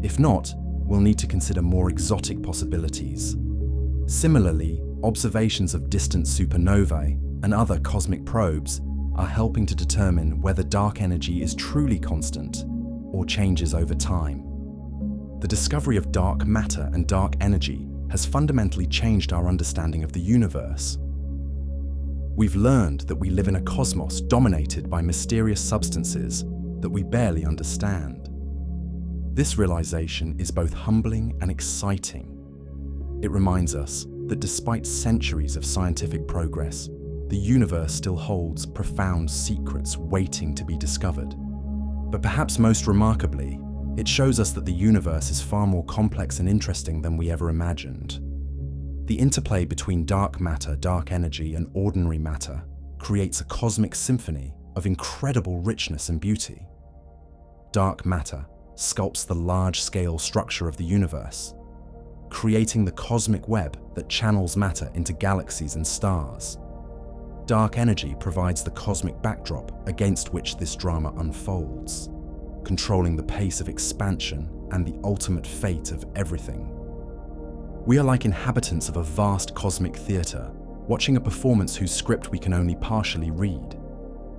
[SPEAKER 1] If not, we'll need to consider more exotic possibilities. Similarly, observations of distant supernovae and other cosmic probes are helping to determine whether dark energy is truly constant or changes over time. The discovery of dark matter and dark energy has fundamentally changed our understanding of the universe. We've learned that we live in a cosmos dominated by mysterious substances that we barely understand. This realization is both humbling and exciting. It reminds us that despite centuries of scientific progress, the universe still holds profound secrets waiting to be discovered. But perhaps most remarkably, it shows us that the universe is far more complex and interesting than we ever imagined. The interplay between dark matter, dark energy, and ordinary matter creates a cosmic symphony of incredible richness and beauty. Dark matter sculpts the large-scale structure of the universe, creating the cosmic web that channels matter into galaxies and stars. Dark energy provides the cosmic backdrop against which this drama unfolds, controlling the pace of expansion and the ultimate fate of everything. We are like inhabitants of a vast cosmic theatre, watching a performance whose script we can only partially read.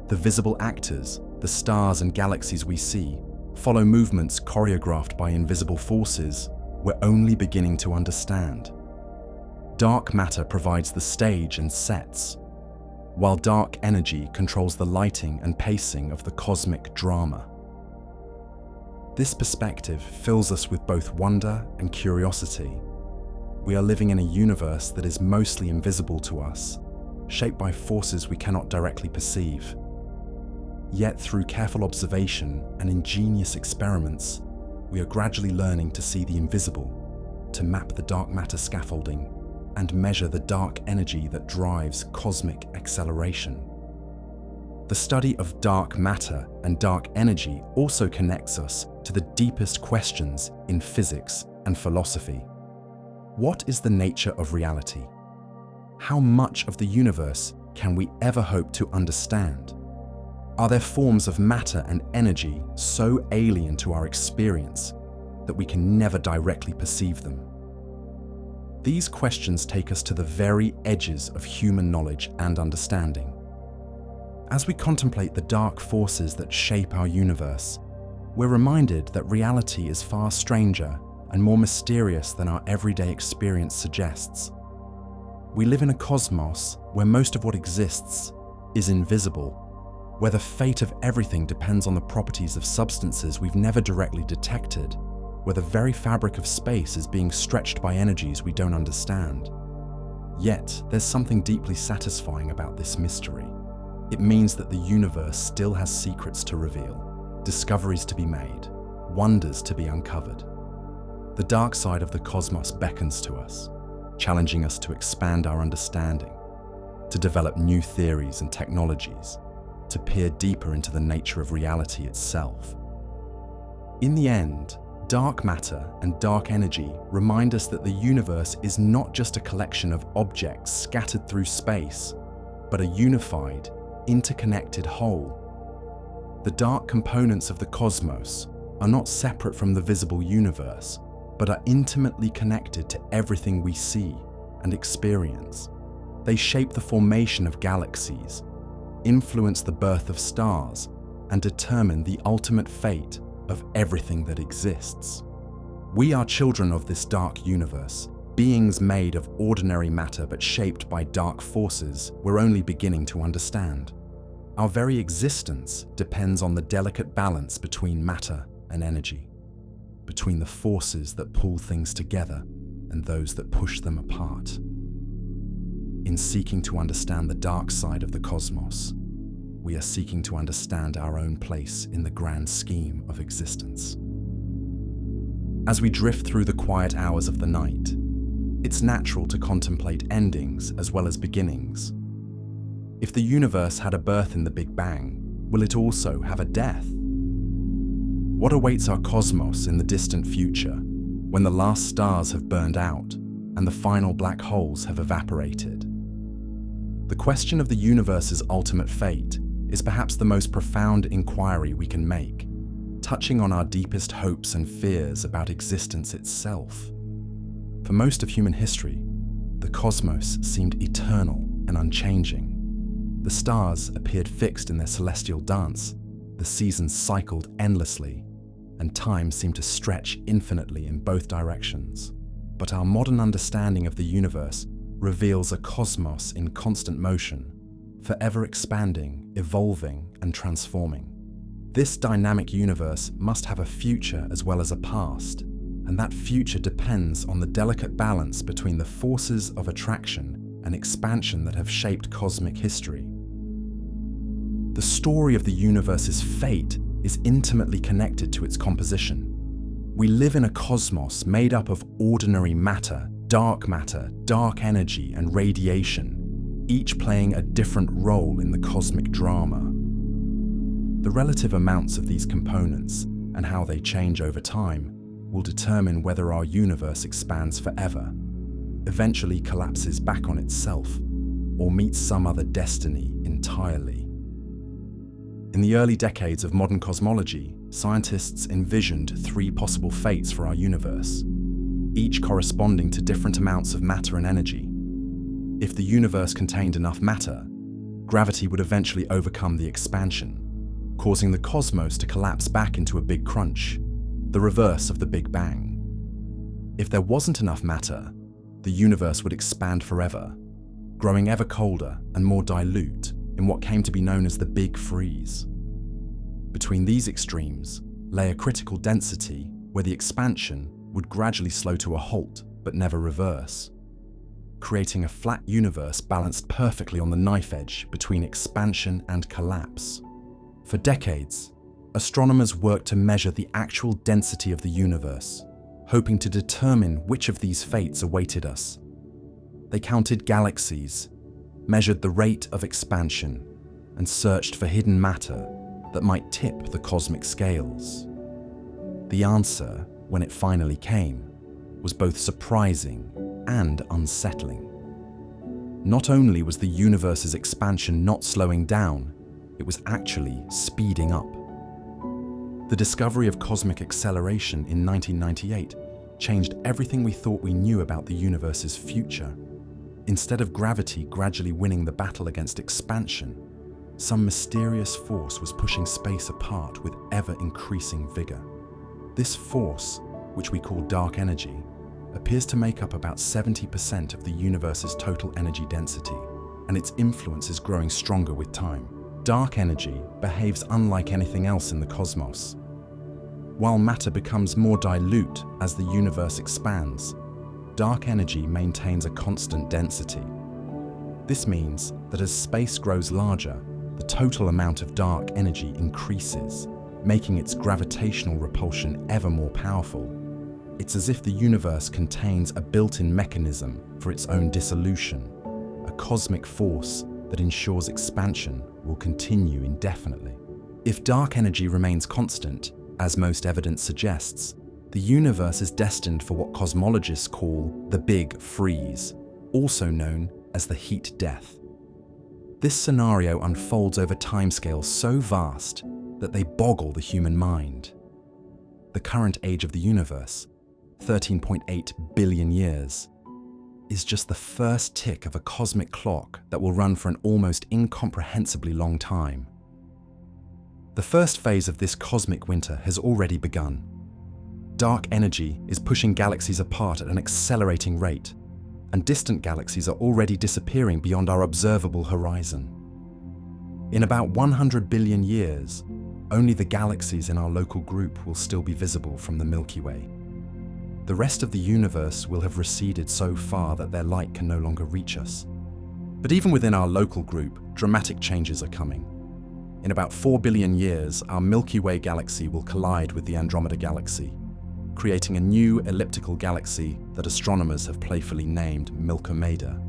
[SPEAKER 1] The visible actors, the stars and galaxies we see, follow movements choreographed by invisible forces we're only beginning to understand. Dark matter provides the stage and sets, while dark energy controls the lighting and pacing of the cosmic drama. This perspective fills us with both wonder and curiosity. We are living in a universe that is mostly invisible to us, shaped by forces we cannot directly perceive. Yet through careful observation and ingenious experiments, we are gradually learning to see the invisible, to map the dark matter scaffolding, and measure the dark energy that drives cosmic acceleration. The study of dark matter and dark energy also connects us to the deepest questions in physics and philosophy. What is the nature of reality? How much of the universe can we ever hope to understand? Are there forms of matter and energy so alien to our experience that we can never directly perceive them? These questions take us to the very edges of human knowledge and understanding. As we contemplate the dark forces that shape our universe, we're reminded that reality is far stranger and more mysterious than our everyday experience suggests. We live in a cosmos where most of what exists is invisible, where the fate of everything depends on the properties of substances we've never directly detected, where the very fabric of space is being stretched by energies we don't understand. Yet, there's something deeply satisfying about this mystery. It means that the universe still has secrets to reveal, discoveries to be made, wonders to be uncovered. The dark side of the cosmos beckons to us, challenging us to expand our understanding, to develop new theories and technologies, to peer deeper into the nature of reality itself. In the end, dark matter and dark energy remind us that the universe is not just a collection of objects scattered through space, but a unified, interconnected whole. The dark components of the cosmos are not separate from the visible universe, but are intimately connected to everything we see and experience. They shape the formation of galaxies, influence the birth of stars, and determine the ultimate fate of everything that exists. We are children of this dark universe, beings made of ordinary matter but shaped by dark forces we're only beginning to understand. Our very existence depends on the delicate balance between matter and energy, between the forces that pull things together and those that push them apart. In seeking to understand the dark side of the cosmos, we are seeking to understand our own place in the grand scheme of existence. As we drift through the quiet hours of the night, it's natural to contemplate endings as well as beginnings. If the universe had a birth in the Big Bang, will it also have a death? What awaits our cosmos in the distant future, when the last stars have burned out and the final black holes have evaporated? The question of the universe's ultimate fate is perhaps the most profound inquiry we can make, touching on our deepest hopes and fears about existence itself. For most of human history, the cosmos seemed eternal and unchanging. The stars appeared fixed in their celestial dance, the seasons cycled endlessly, and time seemed to stretch infinitely in both directions. But our modern understanding of the universe reveals a cosmos in constant motion, forever expanding, evolving, and transforming. This dynamic universe must have a future as well as a past, and that future depends on the delicate balance between the forces of attraction and expansion that have shaped cosmic history. The story of the universe's fate is intimately connected to its composition. We live in a cosmos made up of ordinary matter, dark energy, and radiation, each playing a different role in the cosmic drama. The relative amounts of these components and how they change over time will determine whether our universe expands forever, eventually collapses back on itself, or meets some other destiny entirely. In the early decades of modern cosmology, scientists envisioned three possible fates for our universe, each corresponding to different amounts of matter and energy. If the universe contained enough matter, gravity would eventually overcome the expansion, causing the cosmos to collapse back into a big crunch, the reverse of the Big Bang. If there wasn't enough matter, the universe would expand forever, growing ever colder and more dilute in what came to be known as the Big Freeze. Between these extremes lay a critical density where the expansion would gradually slow to a halt but never reverse, creating a flat universe balanced perfectly on the knife edge between expansion and collapse. For decades, astronomers worked to measure the actual density of the universe, hoping to determine which of these fates awaited us. They counted galaxies, measured the rate of expansion, and searched for hidden matter that might tip the cosmic scales. The answer, when it finally came, was both surprising and unsettling. Not only was the universe's expansion not slowing down, it was actually speeding up. The discovery of cosmic acceleration in 1998 changed everything we thought we knew about the universe's future. Instead of gravity gradually winning the battle against expansion, some mysterious force was pushing space apart with ever-increasing vigor. This force, which we call dark energy, appears to make up about 70% of the universe's total energy density, and its influence is growing stronger with time. Dark energy behaves unlike anything else in the cosmos. While matter becomes more dilute as the universe expands, dark energy maintains a constant density. This means that as space grows larger, the total amount of dark energy increases, making its gravitational repulsion ever more powerful. It's as if the universe contains a built-in mechanism for its own dissolution, a cosmic force that ensures expansion will continue indefinitely. If dark energy remains constant, as most evidence suggests, the universe is destined for what cosmologists call the Big Freeze, also known as the heat death. This scenario unfolds over timescales so vast that they boggle the human mind. The current age of the universe, 13.8 billion years, is just the first tick of a cosmic clock that will run for an almost incomprehensibly long time. The first phase of this cosmic winter has already begun. Dark energy is pushing galaxies apart at an accelerating rate, and distant galaxies are already disappearing beyond our observable horizon. In about 100 billion years, only the galaxies in our local group will still be visible from the Milky Way. The rest of the universe will have receded so far that their light can no longer reach us. But even within our local group, dramatic changes are coming. In about 4 billion years, our Milky Way galaxy will collide with the Andromeda Galaxy, creating a new elliptical galaxy that astronomers have playfully named Milkomeda.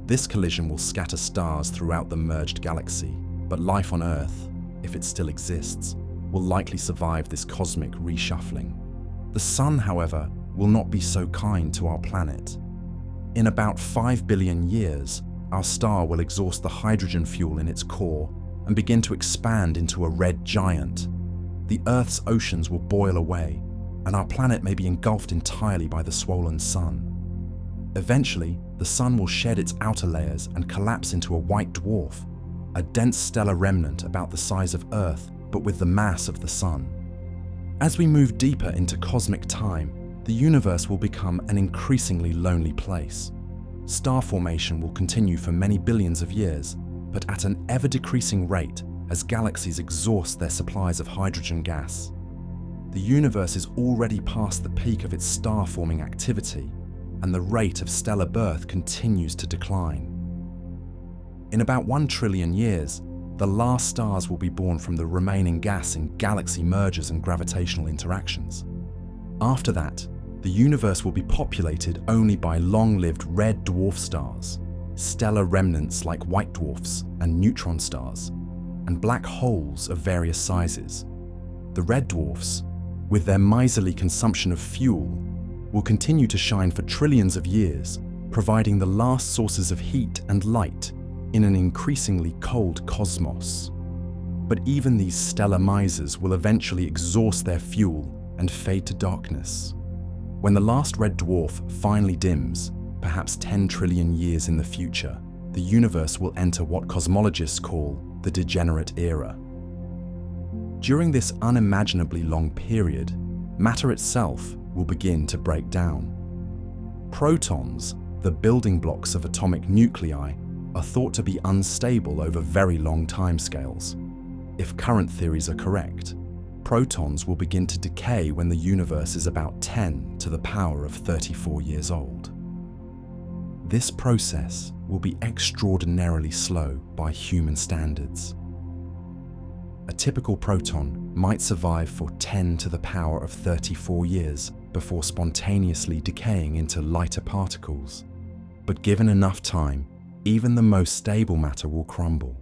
[SPEAKER 1] This collision will scatter stars throughout the merged galaxy, but life on Earth, if it still exists, will likely survive this cosmic reshuffling. The Sun, however, will not be so kind to our planet. In about 5 billion years, our star will exhaust the hydrogen fuel in its core and begin to expand into a red giant. The Earth's oceans will boil away, and our planet may be engulfed entirely by the swollen Sun. Eventually, the Sun will shed its outer layers and collapse into a white dwarf, a dense stellar remnant about the size of Earth, but with the mass of the Sun. As we move deeper into cosmic time, the universe will become an increasingly lonely place. Star formation will continue for many billions of years, but at an ever-decreasing rate as galaxies exhaust their supplies of hydrogen gas. The universe is already past the peak of its star-forming activity, and the rate of stellar birth continues to decline. In about 1 trillion years, the last stars will be born from the remaining gas in galaxy mergers and gravitational interactions. After that, the universe will be populated only by long-lived red dwarf stars, stellar remnants like white dwarfs and neutron stars, and black holes of various sizes. The red dwarfs, with their miserly consumption of fuel, will continue to shine for trillions of years, providing the last sources of heat and light in an increasingly cold cosmos. But even these stellar misers will eventually exhaust their fuel and fade to darkness. When the last red dwarf finally dims, perhaps 10 trillion years in the future, the universe will enter what cosmologists call the degenerate era. During this unimaginably long period, matter itself will begin to break down. Protons, the building blocks of atomic nuclei, are thought to be unstable over very long timescales. If current theories are correct, protons will begin to decay when the universe is about 10 to the power of 34 years old. This process will be extraordinarily slow by human standards. A typical proton might survive for 10 to the power of 34 years before spontaneously decaying into lighter particles. But given enough time, even the most stable matter will crumble.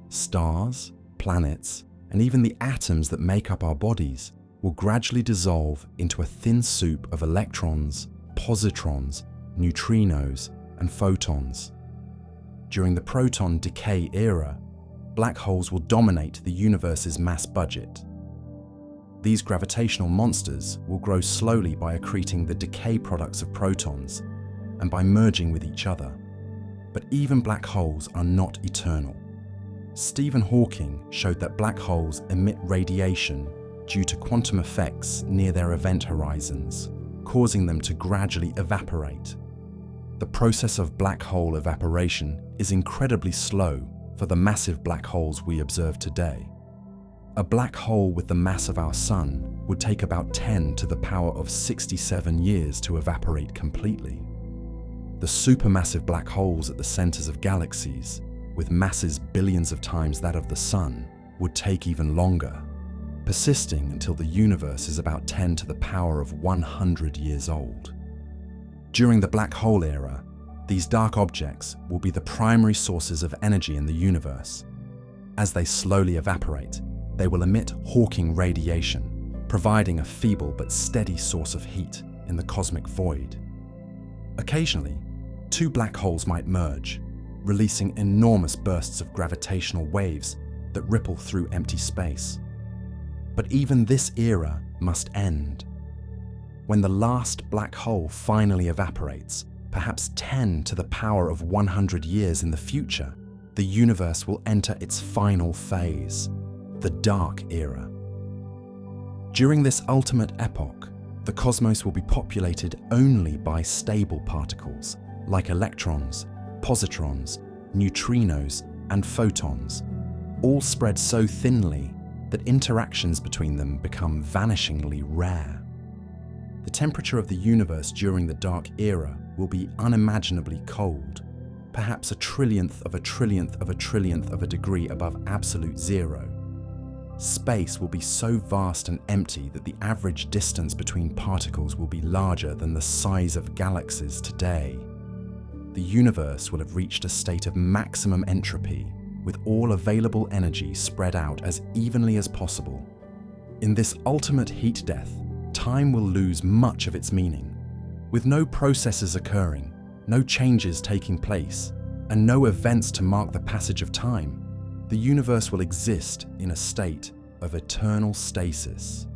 [SPEAKER 1] Stars, planets, and even the atoms that make up our bodies will gradually dissolve into a thin soup of electrons, positrons, neutrinos, and photons. During the proton decay era, black holes will dominate the universe's mass budget. These gravitational monsters will grow slowly by accreting the decay products of protons and by merging with each other. But even black holes are not eternal. Stephen Hawking showed that black holes emit radiation due to quantum effects near their event horizons, causing them to gradually evaporate. The process of black hole evaporation is incredibly slow for the massive black holes we observe today. A black hole with the mass of our Sun would take about 10 to the power of 67 years to evaporate completely. The supermassive black holes at the centers of galaxies, with masses billions of times that of the Sun, would take even longer, persisting until the universe is about 10 to the power of 100 years old. During the black hole era, these dark objects will be the primary sources of energy in the universe. As they slowly evaporate, they will emit Hawking radiation, providing a feeble but steady source of heat in the cosmic void. Occasionally, two black holes might merge, releasing enormous bursts of gravitational waves that ripple through empty space. But even this era must end. When the last black hole finally evaporates, perhaps 10 to the power of 100 years in the future, the universe will enter its final phase, the dark era. During this ultimate epoch, the cosmos will be populated only by stable particles like electrons, positrons, neutrinos, and photons, all spread so thinly that interactions between them become vanishingly rare. The temperature of the universe during the dark era will be unimaginably cold, perhaps a trillionth of a trillionth of a trillionth of a degree above absolute zero. Space will be so vast and empty that the average distance between particles will be larger than the size of galaxies today. The universe will have reached a state of maximum entropy, with all available energy spread out as evenly as possible. In this ultimate heat death, time will lose much of its meaning. With no processes occurring, no changes taking place, and no events to mark the passage of time, the universe will exist in a state of eternal stasis.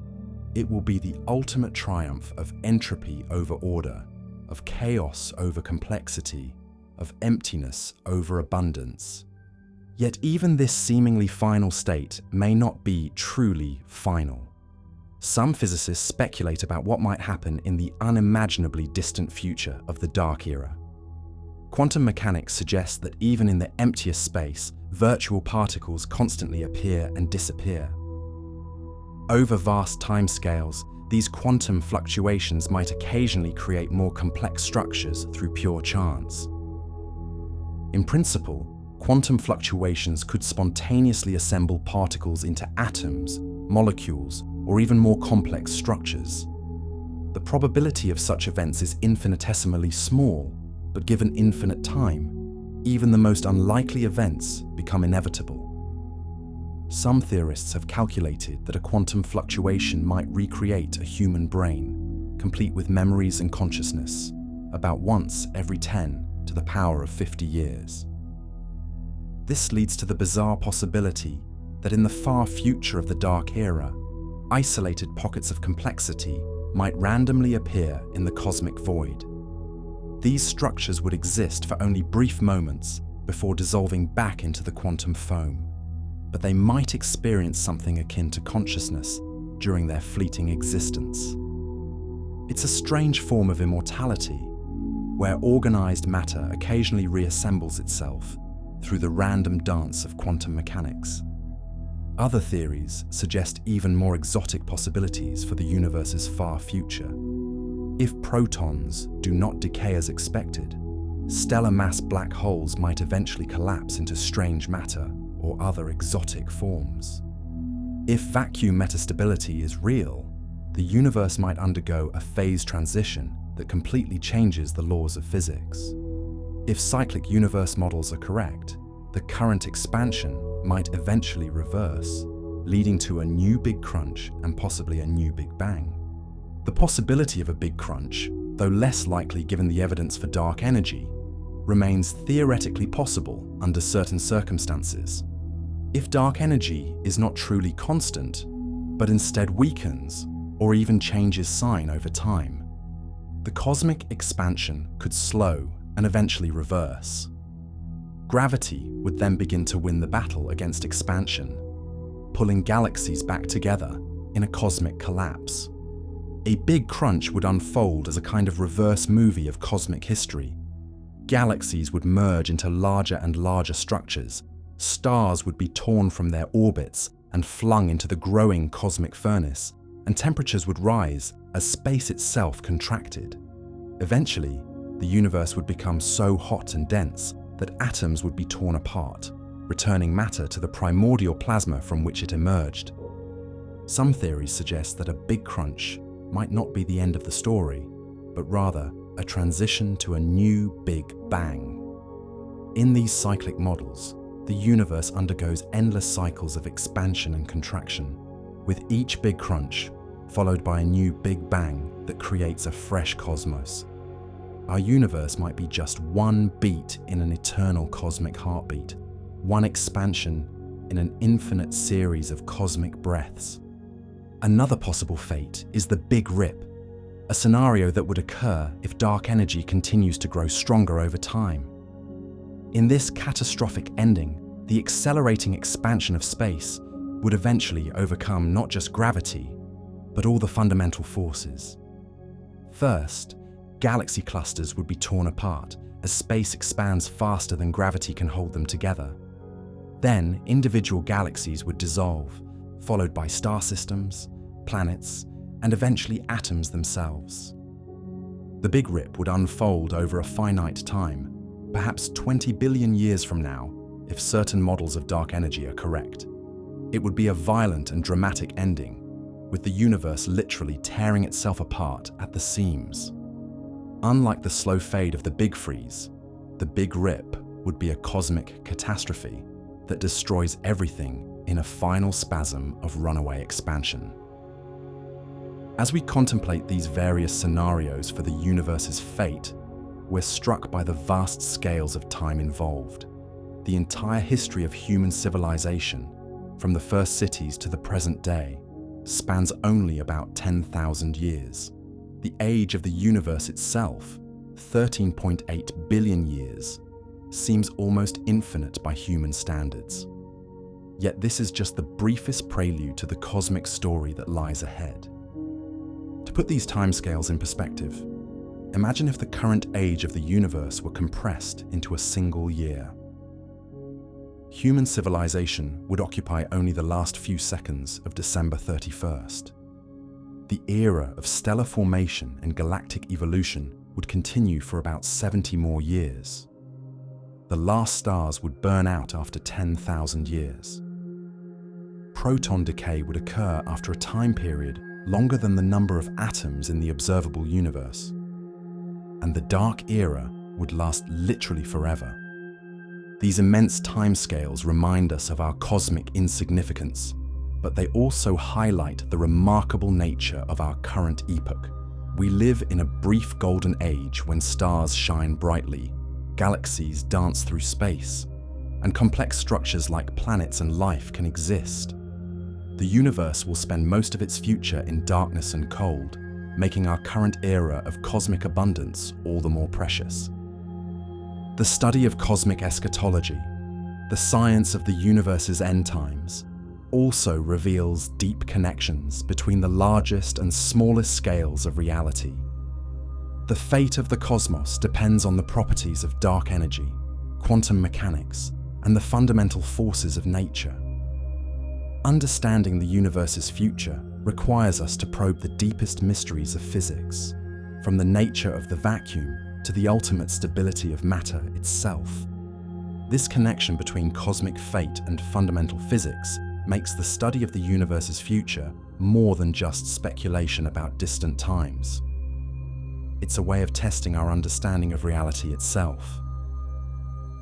[SPEAKER 1] It will be the ultimate triumph of entropy over order, of chaos over complexity, of emptiness over abundance. Yet even this seemingly final state may not be truly final. Some physicists speculate about what might happen in the unimaginably distant future of the dark era. Quantum mechanics suggests that even in the emptiest space, virtual particles constantly appear and disappear. Over vast timescales, these quantum fluctuations might occasionally create more complex structures through pure chance. In principle, quantum fluctuations could spontaneously assemble particles into atoms, molecules, or even more complex structures. The probability of such events is infinitesimally small, but given infinite time, even the most unlikely events become inevitable. Some theorists have calculated that a quantum fluctuation might recreate a human brain, complete with memories and consciousness, about once every 10 to the power of 50 years. This leads to the bizarre possibility that in the far future of the Dark Era, isolated pockets of complexity might randomly appear in the cosmic void. These structures would exist for only brief moments before dissolving back into the quantum foam, but they might experience something akin to consciousness during their fleeting existence. It's a strange form of immortality, where organized matter occasionally reassembles itself through the random dance of quantum mechanics. Other theories suggest even more exotic possibilities for the universe's far future. If protons do not decay as expected, stellar mass black holes might eventually collapse into strange matter or other exotic forms. If vacuum metastability is real, the universe might undergo a phase transition that completely changes the laws of physics. If cyclic universe models are correct, the current expansion might eventually reverse, leading to a new Big Crunch and possibly a new Big Bang. The possibility of a Big Crunch, though less likely given the evidence for dark energy, remains theoretically possible under certain circumstances. If dark energy is not truly constant, but instead weakens or even changes sign over time, the cosmic expansion could slow and eventually reverse. Gravity would then begin to win the battle against expansion, pulling galaxies back together in a cosmic collapse. A Big Crunch would unfold as a kind of reverse movie of cosmic history. Galaxies would merge into larger and larger structures. Stars would be torn from their orbits and flung into the growing cosmic furnace, and temperatures would rise as space itself contracted. Eventually, the universe would become so hot and dense that atoms would be torn apart, returning matter to the primordial plasma from which it emerged. Some theories suggest that a Big Crunch might not be the end of the story, but rather a transition to a new Big Bang. In these cyclic models, the universe undergoes endless cycles of expansion and contraction, with each Big Crunch followed by a new Big Bang that creates a fresh cosmos. Our universe might be just one beat in an eternal cosmic heartbeat, one expansion in an infinite series of cosmic breaths. Another possible fate is the Big Rip, a scenario that would occur if dark energy continues to grow stronger over time. In this catastrophic ending, the accelerating expansion of space would eventually overcome not just gravity, but all the fundamental forces. First, galaxy clusters would be torn apart as space expands faster than gravity can hold them together. Then, individual galaxies would dissolve, followed by star systems, planets, and eventually atoms themselves. The Big Rip would unfold over a finite time, perhaps 20 billion years from now, if certain models of dark energy are correct. It would be a violent and dramatic ending, with the universe literally tearing itself apart at the seams. Unlike the slow fade of the Big Freeze, the Big Rip would be a cosmic catastrophe that destroys everything in a final spasm of runaway expansion. As we contemplate these various scenarios for the universe's fate, we're struck by the vast scales of time involved. The entire history of human civilization, from the first cities to the present day, spans only about 10,000 years. The age of the universe itself, 13.8 billion years, seems almost infinite by human standards. Yet this is just the briefest prelude to the cosmic story that lies ahead. To put these timescales in perspective, imagine if the current age of the universe were compressed into a single year. Human civilization would occupy only the last few seconds of December 31st. The era of stellar formation and galactic evolution would continue for about 70 more years. The last stars would burn out after 10,000 years. Proton decay would occur after a time period longer than the number of atoms in the observable universe. And the Dark Era would last literally forever. These immense timescales remind us of our cosmic insignificance, but they also highlight the remarkable nature of our current epoch. We live in a brief golden age when stars shine brightly, galaxies dance through space, and complex structures like planets and life can exist. The universe will spend most of its future in darkness and cold, making our current era of cosmic abundance all the more precious. The study of cosmic eschatology, the science of the universe's end times, also reveals deep connections between the largest and smallest scales of reality. The fate of the cosmos depends on the properties of dark energy, quantum mechanics, and the fundamental forces of nature. Understanding the universe's future requires us to probe the deepest mysteries of physics, from the nature of the vacuum to the ultimate stability of matter itself. This connection between cosmic fate and fundamental physics makes the study of the universe's future more than just speculation about distant times. It's a way of testing our understanding of reality itself.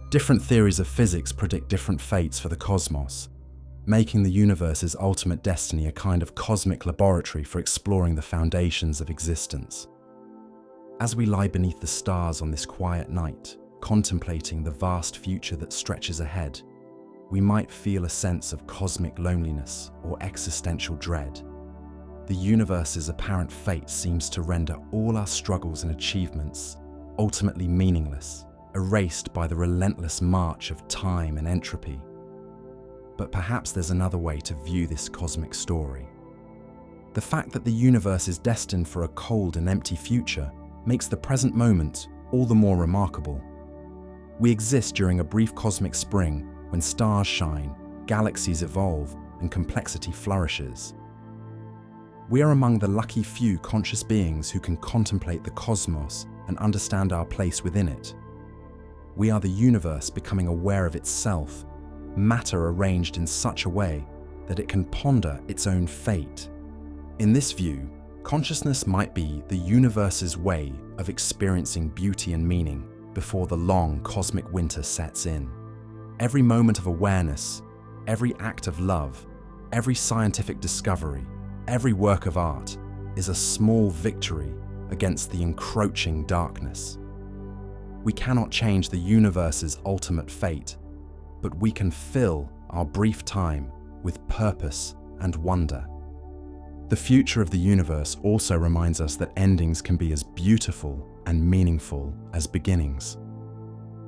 [SPEAKER 1] Different theories of physics predict different fates for the cosmos, making the universe's ultimate destiny a kind of cosmic laboratory for exploring the foundations of existence. As we lie beneath the stars on this quiet night, contemplating the vast future that stretches ahead, we might feel a sense of cosmic loneliness or existential dread. The universe's apparent fate seems to render all our struggles and achievements ultimately meaningless, erased by the relentless march of time and entropy. But perhaps there's another way to view this cosmic story. The fact that the universe is destined for a cold and empty future makes the present moment all the more remarkable. We exist during a brief cosmic spring when stars shine, galaxies evolve, and complexity flourishes. We are among the lucky few conscious beings who can contemplate the cosmos and understand our place within it. We are the universe becoming aware of itself, matter arranged in such a way that it can ponder its own fate. In this view, consciousness might be the universe's way of experiencing beauty and meaning before the long cosmic winter sets in. Every moment of awareness, every act of love, every scientific discovery, every work of art is a small victory against the encroaching darkness. We cannot change the universe's ultimate fate, but we can fill our brief time with purpose and wonder. The future of the universe also reminds us that endings can be as beautiful and meaningful as beginnings.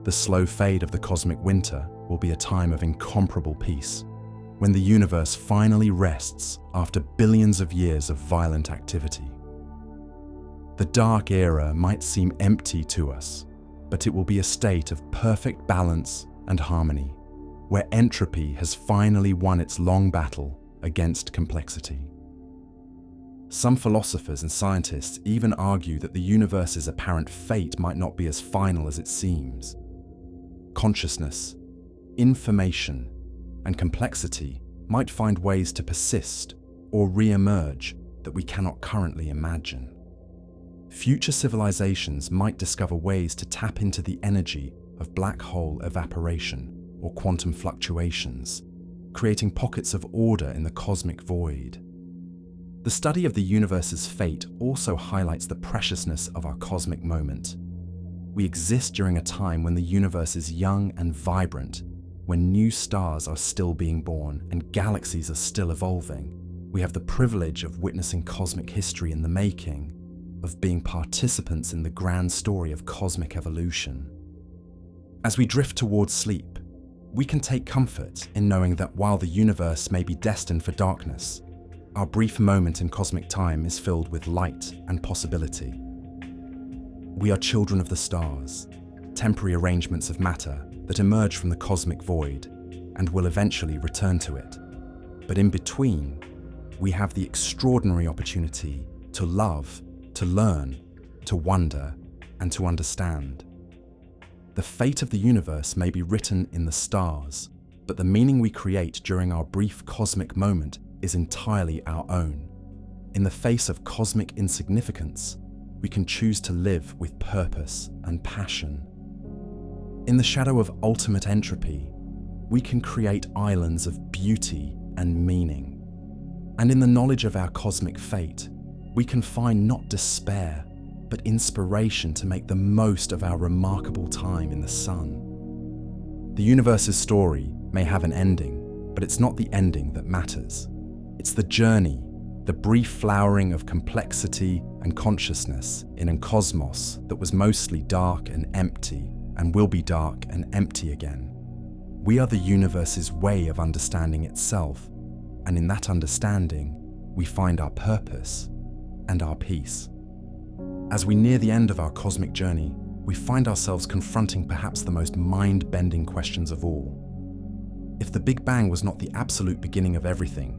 [SPEAKER 1] The slow fade of the cosmic winter will be a time of incomparable peace, when the universe finally rests after billions of years of violent activity. The dark era might seem empty to us, but it will be a state of perfect balance and harmony, where entropy has finally won its long battle against complexity. Some philosophers and scientists even argue that the universe's apparent fate might not be as final as it seems. Consciousness, information, and complexity might find ways to persist or re-emerge that we cannot currently imagine. Future civilizations might discover ways to tap into the energy of black hole evaporation or quantum fluctuations, creating pockets of order in the cosmic void. The study of the universe's fate also highlights the preciousness of our cosmic moment. We exist during a time when the universe is young and vibrant, when new stars are still being born and galaxies are still evolving. We have the privilege of witnessing cosmic history in the making, of being participants in the grand story of cosmic evolution. As we drift towards sleep, we can take comfort in knowing that while the universe may be destined for darkness, our brief moment in cosmic time is filled with light and possibility. We are children of the stars, temporary arrangements of matter that emerge from the cosmic void and will eventually return to it. But in between, we have the extraordinary opportunity to love, to learn, to wonder, and to understand. The fate of the universe may be written in the stars, but the meaning we create during our brief cosmic moment is entirely our own. In the face of cosmic insignificance, we can choose to live with purpose and passion. In the shadow of ultimate entropy, we can create islands of beauty and meaning. And in the knowledge of our cosmic fate, we can find not despair, but inspiration to make the most of our remarkable time in the sun. The universe's story may have an ending, but it's not the ending that matters. It's the journey, the brief flowering of complexity and consciousness in a cosmos that was mostly dark and empty and will be dark and empty again. We are the universe's way of understanding itself, and in that understanding, we find our purpose and our peace. As we near the end of our cosmic journey, we find ourselves confronting perhaps the most mind-bending questions of all. If the Big Bang was not the absolute beginning of everything,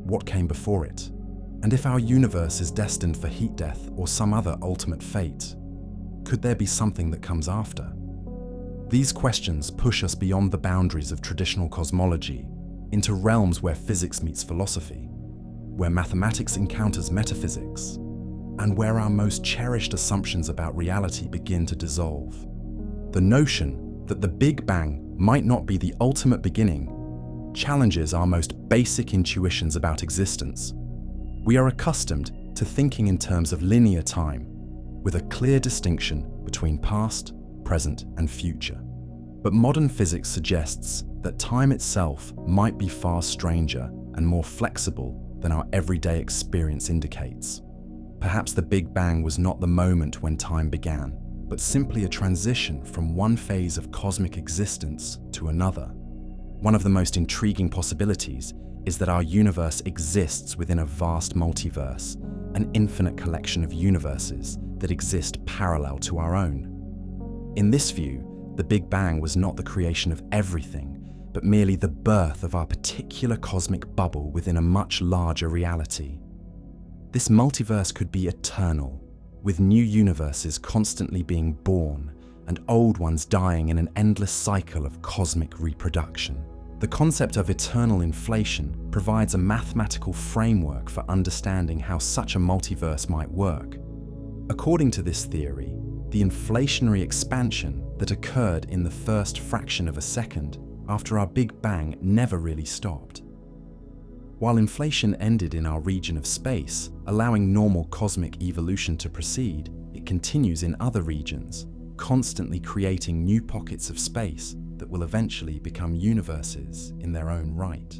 [SPEAKER 1] what came before it? And if our universe is destined for heat death or some other ultimate fate, could there be something that comes after? These questions push us beyond the boundaries of traditional cosmology into realms where physics meets philosophy, where mathematics encounters metaphysics, and where our most cherished assumptions about reality begin to dissolve. The notion that the Big Bang might not be the ultimate beginning challenges our most basic intuitions about existence. We are accustomed to thinking in terms of linear time, with a clear distinction between past, present, and future. But modern physics suggests that time itself might be far stranger and more flexible than our everyday experience indicates. Perhaps the Big Bang was not the moment when time began, but simply a transition from one phase of cosmic existence to another. One of the most intriguing possibilities is that our universe exists within a vast multiverse, an infinite collection of universes that exist parallel to our own. In this view, the Big Bang was not the creation of everything, but merely the birth of our particular cosmic bubble within a much larger reality. This multiverse could be eternal, with new universes constantly being born and old ones dying in an endless cycle of cosmic reproduction. The concept of eternal inflation provides a mathematical framework for understanding how such a multiverse might work. According to this theory, the inflationary expansion that occurred in the first fraction of a second after our Big Bang never really stopped. While inflation ended in our region of space, allowing normal cosmic evolution to proceed, it continues in other regions, constantly creating new pockets of space that will eventually become universes in their own right.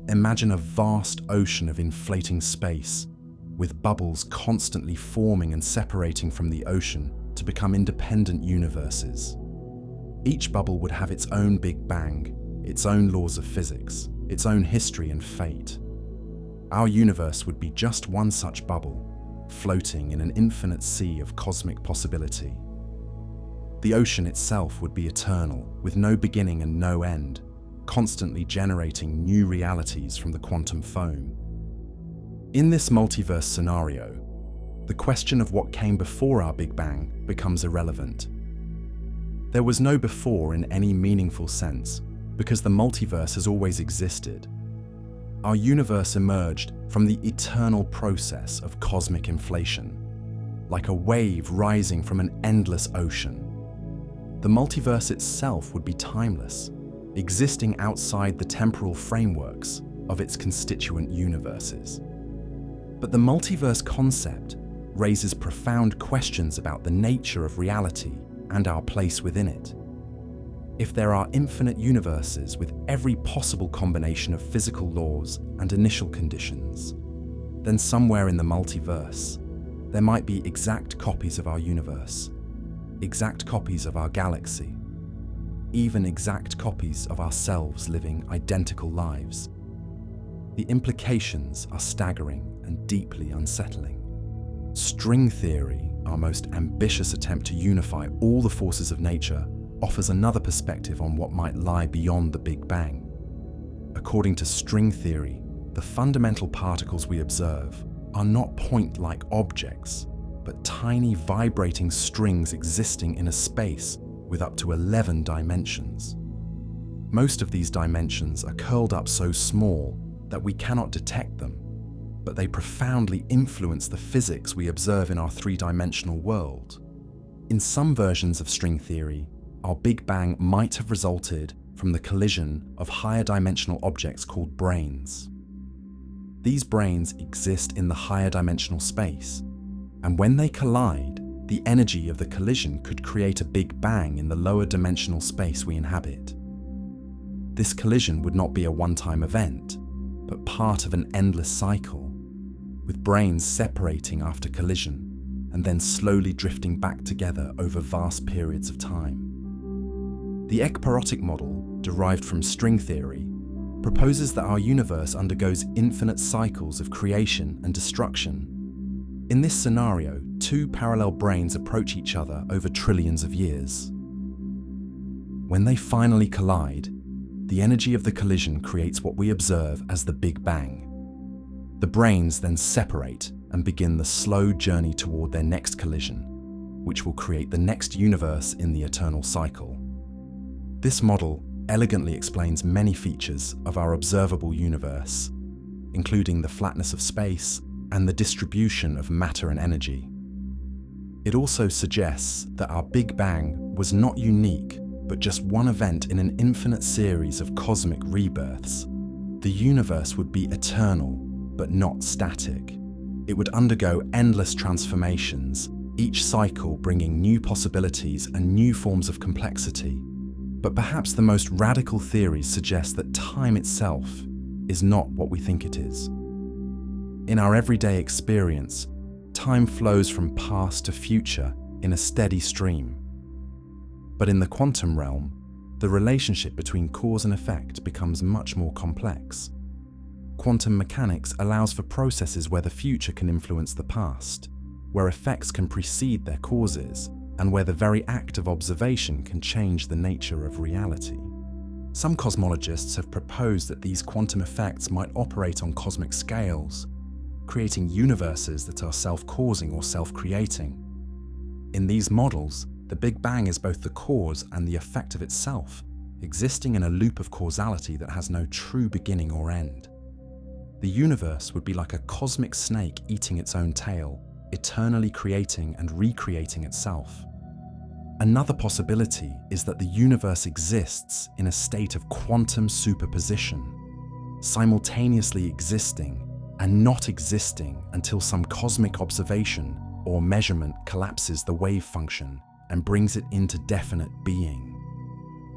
[SPEAKER 1] Imagine a vast ocean of inflating space, with bubbles constantly forming and separating from the ocean to become independent universes. Each bubble would have its own Big Bang, its own laws of physics, its own history and fate. Our universe would be just one such bubble, floating in an infinite sea of cosmic possibility. The ocean itself would be eternal, with no beginning and no end, constantly generating new realities from the quantum foam. In this multiverse scenario, the question of what came before our Big Bang becomes irrelevant. There was no before in any meaningful sense, because the multiverse has always existed. Our universe emerged from the eternal process of cosmic inflation, like a wave rising from an endless ocean. The multiverse itself would be timeless, existing outside the temporal frameworks of its constituent universes. But the multiverse concept raises profound questions about the nature of reality and our place within it. If there are infinite universes with every possible combination of physical laws and initial conditions, then somewhere in the multiverse, there might be exact copies of our universe, exact copies of our galaxy, even exact copies of ourselves living identical lives. The implications are staggering and deeply unsettling. String theory, our most ambitious attempt to unify all the forces of nature, offers another perspective on what might lie beyond the Big Bang. According to string theory, the fundamental particles we observe are not point-like objects, but tiny vibrating strings existing in a space with up to 11 dimensions. Most of these dimensions are curled up so small that we cannot detect them, but they profoundly influence the physics we observe in our three-dimensional world. In some versions of string theory, our Big Bang might have resulted from the collision of higher dimensional objects called branes. These branes exist in the higher dimensional space, and when they collide, the energy of the collision could create a Big Bang in the lower dimensional space we inhabit. This collision would not be a one-time event, but part of an endless cycle, with branes separating after collision and then slowly drifting back together over vast periods of time. The ekpyrotic model, derived from string theory, proposes that our universe undergoes infinite cycles of creation and destruction. In this scenario, two parallel branes approach each other over trillions of years. When they finally collide, the energy of the collision creates what we observe as the Big Bang. The branes then separate and begin the slow journey toward their next collision, which will create the next universe in the eternal cycle. This model elegantly explains many features of our observable universe, including the flatness of space and the distribution of matter and energy. It also suggests that our Big Bang was not unique, but just one event in an infinite series of cosmic rebirths. The universe would be eternal, but not static. It would undergo endless transformations, each cycle bringing new possibilities and new forms of complexity. But perhaps the most radical theories suggest that time itself is not what we think it is. In our everyday experience, time flows from past to future in a steady stream. But in the quantum realm, the relationship between cause and effect becomes much more complex. Quantum mechanics allows for processes where the future can influence the past, where effects can precede their causes, and where the very act of observation can change the nature of reality. Some cosmologists have proposed that these quantum effects might operate on cosmic scales, creating universes that are self-causing or self-creating. In these models, the Big Bang is both the cause and the effect of itself, existing in a loop of causality that has no true beginning or end. The universe would be like a cosmic snake eating its own tail, eternally creating and recreating itself. Another possibility is that the universe exists in a state of quantum superposition, simultaneously existing and not existing until some cosmic observation or measurement collapses the wave function and brings it into definite being.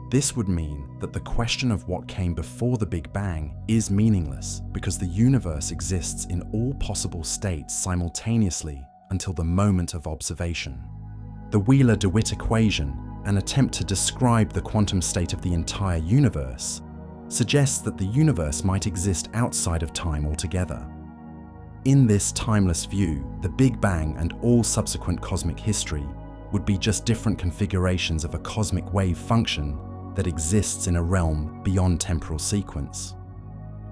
[SPEAKER 1] This would mean that the question of what came before the Big Bang is meaningless because the universe exists in all possible states simultaneously until the moment of observation. The Wheeler-DeWitt equation, an attempt to describe the quantum state of the entire universe, suggests that the universe might exist outside of time altogether. In this timeless view, the Big Bang and all subsequent cosmic history would be just different configurations of a cosmic wave function that exists in a realm beyond temporal sequence.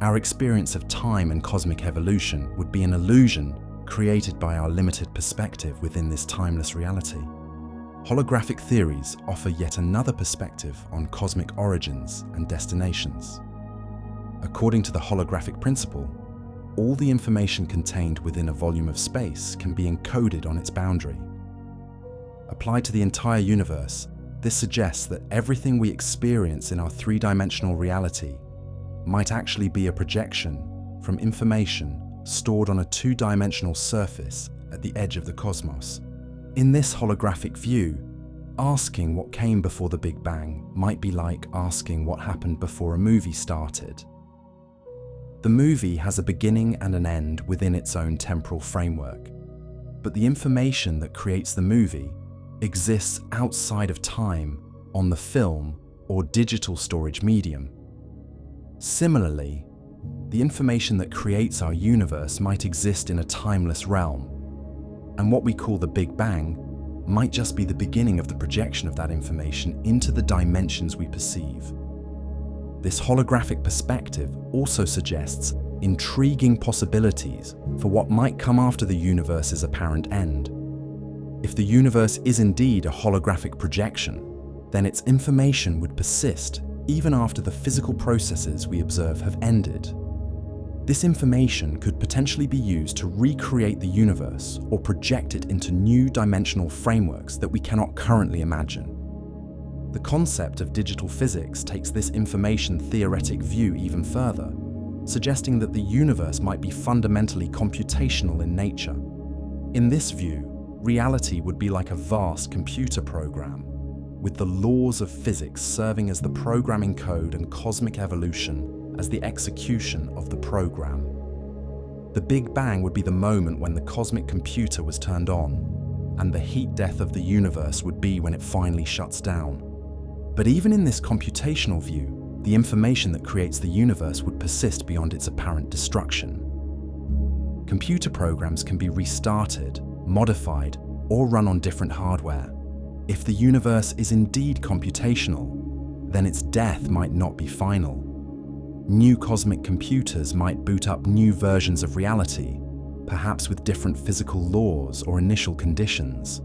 [SPEAKER 1] Our experience of time and cosmic evolution would be an illusion created by our limited perspective within this timeless reality. Holographic theories offer yet another perspective on cosmic origins and destinations. According to the holographic principle, all the information contained within a volume of space can be encoded on its boundary. Applied to the entire universe, this suggests that everything we experience in our three-dimensional reality might actually be a projection from information stored on a two-dimensional surface at the edge of the cosmos. In this holographic view, asking what came before the Big Bang might be like asking what happened before a movie started. The movie has a beginning and an end within its own temporal framework, but the information that creates the movie exists outside of time on the film or digital storage medium. Similarly, the information that creates our universe might exist in a timeless realm, and what we call the Big Bang might just be the beginning of the projection of that information into the dimensions we perceive. This holographic perspective also suggests intriguing possibilities for what might come after the universe's apparent end. If the universe is indeed a holographic projection, then its information would persist even after the physical processes we observe have ended. This information could potentially be used to recreate the universe or project it into new dimensional frameworks that we cannot currently imagine. The concept of digital physics takes this information theoretic view even further, suggesting that the universe might be fundamentally computational in nature. In this view, reality would be like a vast computer program, with the laws of physics serving as the programming code and cosmic evolution as the execution of the program. The Big Bang would be the moment when the cosmic computer was turned on, and the heat death of the universe would be when it finally shuts down. But even in this computational view, the information that creates the universe would persist beyond its apparent destruction. Computer programs can be restarted, modified, or run on different hardware. If the universe is indeed computational, then its death might not be final. New cosmic computers might boot up new versions of reality, perhaps with different physical laws or initial conditions.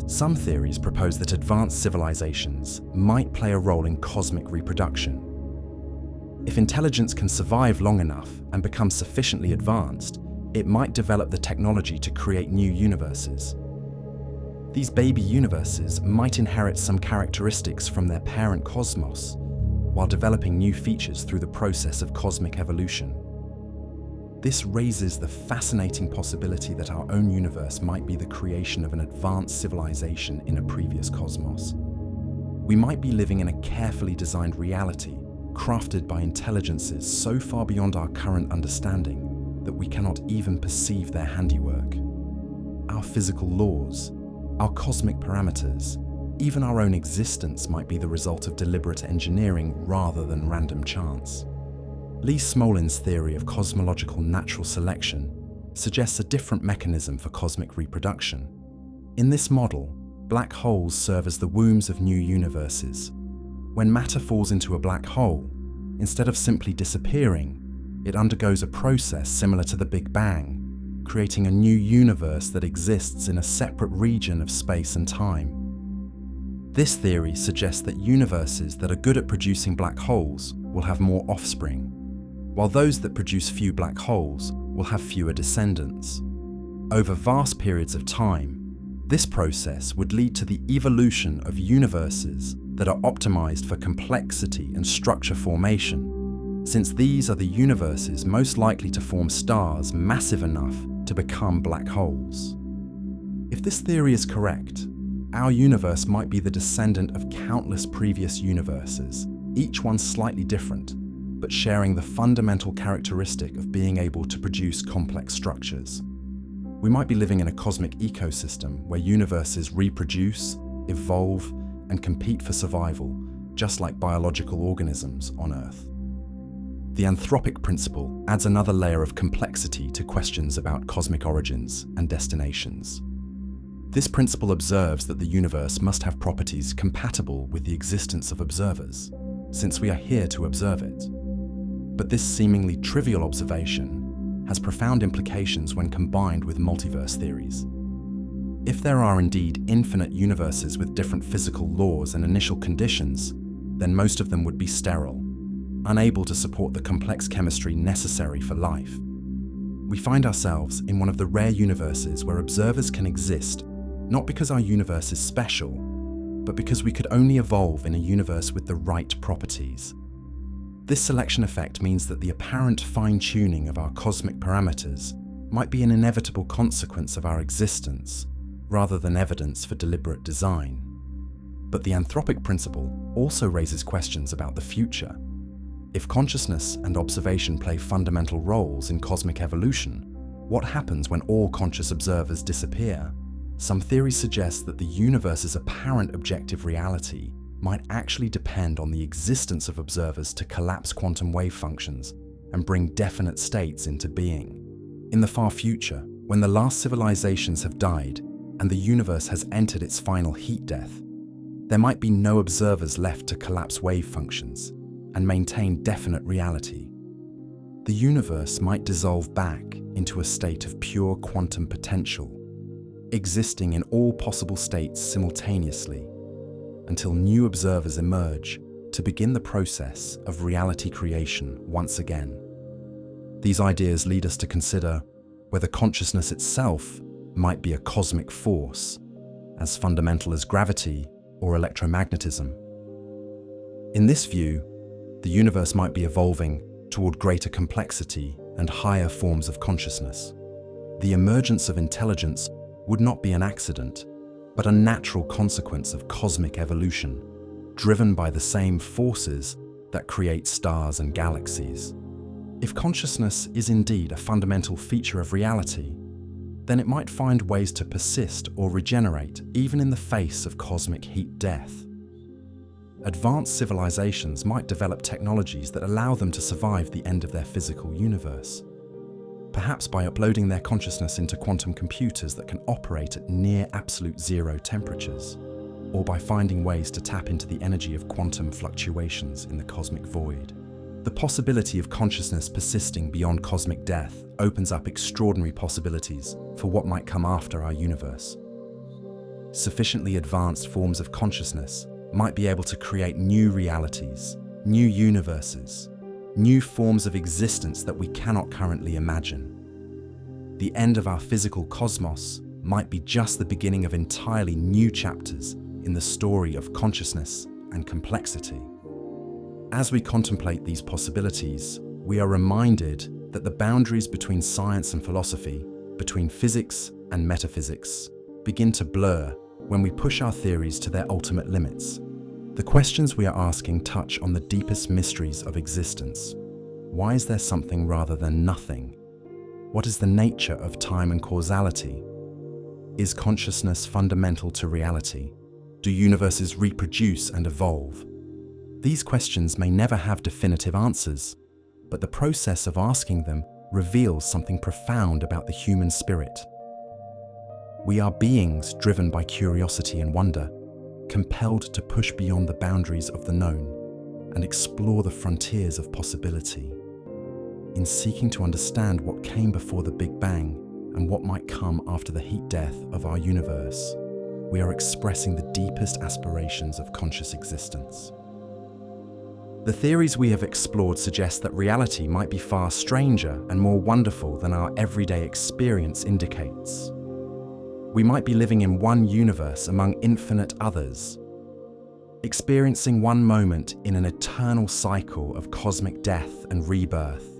[SPEAKER 1] Some theories propose that advanced civilizations might play a role in cosmic reproduction. If intelligence can survive long enough and become sufficiently advanced, it might develop the technology to create new universes. These baby universes might inherit some characteristics from their parent cosmos, while developing new features through the process of cosmic evolution. This raises the fascinating possibility that our own universe might be the creation of an advanced civilization in a previous cosmos. We might be living in a carefully designed reality, crafted by intelligences so far beyond our current understanding that we cannot even perceive their handiwork. Our physical laws, our cosmic parameters, even our own existence might be the result of deliberate engineering rather than random chance. Lee Smolin's theory of cosmological natural selection suggests a different mechanism for cosmic reproduction. In this model, black holes serve as the wombs of new universes. When matter falls into a black hole, instead of simply disappearing, it undergoes a process similar to the Big Bang, creating a new universe that exists in a separate region of space and time. This theory suggests that universes that are good at producing black holes will have more offspring, while those that produce few black holes will have fewer descendants. Over vast periods of time, this process would lead to the evolution of universes that are optimized for complexity and structure formation, since these are the universes most likely to form stars massive enough to become black holes. If this theory is correct, our universe might be the descendant of countless previous universes, each one slightly different, but sharing the fundamental characteristic of being able to produce complex structures. We might be living in a cosmic ecosystem where universes reproduce, evolve, and compete for survival, just like biological organisms on Earth. The anthropic principle adds another layer of complexity to questions about cosmic origins and destinations. This principle observes that the universe must have properties compatible with the existence of observers, since we are here to observe it. But this seemingly trivial observation has profound implications when combined with multiverse theories. If there are indeed infinite universes with different physical laws and initial conditions, then most of them would be sterile, unable to support the complex chemistry necessary for life. We find ourselves in one of the rare universes where observers can exist, not because our universe is special, but because we could only evolve in a universe with the right properties. This selection effect means that the apparent fine-tuning of our cosmic parameters might be an inevitable consequence of our existence, rather than evidence for deliberate design. But the anthropic principle also raises questions about the future. If consciousness and observation play fundamental roles in cosmic evolution, what happens when all conscious observers disappear? Some theories suggest that the universe's apparent objective reality might actually depend on the existence of observers to collapse quantum wave functions and bring definite states into being. In the far future, when the last civilizations have died and the universe has entered its final heat death, there might be no observers left to collapse wave functions and maintain definite reality. The universe might dissolve back into a state of pure quantum potential, existing in all possible states simultaneously, until new observers emerge to begin the process of reality creation once again. These ideas lead us to consider whether consciousness itself might be a cosmic force, as fundamental as gravity or electromagnetism. In this view, the universe might be evolving toward greater complexity and higher forms of consciousness. The emergence of intelligence would not be an accident, but a natural consequence of cosmic evolution, driven by the same forces that create stars and galaxies. If consciousness is indeed a fundamental feature of reality, then it might find ways to persist or regenerate even in the face of cosmic heat death. Advanced civilizations might develop technologies that allow them to survive the end of their physical universe, perhaps by uploading their consciousness into quantum computers that can operate at near absolute zero temperatures, or by finding ways to tap into the energy of quantum fluctuations in the cosmic void. The possibility of consciousness persisting beyond cosmic death opens up extraordinary possibilities for what might come after our universe. Sufficiently advanced forms of consciousness might be able to create new realities, new universes, new forms of existence that we cannot currently imagine. The end of our physical cosmos might be just the beginning of entirely new chapters in the story of consciousness and complexity. As we contemplate these possibilities, we are reminded that the boundaries between science and philosophy, between physics and metaphysics, begin to blur when we push our theories to their ultimate limits. The questions we are asking touch on the deepest mysteries of existence. Why is there something rather than nothing? What is the nature of time and causality? Is consciousness fundamental to reality? Do universes reproduce and evolve? These questions may never have definitive answers, but the process of asking them reveals something profound about the human spirit. We are beings driven by curiosity and wonder, compelled to push beyond the boundaries of the known and explore the frontiers of possibility. In seeking to understand what came before the Big Bang and what might come after the heat death of our universe, we are expressing the deepest aspirations of conscious existence. The theories we have explored suggest that reality might be far stranger and more wonderful than our everyday experience indicates. We might be living in one universe among infinite others, experiencing one moment in an eternal cycle of cosmic death and rebirth,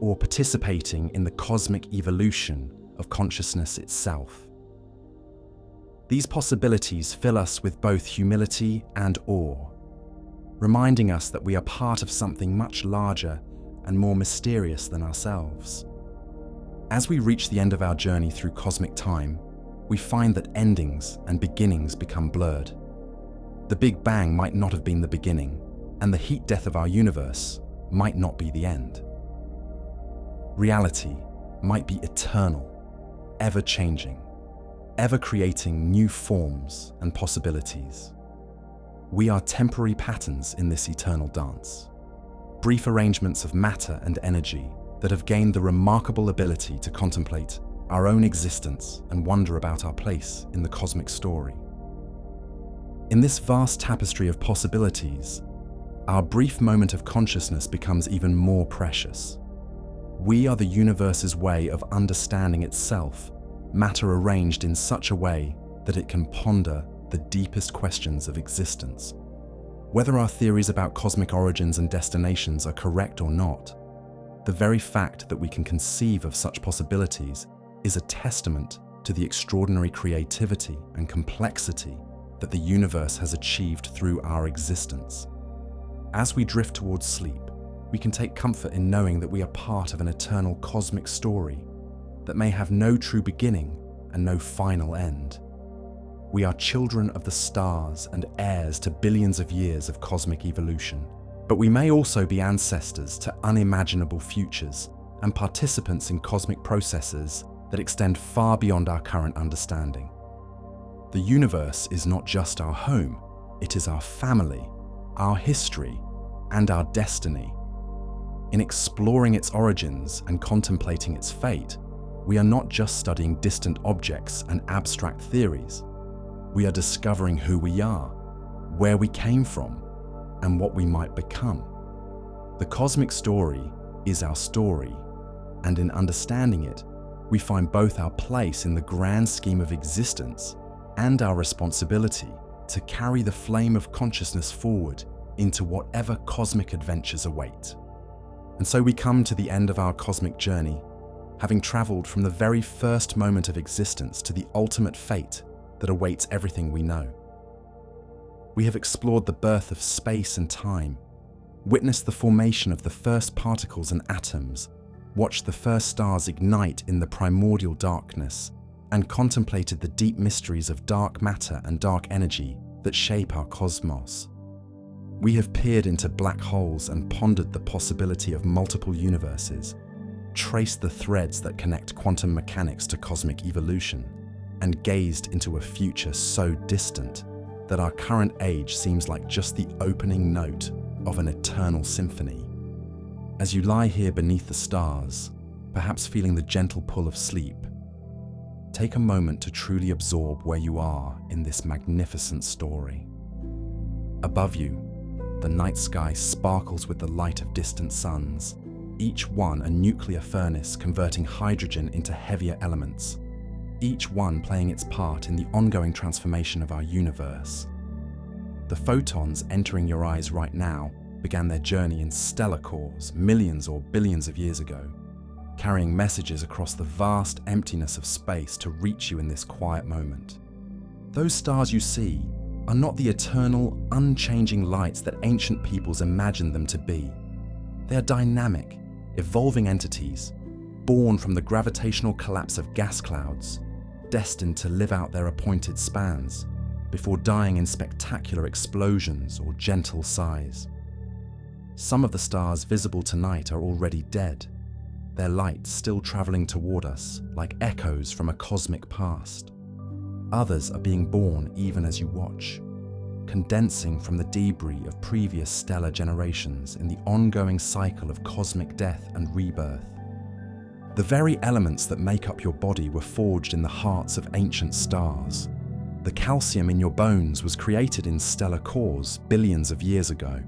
[SPEAKER 1] or participating in the cosmic evolution of consciousness itself. These possibilities fill us with both humility and awe, reminding us that we are part of something much larger and more mysterious than ourselves. As we reach the end of our journey through cosmic time, we find that endings and beginnings become blurred. The Big Bang might not have been the beginning, and the heat death of our universe might not be the end. Reality might be eternal, ever-changing, ever creating new forms and possibilities. We are temporary patterns in this eternal dance, brief arrangements of matter and energy that have gained the remarkable ability to contemplate our own existence and wonder about our place in the cosmic story. In this vast tapestry of possibilities, our brief moment of consciousness becomes even more precious. We are the universe's way of understanding itself, matter arranged in such a way that it can ponder the deepest questions of existence. Whether our theories about cosmic origins and destinations are correct or not, the very fact that we can conceive of such possibilities is a testament to the extraordinary creativity and complexity that the universe has achieved through our existence. As we drift towards sleep, we can take comfort in knowing that we are part of an eternal cosmic story that may have no true beginning and no final end. We are children of the stars and heirs to billions of years of cosmic evolution, but we may also be ancestors to unimaginable futures and participants in cosmic processes that extend far beyond our current understanding. The universe is not just our home, it is our family, our history, and our destiny. In exploring its origins and contemplating its fate, we are not just studying distant objects and abstract theories. We are discovering who we are, where we came from, and what we might become. The cosmic story is our story, and in understanding it, we find both our place in the grand scheme of existence and our responsibility to carry the flame of consciousness forward into whatever cosmic adventures await. And so we come to the end of our cosmic journey, having traveled from the very first moment of existence to the ultimate fate that awaits everything we know. We have explored the birth of space and time, witnessed the formation of the first particles and atoms, watched the first stars ignite in the primordial darkness, and contemplated the deep mysteries of dark matter and dark energy that shape our cosmos. We have peered into black holes and pondered the possibility of multiple universes, traced the threads that connect quantum mechanics to cosmic evolution, and gazed into a future so distant that our current age seems like just the opening note of an eternal symphony. As you lie here beneath the stars, perhaps feeling the gentle pull of sleep, take a moment to truly absorb where you are in this magnificent story. Above you, the night sky sparkles with the light of distant suns, each one a nuclear furnace converting hydrogen into heavier elements, each one playing its part in the ongoing transformation of our universe. The photons entering your eyes right now began their journey in stellar cores millions or billions of years ago, carrying messages across the vast emptiness of space to reach you in this quiet moment. Those stars you see are not the eternal, unchanging lights that ancient peoples imagined them to be. They are dynamic, evolving entities, born from the gravitational collapse of gas clouds, destined to live out their appointed spans, before dying in spectacular explosions or gentle sighs. Some of the stars visible tonight are already dead, their lights still traveling toward us like echoes from a cosmic past. Others are being born even as you watch, condensing from the debris of previous stellar generations in the ongoing cycle of cosmic death and rebirth. The very elements that make up your body were forged in the hearts of ancient stars. The calcium in your bones was created in stellar cores billions of years ago.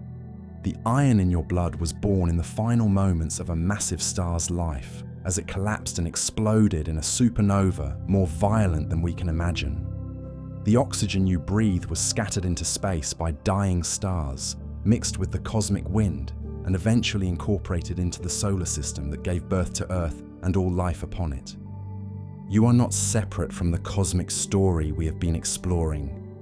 [SPEAKER 1] The iron in your blood was born in the final moments of a massive star's life, as it collapsed and exploded in a supernova more violent than we can imagine. The oxygen you breathe was scattered into space by dying stars, mixed with the cosmic wind, and eventually incorporated into the solar system that gave birth to Earth and all life upon it. You are not separate from the cosmic story we have been exploring.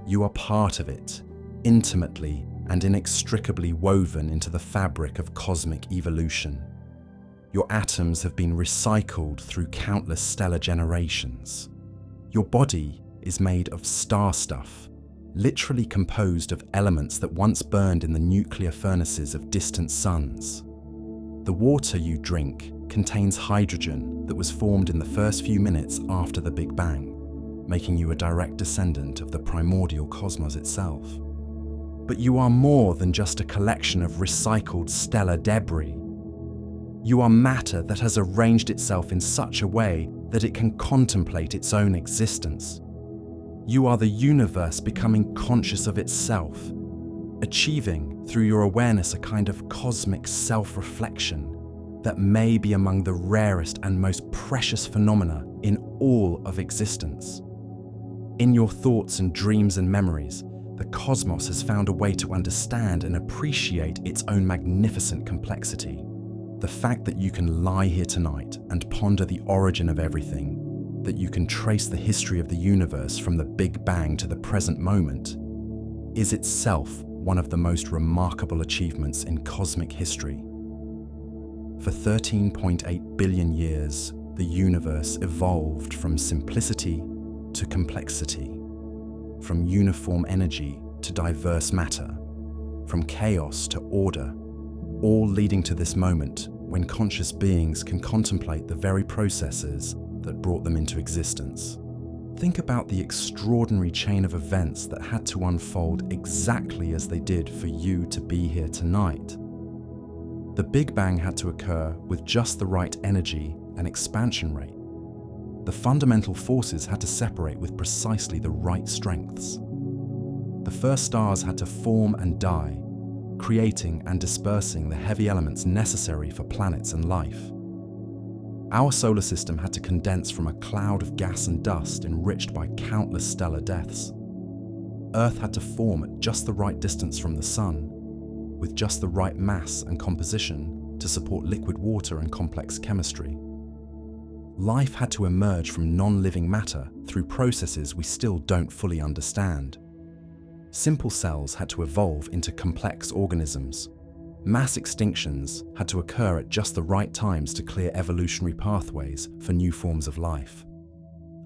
[SPEAKER 1] You are part of it, intimately and inextricably woven into the fabric of cosmic evolution. Your atoms have been recycled through countless stellar generations. Your body is made of star stuff, literally composed of elements that once burned in the nuclear furnaces of distant suns. The water you drink contains hydrogen that was formed in the first few minutes after the Big Bang, making you a direct descendant of the primordial cosmos itself. But you are more than just a collection of recycled stellar debris. You are matter that has arranged itself in such a way that it can contemplate its own existence. You are the universe becoming conscious of itself, achieving through your awareness a kind of cosmic self-reflection that may be among the rarest and most precious phenomena in all of existence. In your thoughts and dreams and memories, the cosmos has found a way to understand and appreciate its own magnificent complexity. The fact that you can lie here tonight and ponder the origin of everything, that you can trace the history of the universe from the Big Bang to the present moment, is itself one of the most remarkable achievements in cosmic history. For 13.8 billion years, the universe evolved from simplicity to complexity, from uniform energy to diverse matter, from chaos to order, all leading to this moment when conscious beings can contemplate the very processes that brought them into existence. Think about the extraordinary chain of events that had to unfold exactly as they did for you to be here tonight. The Big Bang had to occur with just the right energy and expansion rate. The fundamental forces had to separate with precisely the right strengths. The first stars had to form and die, creating and dispersing the heavy elements necessary for planets and life. Our solar system had to condense from a cloud of gas and dust enriched by countless stellar deaths. Earth had to form at just the right distance from the Sun, with just the right mass and composition to support liquid water and complex chemistry. Life had to emerge from non-living matter through processes we still don't fully understand. Simple cells had to evolve into complex organisms. Mass extinctions had to occur at just the right times to clear evolutionary pathways for new forms of life.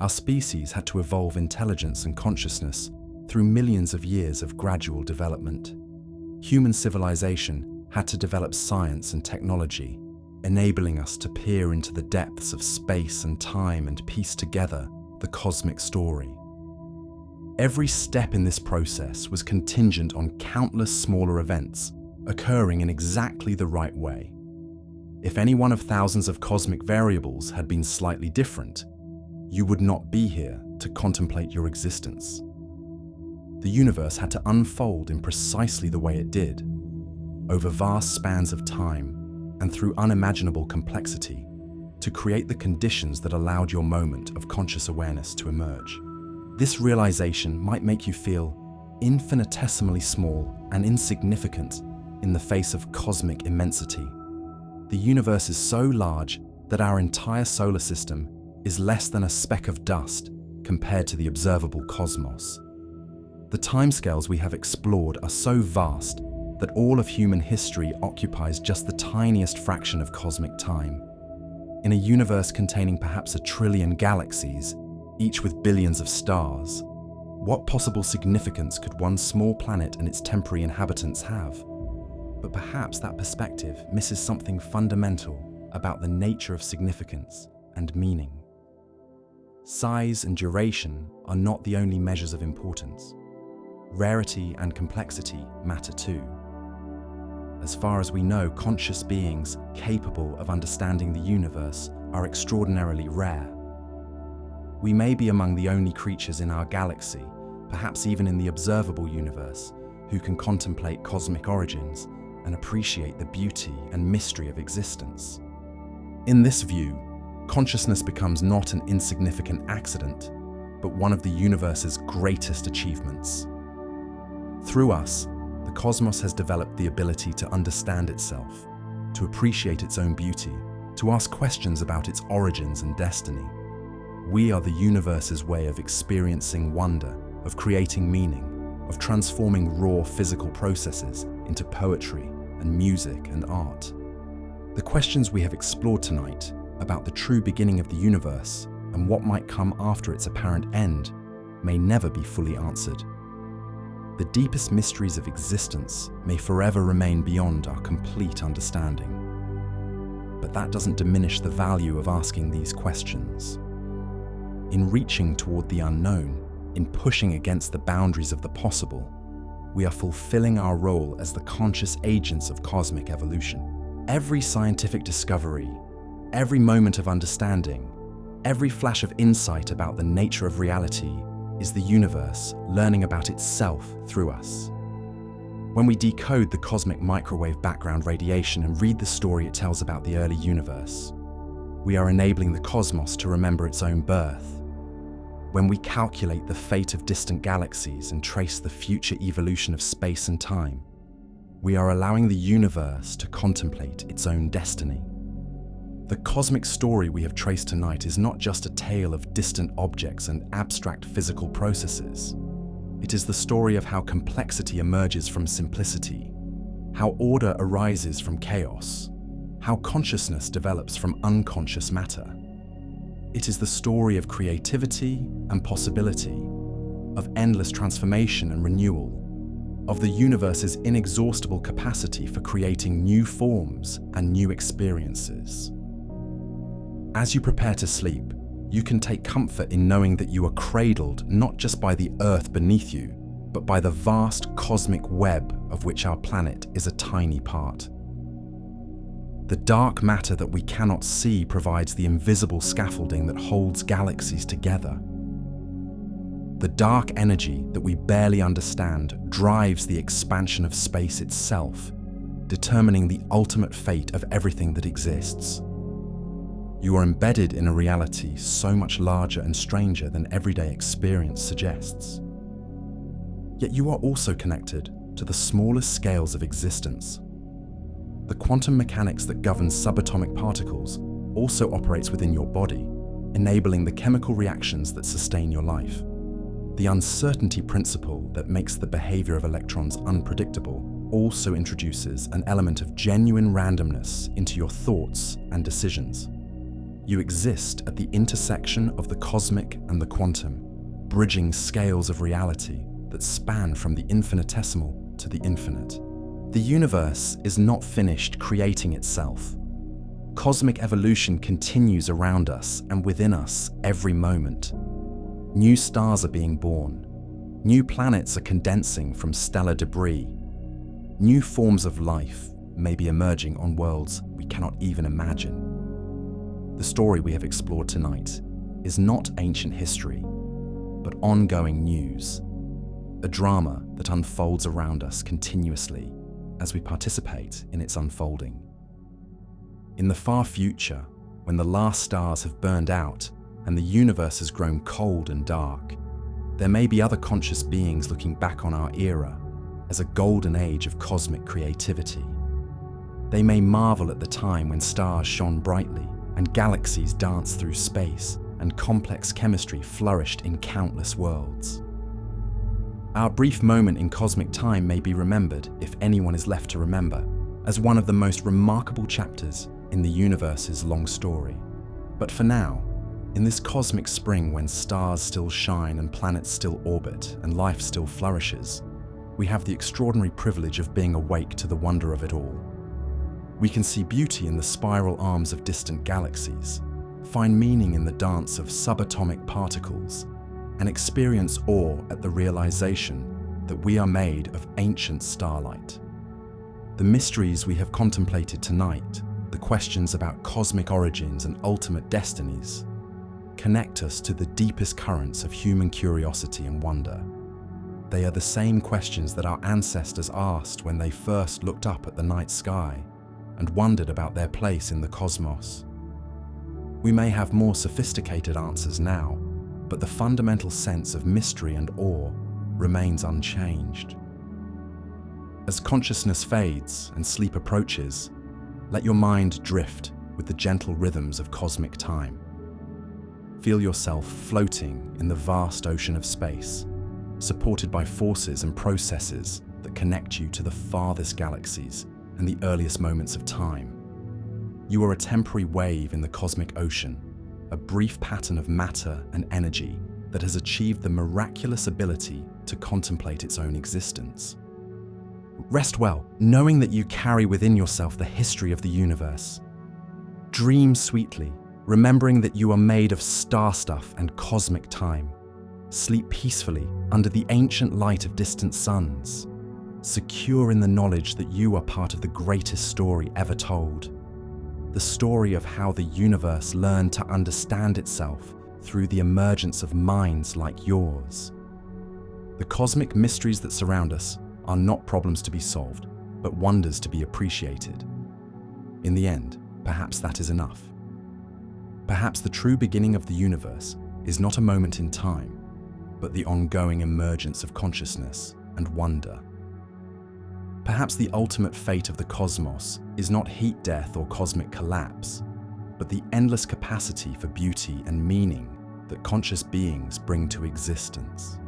[SPEAKER 1] Our species had to evolve intelligence and consciousness through millions of years of gradual development. Human civilization had to develop science and technology, enabling us to peer into the depths of space and time and piece together the cosmic story. Every step in this process was contingent on countless smaller events occurring in exactly the right way. If any one of thousands of cosmic variables had been slightly different, you would not be here to contemplate your existence. The universe had to unfold in precisely the way it did, over vast spans of time and through unimaginable complexity, to create the conditions that allowed your moment of conscious awareness to emerge. This realization might make you feel infinitesimally small and insignificant in the face of cosmic immensity. The universe is so large that our entire solar system is less than a speck of dust compared to the observable cosmos. The timescales we have explored are so vast that all of human history occupies just the tiniest fraction of cosmic time. In a universe containing perhaps 1 trillion galaxies, each with billions of stars, what possible significance could one small planet and its temporary inhabitants have? But perhaps that perspective misses something fundamental about the nature of significance and meaning. Size and duration are not the only measures of importance. Rarity and complexity matter too. As far as we know, conscious beings capable of understanding the universe are extraordinarily rare. We may be among the only creatures in our galaxy, perhaps even in the observable universe, who can contemplate cosmic origins and appreciate the beauty and mystery of existence. In this view, consciousness becomes not an insignificant accident, but one of the universe's greatest achievements. Through us, the cosmos has developed the ability to understand itself, to appreciate its own beauty, to ask questions about its origins and destiny. We are the universe's way of experiencing wonder, of creating meaning, of transforming raw physical processes into poetry and music and art. The questions we have explored tonight about the true beginning of the universe and what might come after its apparent end may never be fully answered. The deepest mysteries of existence may forever remain beyond our complete understanding. But that doesn't diminish the value of asking these questions. In reaching toward the unknown, in pushing against the boundaries of the possible, we are fulfilling our role as the conscious agents of cosmic evolution. Every scientific discovery, every moment of understanding, every flash of insight about the nature of reality is the universe learning about itself through us. When we decode the cosmic microwave background radiation and read the story it tells about the early universe, we are enabling the cosmos to remember its own birth. When we calculate the fate of distant galaxies and trace the future evolution of space and time, we are allowing the universe to contemplate its own destiny. The cosmic story we have traced tonight is not just a tale of distant objects and abstract physical processes. It is the story of how complexity emerges from simplicity, how order arises from chaos, how consciousness develops from unconscious matter. It is the story of creativity and possibility, of endless transformation and renewal, of the universe's inexhaustible capacity for creating new forms and new experiences. As you prepare to sleep, you can take comfort in knowing that you are cradled not just by the earth beneath you, but by the vast cosmic web of which our planet is a tiny part. The dark matter that we cannot see provides the invisible scaffolding that holds galaxies together. The dark energy that we barely understand drives the expansion of space itself, determining the ultimate fate of everything that exists. You are embedded in a reality so much larger and stranger than everyday experience suggests. Yet you are also connected to the smallest scales of existence. The quantum mechanics that govern subatomic particles also operates within your body, enabling the chemical reactions that sustain your life. The uncertainty principle that makes the behavior of electrons unpredictable also introduces an element of genuine randomness into your thoughts and decisions. You exist at the intersection of the cosmic and the quantum, bridging scales of reality that span from the infinitesimal to the infinite. The universe is not finished creating itself. Cosmic evolution continues around us and within us every moment. New stars are being born. New planets are condensing from stellar debris. New forms of life may be emerging on worlds we cannot even imagine. The story we have explored tonight is not ancient history, but ongoing news. A drama that unfolds around us continuously as we participate in its unfolding. In the far future, when the last stars have burned out and the universe has grown cold and dark, there may be other conscious beings looking back on our era as a golden age of cosmic creativity. They may marvel at the time when stars shone brightly and galaxies danced through space and complex chemistry flourished in countless worlds. Our brief moment in cosmic time may be remembered, if anyone is left to remember, as one of the most remarkable chapters in the universe's long story. But for now, in this cosmic spring when stars still shine and planets still orbit and life still flourishes, we have the extraordinary privilege of being awake to the wonder of it all. We can see beauty in the spiral arms of distant galaxies, find meaning in the dance of subatomic particles, and experience awe at the realization that we are made of ancient starlight. The mysteries we have contemplated tonight, the questions about cosmic origins and ultimate destinies, connect us to the deepest currents of human curiosity and wonder. They are the same questions that our ancestors asked when they first looked up at the night sky and wondered about their place in the cosmos. We may have more sophisticated answers now, but the fundamental sense of mystery and awe remains unchanged. As consciousness fades and sleep approaches, let your mind drift with the gentle rhythms of cosmic time. Feel yourself floating in the vast ocean of space, supported by forces and processes that connect you to the farthest galaxies and the earliest moments of time. You are a temporary wave in the cosmic ocean, a brief pattern of matter and energy that has achieved the miraculous ability to contemplate its own existence. Rest well, knowing that you carry within yourself the history of the universe. Dream sweetly, remembering that you are made of star stuff and cosmic time. Sleep peacefully under the ancient light of distant suns, secure in the knowledge that you are part of the greatest story ever told. The story of how the universe learned to understand itself through the emergence of minds like yours. The cosmic mysteries that surround us are not problems to be solved, but wonders to be appreciated. In the end, perhaps that is enough. Perhaps the true beginning of the universe is not a moment in time, but the ongoing emergence of consciousness and wonder. Perhaps the ultimate fate of the cosmos is not heat death or cosmic collapse, but the endless capacity for beauty and meaning that conscious beings bring to existence.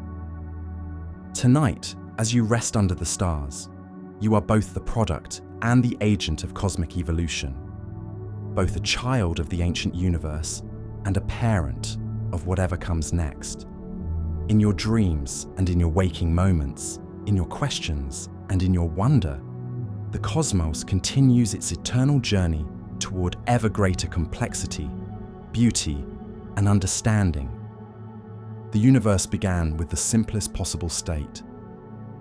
[SPEAKER 1] Tonight, as you rest under the stars, you are both the product and the agent of cosmic evolution, both a child of the ancient universe and a parent of whatever comes next. In your dreams and in your waking moments, in your questions and in your wonder, the cosmos continues its eternal journey toward ever greater complexity, beauty, and understanding. The universe began with the simplest possible state,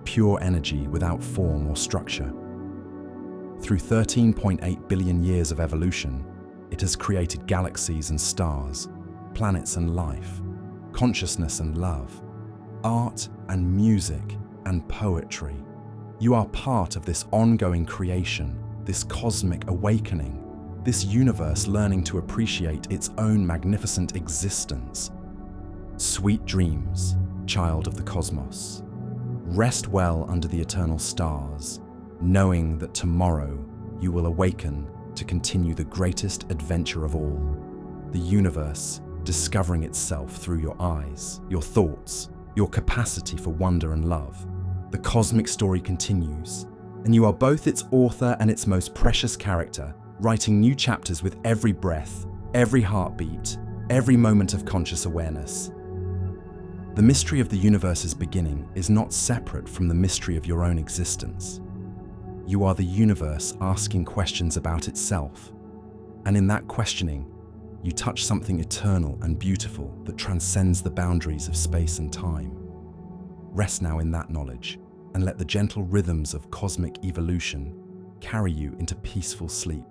[SPEAKER 1] pure energy without form or structure. Through 13.8 billion years of evolution, it has created galaxies and stars, planets and life, consciousness and love, art and music and poetry. You are part of this ongoing creation, this cosmic awakening, this universe learning to appreciate its own magnificent existence. Sweet dreams, child of the cosmos. Rest well under the eternal stars, knowing that tomorrow you will awaken to continue the greatest adventure of all, the universe discovering itself through your eyes, your thoughts, your capacity for wonder and love. The cosmic story continues, and you are both its author and its most precious character, writing new chapters with every breath, every heartbeat, every moment of conscious awareness. The mystery of the universe's beginning is not separate from the mystery of your own existence. You are the universe asking questions about itself, and in that questioning, you touch something eternal and beautiful that transcends the boundaries of space and time. Rest now in that knowledge, and let the gentle rhythms of cosmic evolution carry you into peaceful sleep.